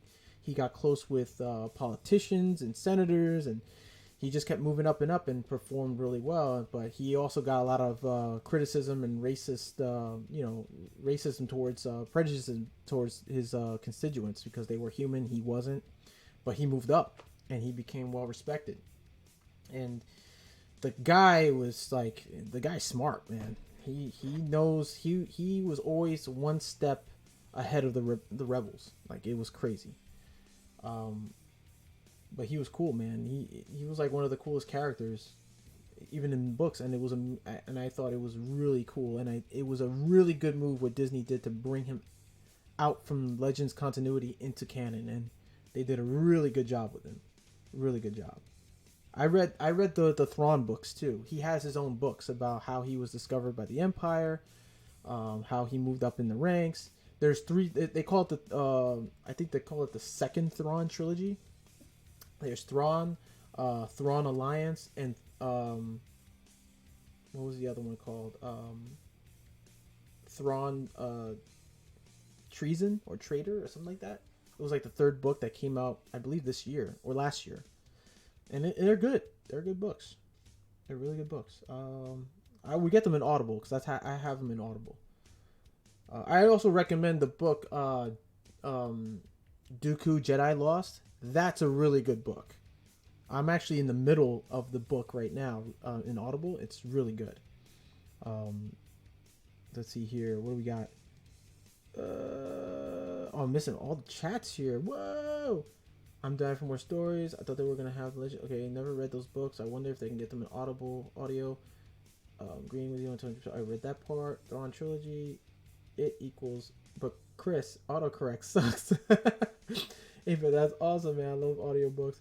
He got close with politicians and senators, and he just kept moving up and performed really well. But he also got a lot of criticism and racism towards prejudice towards his constituents because they were human. He wasn't, but he moved up and he became well respected. And the guy's smart, man. He knows he was always one step ahead of the rebels. Like, it was crazy. But he was cool, man. He was like one of the coolest characters, even in books, and I thought it was really cool, and it was a really good move what Disney did to bring him out from Legends continuity into canon, and they did a really good job with him. Really good job. I read the Thrawn books too. He has his own books about how he was discovered by the Empire, how he moved up in the ranks. There's three. They call it I think they call it the second Thrawn trilogy. There's Thrawn, Thrawn Alliance, and what was the other one called? Thrawn Treason or Traitor or something like that. It was like the third book that came out, I believe, this year or last year. And they're good. They're good books. They're really good books. I would get them in Audible because I have them in Audible. I also recommend the book Dooku Jedi Lost. That's a really good book. I'm actually in the middle of the book right now in Audible. It's really good. Let's see here. What do we got? I'm missing all the chats here. Whoa! I'm dying for more stories. I thought they were going to have legend. Okay, never read those books. I wonder if they can get them in Audible audio. Agreeing with you on 20%. I read that part. Thrawn Trilogy. It equals. But Chris, autocorrect sucks. Hey, but that's awesome, man. I love audiobooks.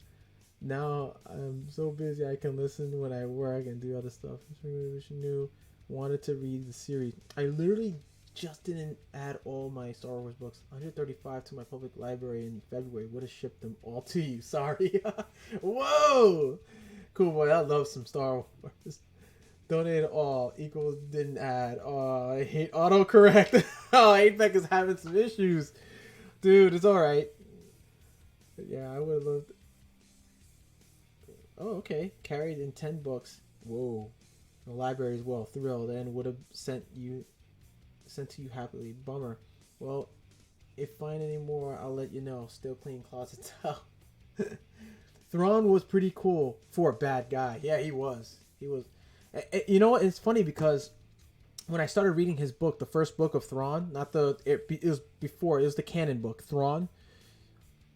Now I'm so busy I can listen when I work and do other stuff. Wish you knew. Wanted to read the series. I literally just didn't add all my Star Wars books. 135 to my public library in February. Would have shipped them all to you. Sorry. Whoa! Cool, boy. I love some Star Wars. Donate all equals didn't add. Oh, I hate autocorrect. Oh, Apex is having some issues. Dude, it's alright. Yeah, I would have loved. Oh, okay. Carried in 10 books. Whoa. The library is well thrilled and would have sent to you happily. Bummer. Well, if find any more, I'll let you know. Still clean closets out. Thrawn was pretty cool for a bad guy. Yeah, he was. He was. You know what? It's funny because when I started reading his book, the first book of Thrawn, it was before, it was the canon book, Thrawn.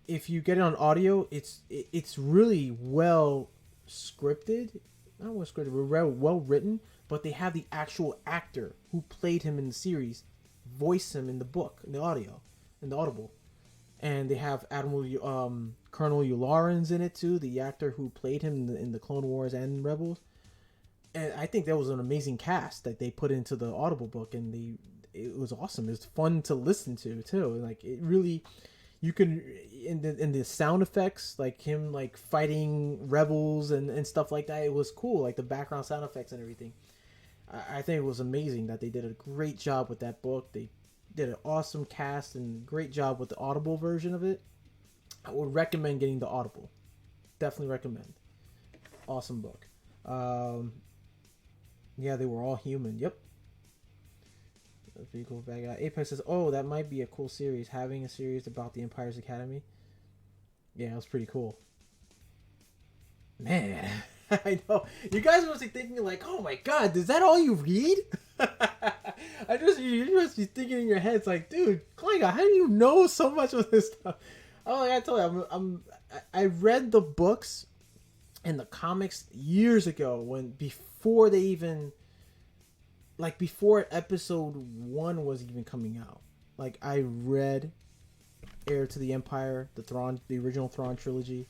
If you get it on audio, it's really well scripted. Not well scripted, well written, but they have the actual actor who played him in the series voice him in the book, in the audio, in the Audible. And they have Colonel Yularen's in it too, the actor who played him in the Clone Wars and Rebels. And I think that was an amazing cast that they put into the Audible book, and it was awesome. It was fun to listen to too. Like, it really, you can in the sound effects, like him like fighting rebels and stuff like that. It was cool, like the background sound effects and everything. I think it was amazing that they did a great job with that book. They did an awesome cast and great job with the Audible version of it. I would recommend getting the Audible. Definitely recommend. Awesome book. Yeah, they were all human. Yep. Pretty cool bad guy. Apex says, "Oh, that might be a cool series. Having a series about the Empire's Academy." Yeah, it was pretty cool. Man, I know. You guys must be thinking like, oh my god, is that all you read? You must be thinking in your heads like, dude, KleinGuy, how do you know so much of this stuff? Oh, like I told you, I read the books and the comics years ago when before they even like before episode 1 was even coming out. Like I read Heir to the Empire, the original Thrawn trilogy.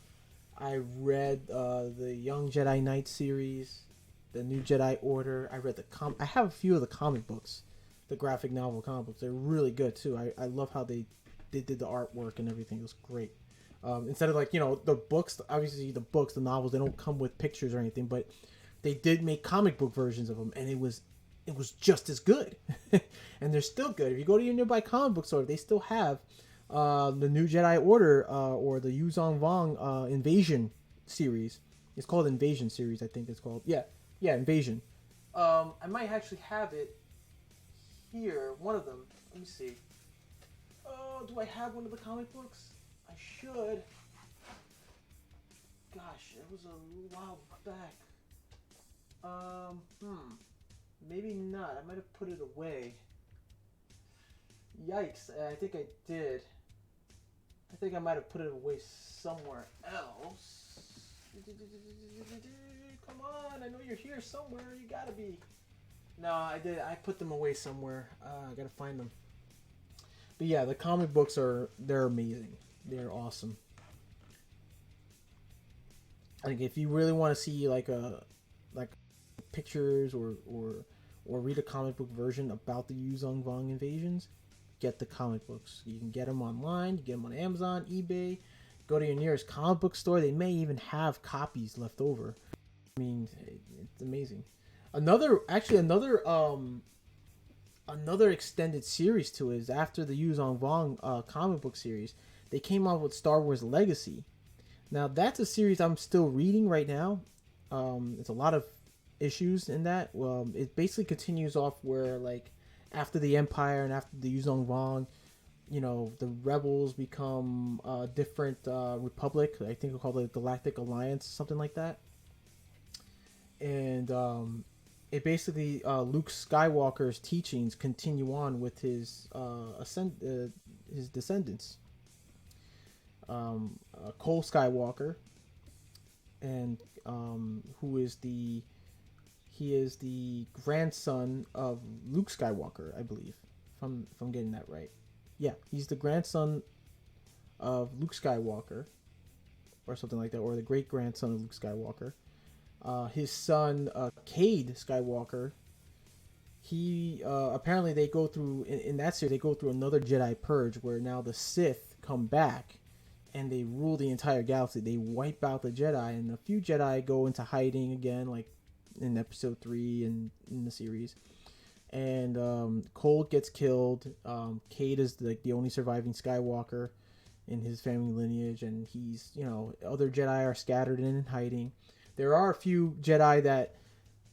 I read the Young Jedi Knight series, the New Jedi Order. I read I have a few of the comic books, the graphic novel comic books. They're really good too. I love how they did the artwork and everything. It was great. Instead of like the books, obviously the books, the novels, they don't come with pictures or anything, but they did make comic book versions of them, and it was just as good, and they're still good. If you go to your nearby comic book store, they still have the New Jedi Order or the Yuzong Vong Invasion series. It's called Invasion series, I think it's called. Yeah, Invasion. I might actually have it here. One of them. Let me see. Oh, do I have one of the comic books? I should. Gosh, it was a while back. Maybe not. I might have put it away. Yikes, I think I did. I think I might have put it away somewhere else. Come on, I know you're here somewhere. You gotta be. No, I did. I put them away somewhere. I gotta find them. But yeah, the comic books they're amazing. They're awesome. Like if you really want to see like pictures or read a comic book version about the Yuzong Vong invasions, get the comic books. You can get them online. You get them on Amazon, eBay. Go to your nearest comic book store. They may even have copies left over. I mean, it's amazing. Another extended series to it is after the Yuzong Vong comic book series. They came out with Star Wars Legacy. Now that's a series I'm still reading right now. It's a lot of issues in that. It basically continues off where like after the Empire and after the Yuzong Vong, the rebels become a different republic. I think we call it Galactic Alliance, something like that. And it basically Luke Skywalker's teachings continue on with his his descendants. Cole Skywalker, and who is the grandson of Luke Skywalker, I believe, if I'm getting that right. Yeah, he's the grandson of Luke Skywalker, or something like that, or the great grandson of Luke Skywalker. His son, Cade Skywalker, he apparently they go through in that series they go through another Jedi purge where now the Sith come back and they rule the entire galaxy. They wipe out the Jedi, and a few Jedi go into hiding again, like in episode 3 and in the series. And Cole gets killed. Cade is like the only surviving Skywalker in his family lineage, and he's other Jedi are scattered in hiding. There are a few Jedi that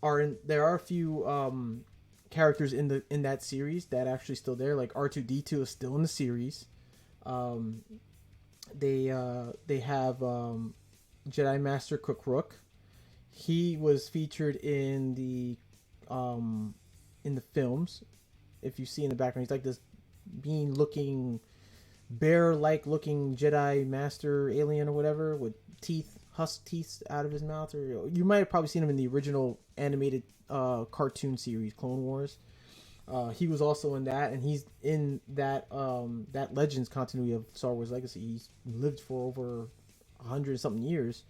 are in. There are a few characters in that series that are actually still there. Like R2-D2 is still in the series. They have Jedi Master Cook. He was featured in the films. If you see in the background, he's like this bear-like looking Jedi Master alien or whatever with husk teeth out of his mouth. Or you might have probably seen him in the original animated cartoon series Clone Wars. He was also in that, and he's in that Legends continuity of Star Wars Legacy. He's lived for over 100-something years,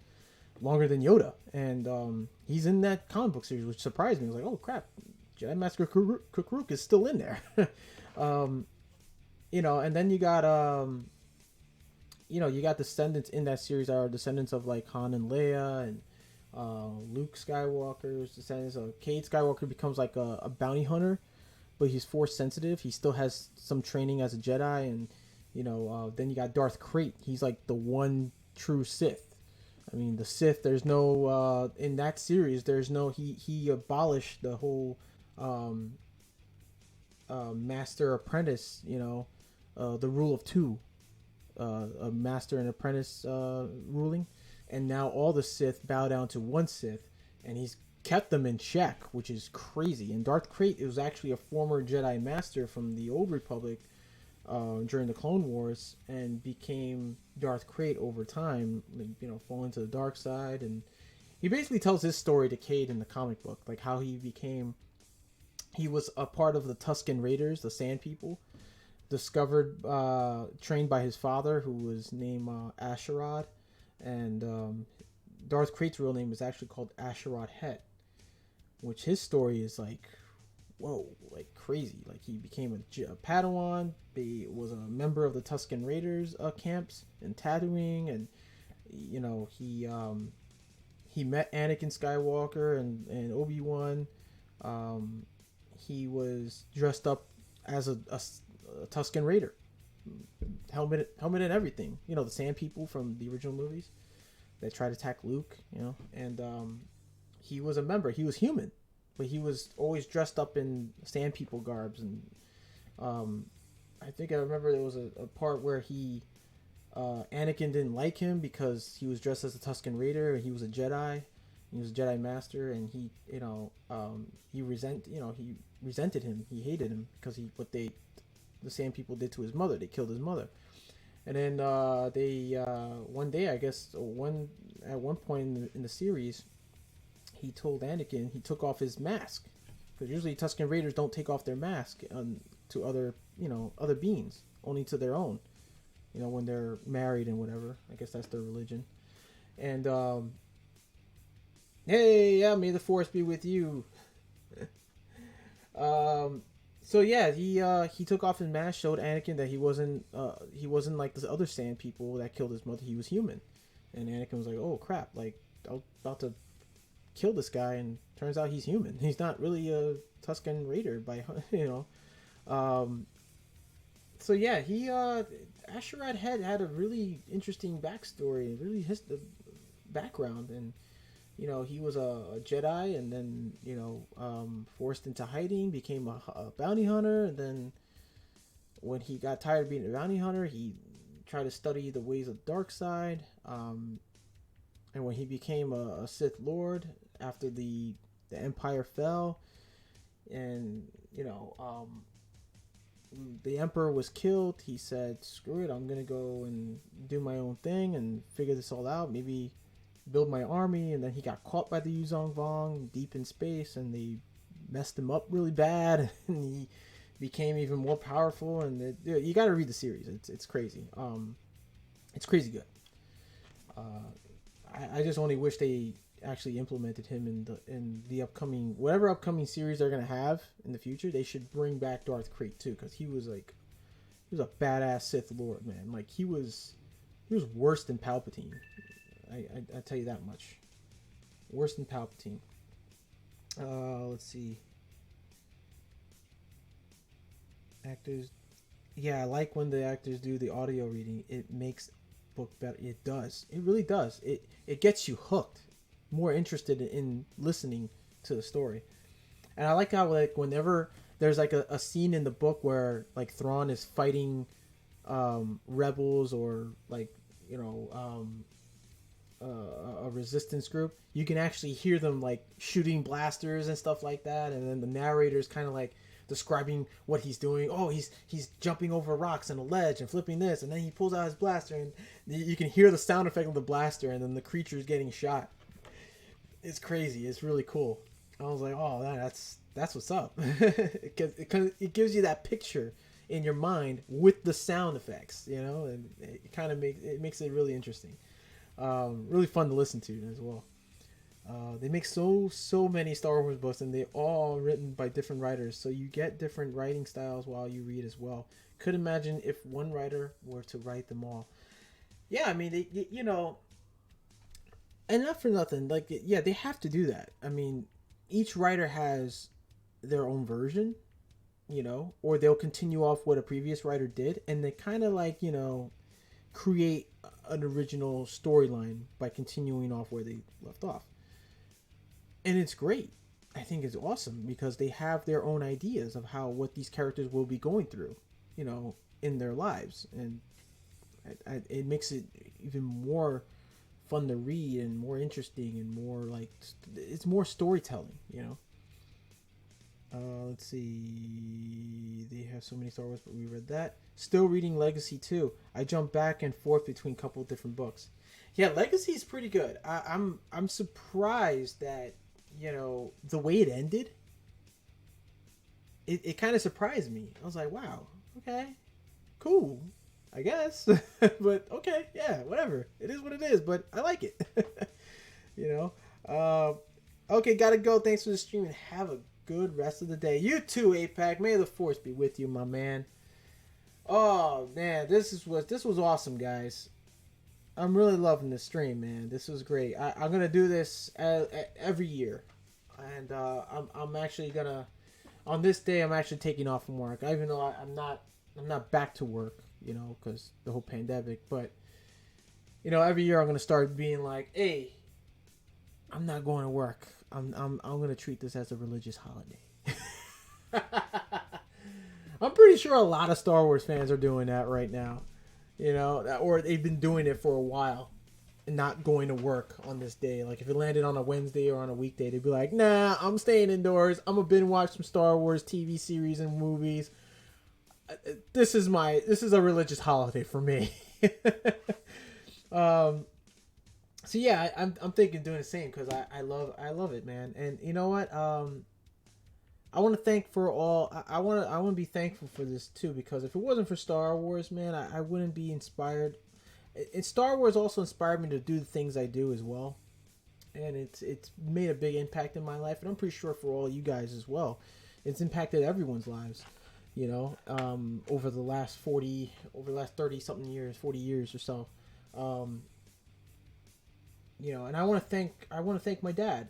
longer than Yoda, and he's in that comic book series, which surprised me. I was like, oh crap, Jedi Master Kukruk is still in there. And then you got you got descendants in that series that are descendants of like Han and Leia, and Luke Skywalker's descendants. Cade Skywalker becomes like a bounty hunter, but he's force sensitive. He still has some training as a Jedi, and then you got Darth Krayt. He's like the one true Sith. I mean, the Sith. There's no in that series. There's no he abolished the whole master apprentice. The rule of two, a master and apprentice ruling, and now all the Sith bow down to one Sith, and he's kept them in check, which is crazy. And Darth Krayt was actually a former Jedi Master from the Old Republic during the Clone Wars, and became Darth Krayt over time, falling to the dark side. And he basically tells his story to Cade in the comic book, like how he was a part of the Tusken Raiders, the Sand People, discovered, trained by his father, who was named Asherod, and Darth Krayt's real name is actually called Asherod Het, which his story is like, whoa, like crazy. Like he became a Padawan, he was a member of the Tusken Raiders camps in Tatooine, and he met Anakin Skywalker and Obi-Wan. He was dressed up as a Tusken Raider, helmet and everything. The Sand People from the original movies that tried to attack Luke. And he was a member. He was human, but he was always dressed up in Sand People garbs. And I think I remember there was a part where Anakin didn't like him because he was dressed as a Tusken Raider. He was a Jedi. He was a Jedi Master, and he resented him. He hated him because the Sand People did to his mother. They killed his mother, and then one day, I guess, at one point in the series, he told Anakin, he took off his mask, because usually Tusken Raiders don't take off their mask to other beings, only to their own. When they're married and whatever. I guess that's their religion. And hey, yeah, may the Force be with you. So yeah, he took off his mask, showed Anakin that he wasn't like the other Sand People that killed his mother. He was human, and Anakin was like, "Oh crap! Like I was about to kill this guy, and turns out he's human. He's not really a Tusken Raider by So yeah, Asherod had a really interesting backstory, really background, and he was a Jedi, and then forced into hiding, became a bounty hunter, and then when he got tired of being a bounty hunter, he tried to study the ways of the dark side, and when he became a Sith Lord after the Empire fell, and the Emperor was killed, he said, screw it, I'm gonna go and do my own thing and figure this all out, maybe build my army. And then he got caught by the Yuzong Vong deep in space, and they messed him up really bad, and he became even more powerful. And you got to read the series. It's crazy. It's crazy good. I just only wish they actually implemented him in the upcoming, whatever upcoming series they're gonna have in the future. They should bring back Darth Krayt too, because he was a badass Sith Lord, man. Like he was worse than Palpatine. I tell you that much. Worse than Palpatine. Let's see. Actors. Yeah, I like when the actors do the audio reading. It makes book better. It does. It really does. It gets you hooked, more interested in listening to the story. And I like how, like, whenever there's like a scene in the book where like Thrawn is fighting rebels, or like a resistance group, you can actually hear them like shooting blasters and stuff like that, and then the narrator's kind of like describing what he's doing. Oh, he's jumping over rocks and a ledge and flipping this, and then he pulls out his blaster, and you can hear the sound effect of the blaster, and then the creature's getting shot. It's crazy. It's really cool. I was like, oh, that's what's up. It gives you that picture in your mind with the sound effects, and it kind of makes it really interesting. Really fun to listen to as well. They make so many Star Wars books, and they're all written by different writers, so you get different writing styles while you read as well. Could imagine if one writer were to write them all. Yeah, I mean, they and not for nothing, like, yeah, they have to do that. I mean, each writer has their own version, or they'll continue off what a previous writer did, and they kind of like, create an original storyline by continuing off where they left off. And it's great. I think it's awesome because they have their own ideas of what these characters will be going through, in their lives, and it makes it even more fun to read and more interesting and more like it's more storytelling, you know. Let's see. They have so many Star Wars, but we read that. Still reading Legacy 2. I jump back and forth between a couple of different books. Yeah, Legacy is pretty good. I'm surprised that, you know, the way it ended. It kind of surprised me. I was like, wow, okay, cool, I guess. But okay, yeah, whatever. It is what it is, but I like it. You know? Okay, gotta go. Thanks for the stream and have a good rest of the day. You too, APAC. May the force be with you, my man. Oh man, this was awesome, guys. I'm really loving this stream, man. This was great. I'm gonna do this every year, and I'm actually gonna on this day I'm actually taking off from work. Even though I'm not back to work, you know, because the whole pandemic. But you know, every year I'm gonna start being like, hey, I'm not going to work. I'm gonna treat this as a religious holiday. I'm pretty sure a lot of Star Wars fans are doing that right now, you know, or they've been doing it for a while and not going to work on this day. Like if it landed on a Wednesday or on a weekday, they'd be like, nah, I'm staying indoors. I'm gonna binge watch some Star Wars TV series and movies. This is a religious holiday for me. So yeah, I'm thinking doing the same because I love it, man. And you know what? I want to thank for all. I want to be thankful for this too, because if it wasn't for Star Wars, man, I wouldn't be inspired. Star Wars also inspired me to do the things I do as well, and it's made a big impact in my life, and I'm pretty sure for all you guys as well. It's impacted everyone's lives, you know, over the last 30 something years, 40 years or so. You know, and I want to thank my dad.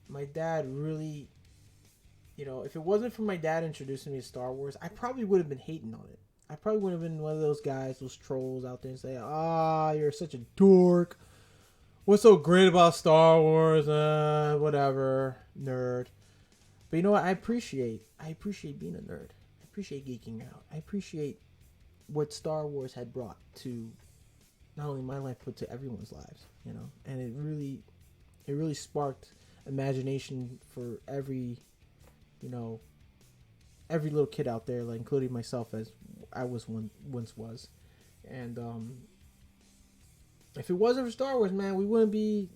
My dad really, you know, if it wasn't for my dad introducing me to Star Wars, I probably would have been hating on it. I probably would have been one of those guys, those trolls out there and say, you're such a dork. What's so great about Star Wars? Whatever, nerd. But you know what? I appreciate being a nerd. I appreciate geeking out. I appreciate what Star Wars had brought to not only my life, but to everyone's lives, you know? And it really sparked imagination for every little kid out there, like including myself, as I once was. And if it wasn't for Star Wars, man, we wouldn't be,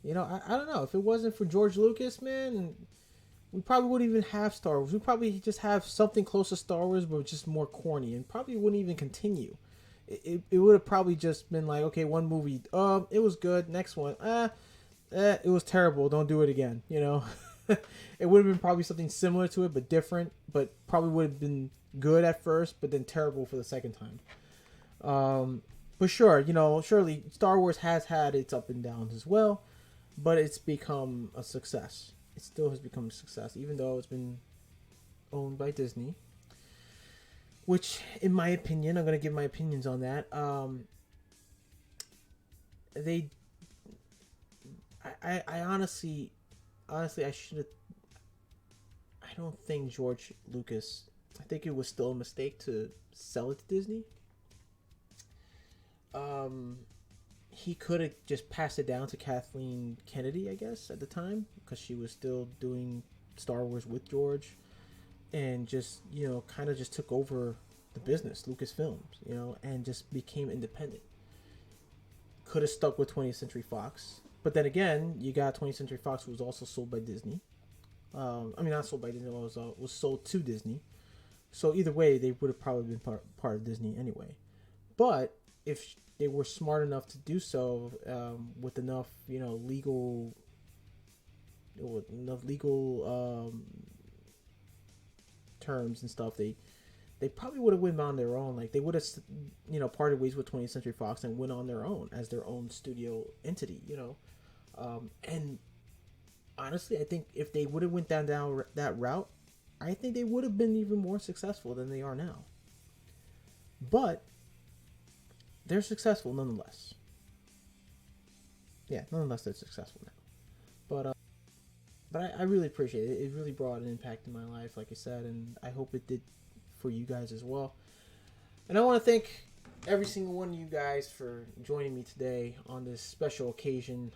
you know, I don't know. If it wasn't for George Lucas, man, we probably wouldn't even have Star Wars. We'd probably just have something close to Star Wars, but just more corny, and probably wouldn't even continue. It would have probably just been like, okay, one movie, it was good. Next one, it was terrible. Don't do it again, you know? It would have been probably something similar to it, but different, but probably would have been good at first, but then terrible for the second time. But sure, you know, surely Star Wars has had its up and downs as well, but it's become a success. It still has become a success, even though it's been owned by Disney. Which, in my opinion, I'm going to give my opinions on that. I honestly, I should have. I don't think George Lucas. I think it was still a mistake to sell it to Disney. He could have just passed it down to Kathleen Kennedy, I guess, at the time, because she was still doing Star Wars with George. And just, you know, kind of just took over the business, Lucasfilms, you know, and just became independent. Could have stuck with 20th Century Fox. But then again, you got 20th Century Fox, who was also sold by Disney. I mean, not sold by Disney, was sold to Disney. So either way, they would have probably been part of Disney anyway. But if they were smart enough to do so, with enough, you know, legal terms and stuff, they probably would have went on their own. Like, they would have, you know, parted ways with 20th Century Fox and went on their own as their own studio entity, you know. And honestly, I think if they would have went down that route, I think they would have been even more successful than they are now. But they're successful nonetheless. Yeah, nonetheless, they're successful now. But I really appreciate it. It really brought an impact in my life, like I said, and I hope it did for you guys as well. And I want to thank every single one of you guys for joining me today on this special occasion.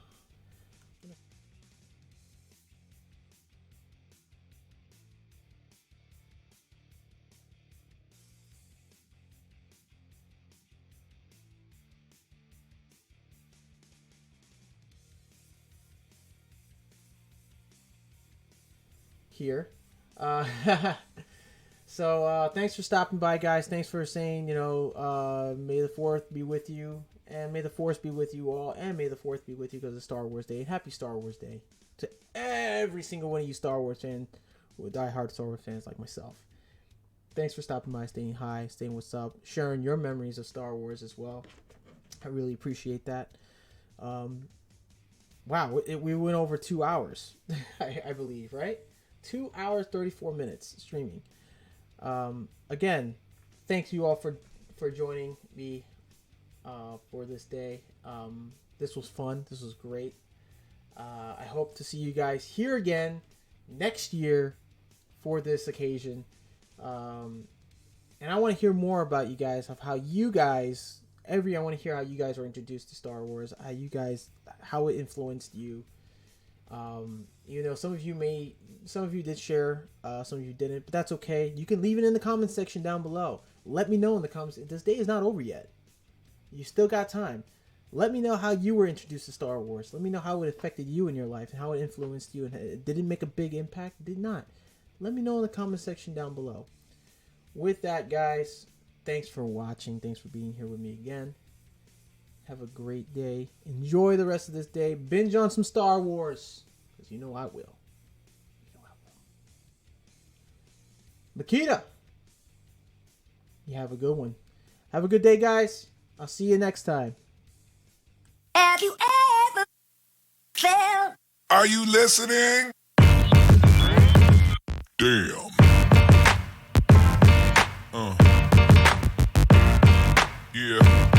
Here. Uh, so thanks for stopping by, guys. Thanks for saying, may the 4th be with you, and may the Force be with you all, and may the 4th be with you because it's Star Wars Day. Happy Star Wars Day to every single one of you Star Wars fans, diehard Star Wars fans like myself. Thanks for stopping by, staying high, staying what's up, sharing your memories of Star Wars as well. I really appreciate that. Wow, we went over 2 hours, I believe, right? 2 hours, 34 minutes streaming. Again, thanks you all for joining me for this day. This was fun. This was great. I hope to see you guys here again next year for this occasion. And I want to hear more about you guys, of how you guys, I want to hear how you guys were introduced to Star Wars, how it influenced you. Some of you did share, some of you didn't, but that's okay. You can leave it in the comment section down below. Let me know in the comments. This day is not over yet. You still got time. Let me know how you were introduced to Star Wars. Let me know how it affected you in your life and how it influenced you, and did it make a big impact? Did not. Let me know in the comment section down below. With that, guys, thanks for watching. Thanks for being here with me again. Have a great day. Enjoy the rest of this day. Binge on some Star Wars, because you know I will. Makita, you have a good one. Have a good day, guys. I'll see you next time. Have you ever felt? Are you listening? Damn. Yeah.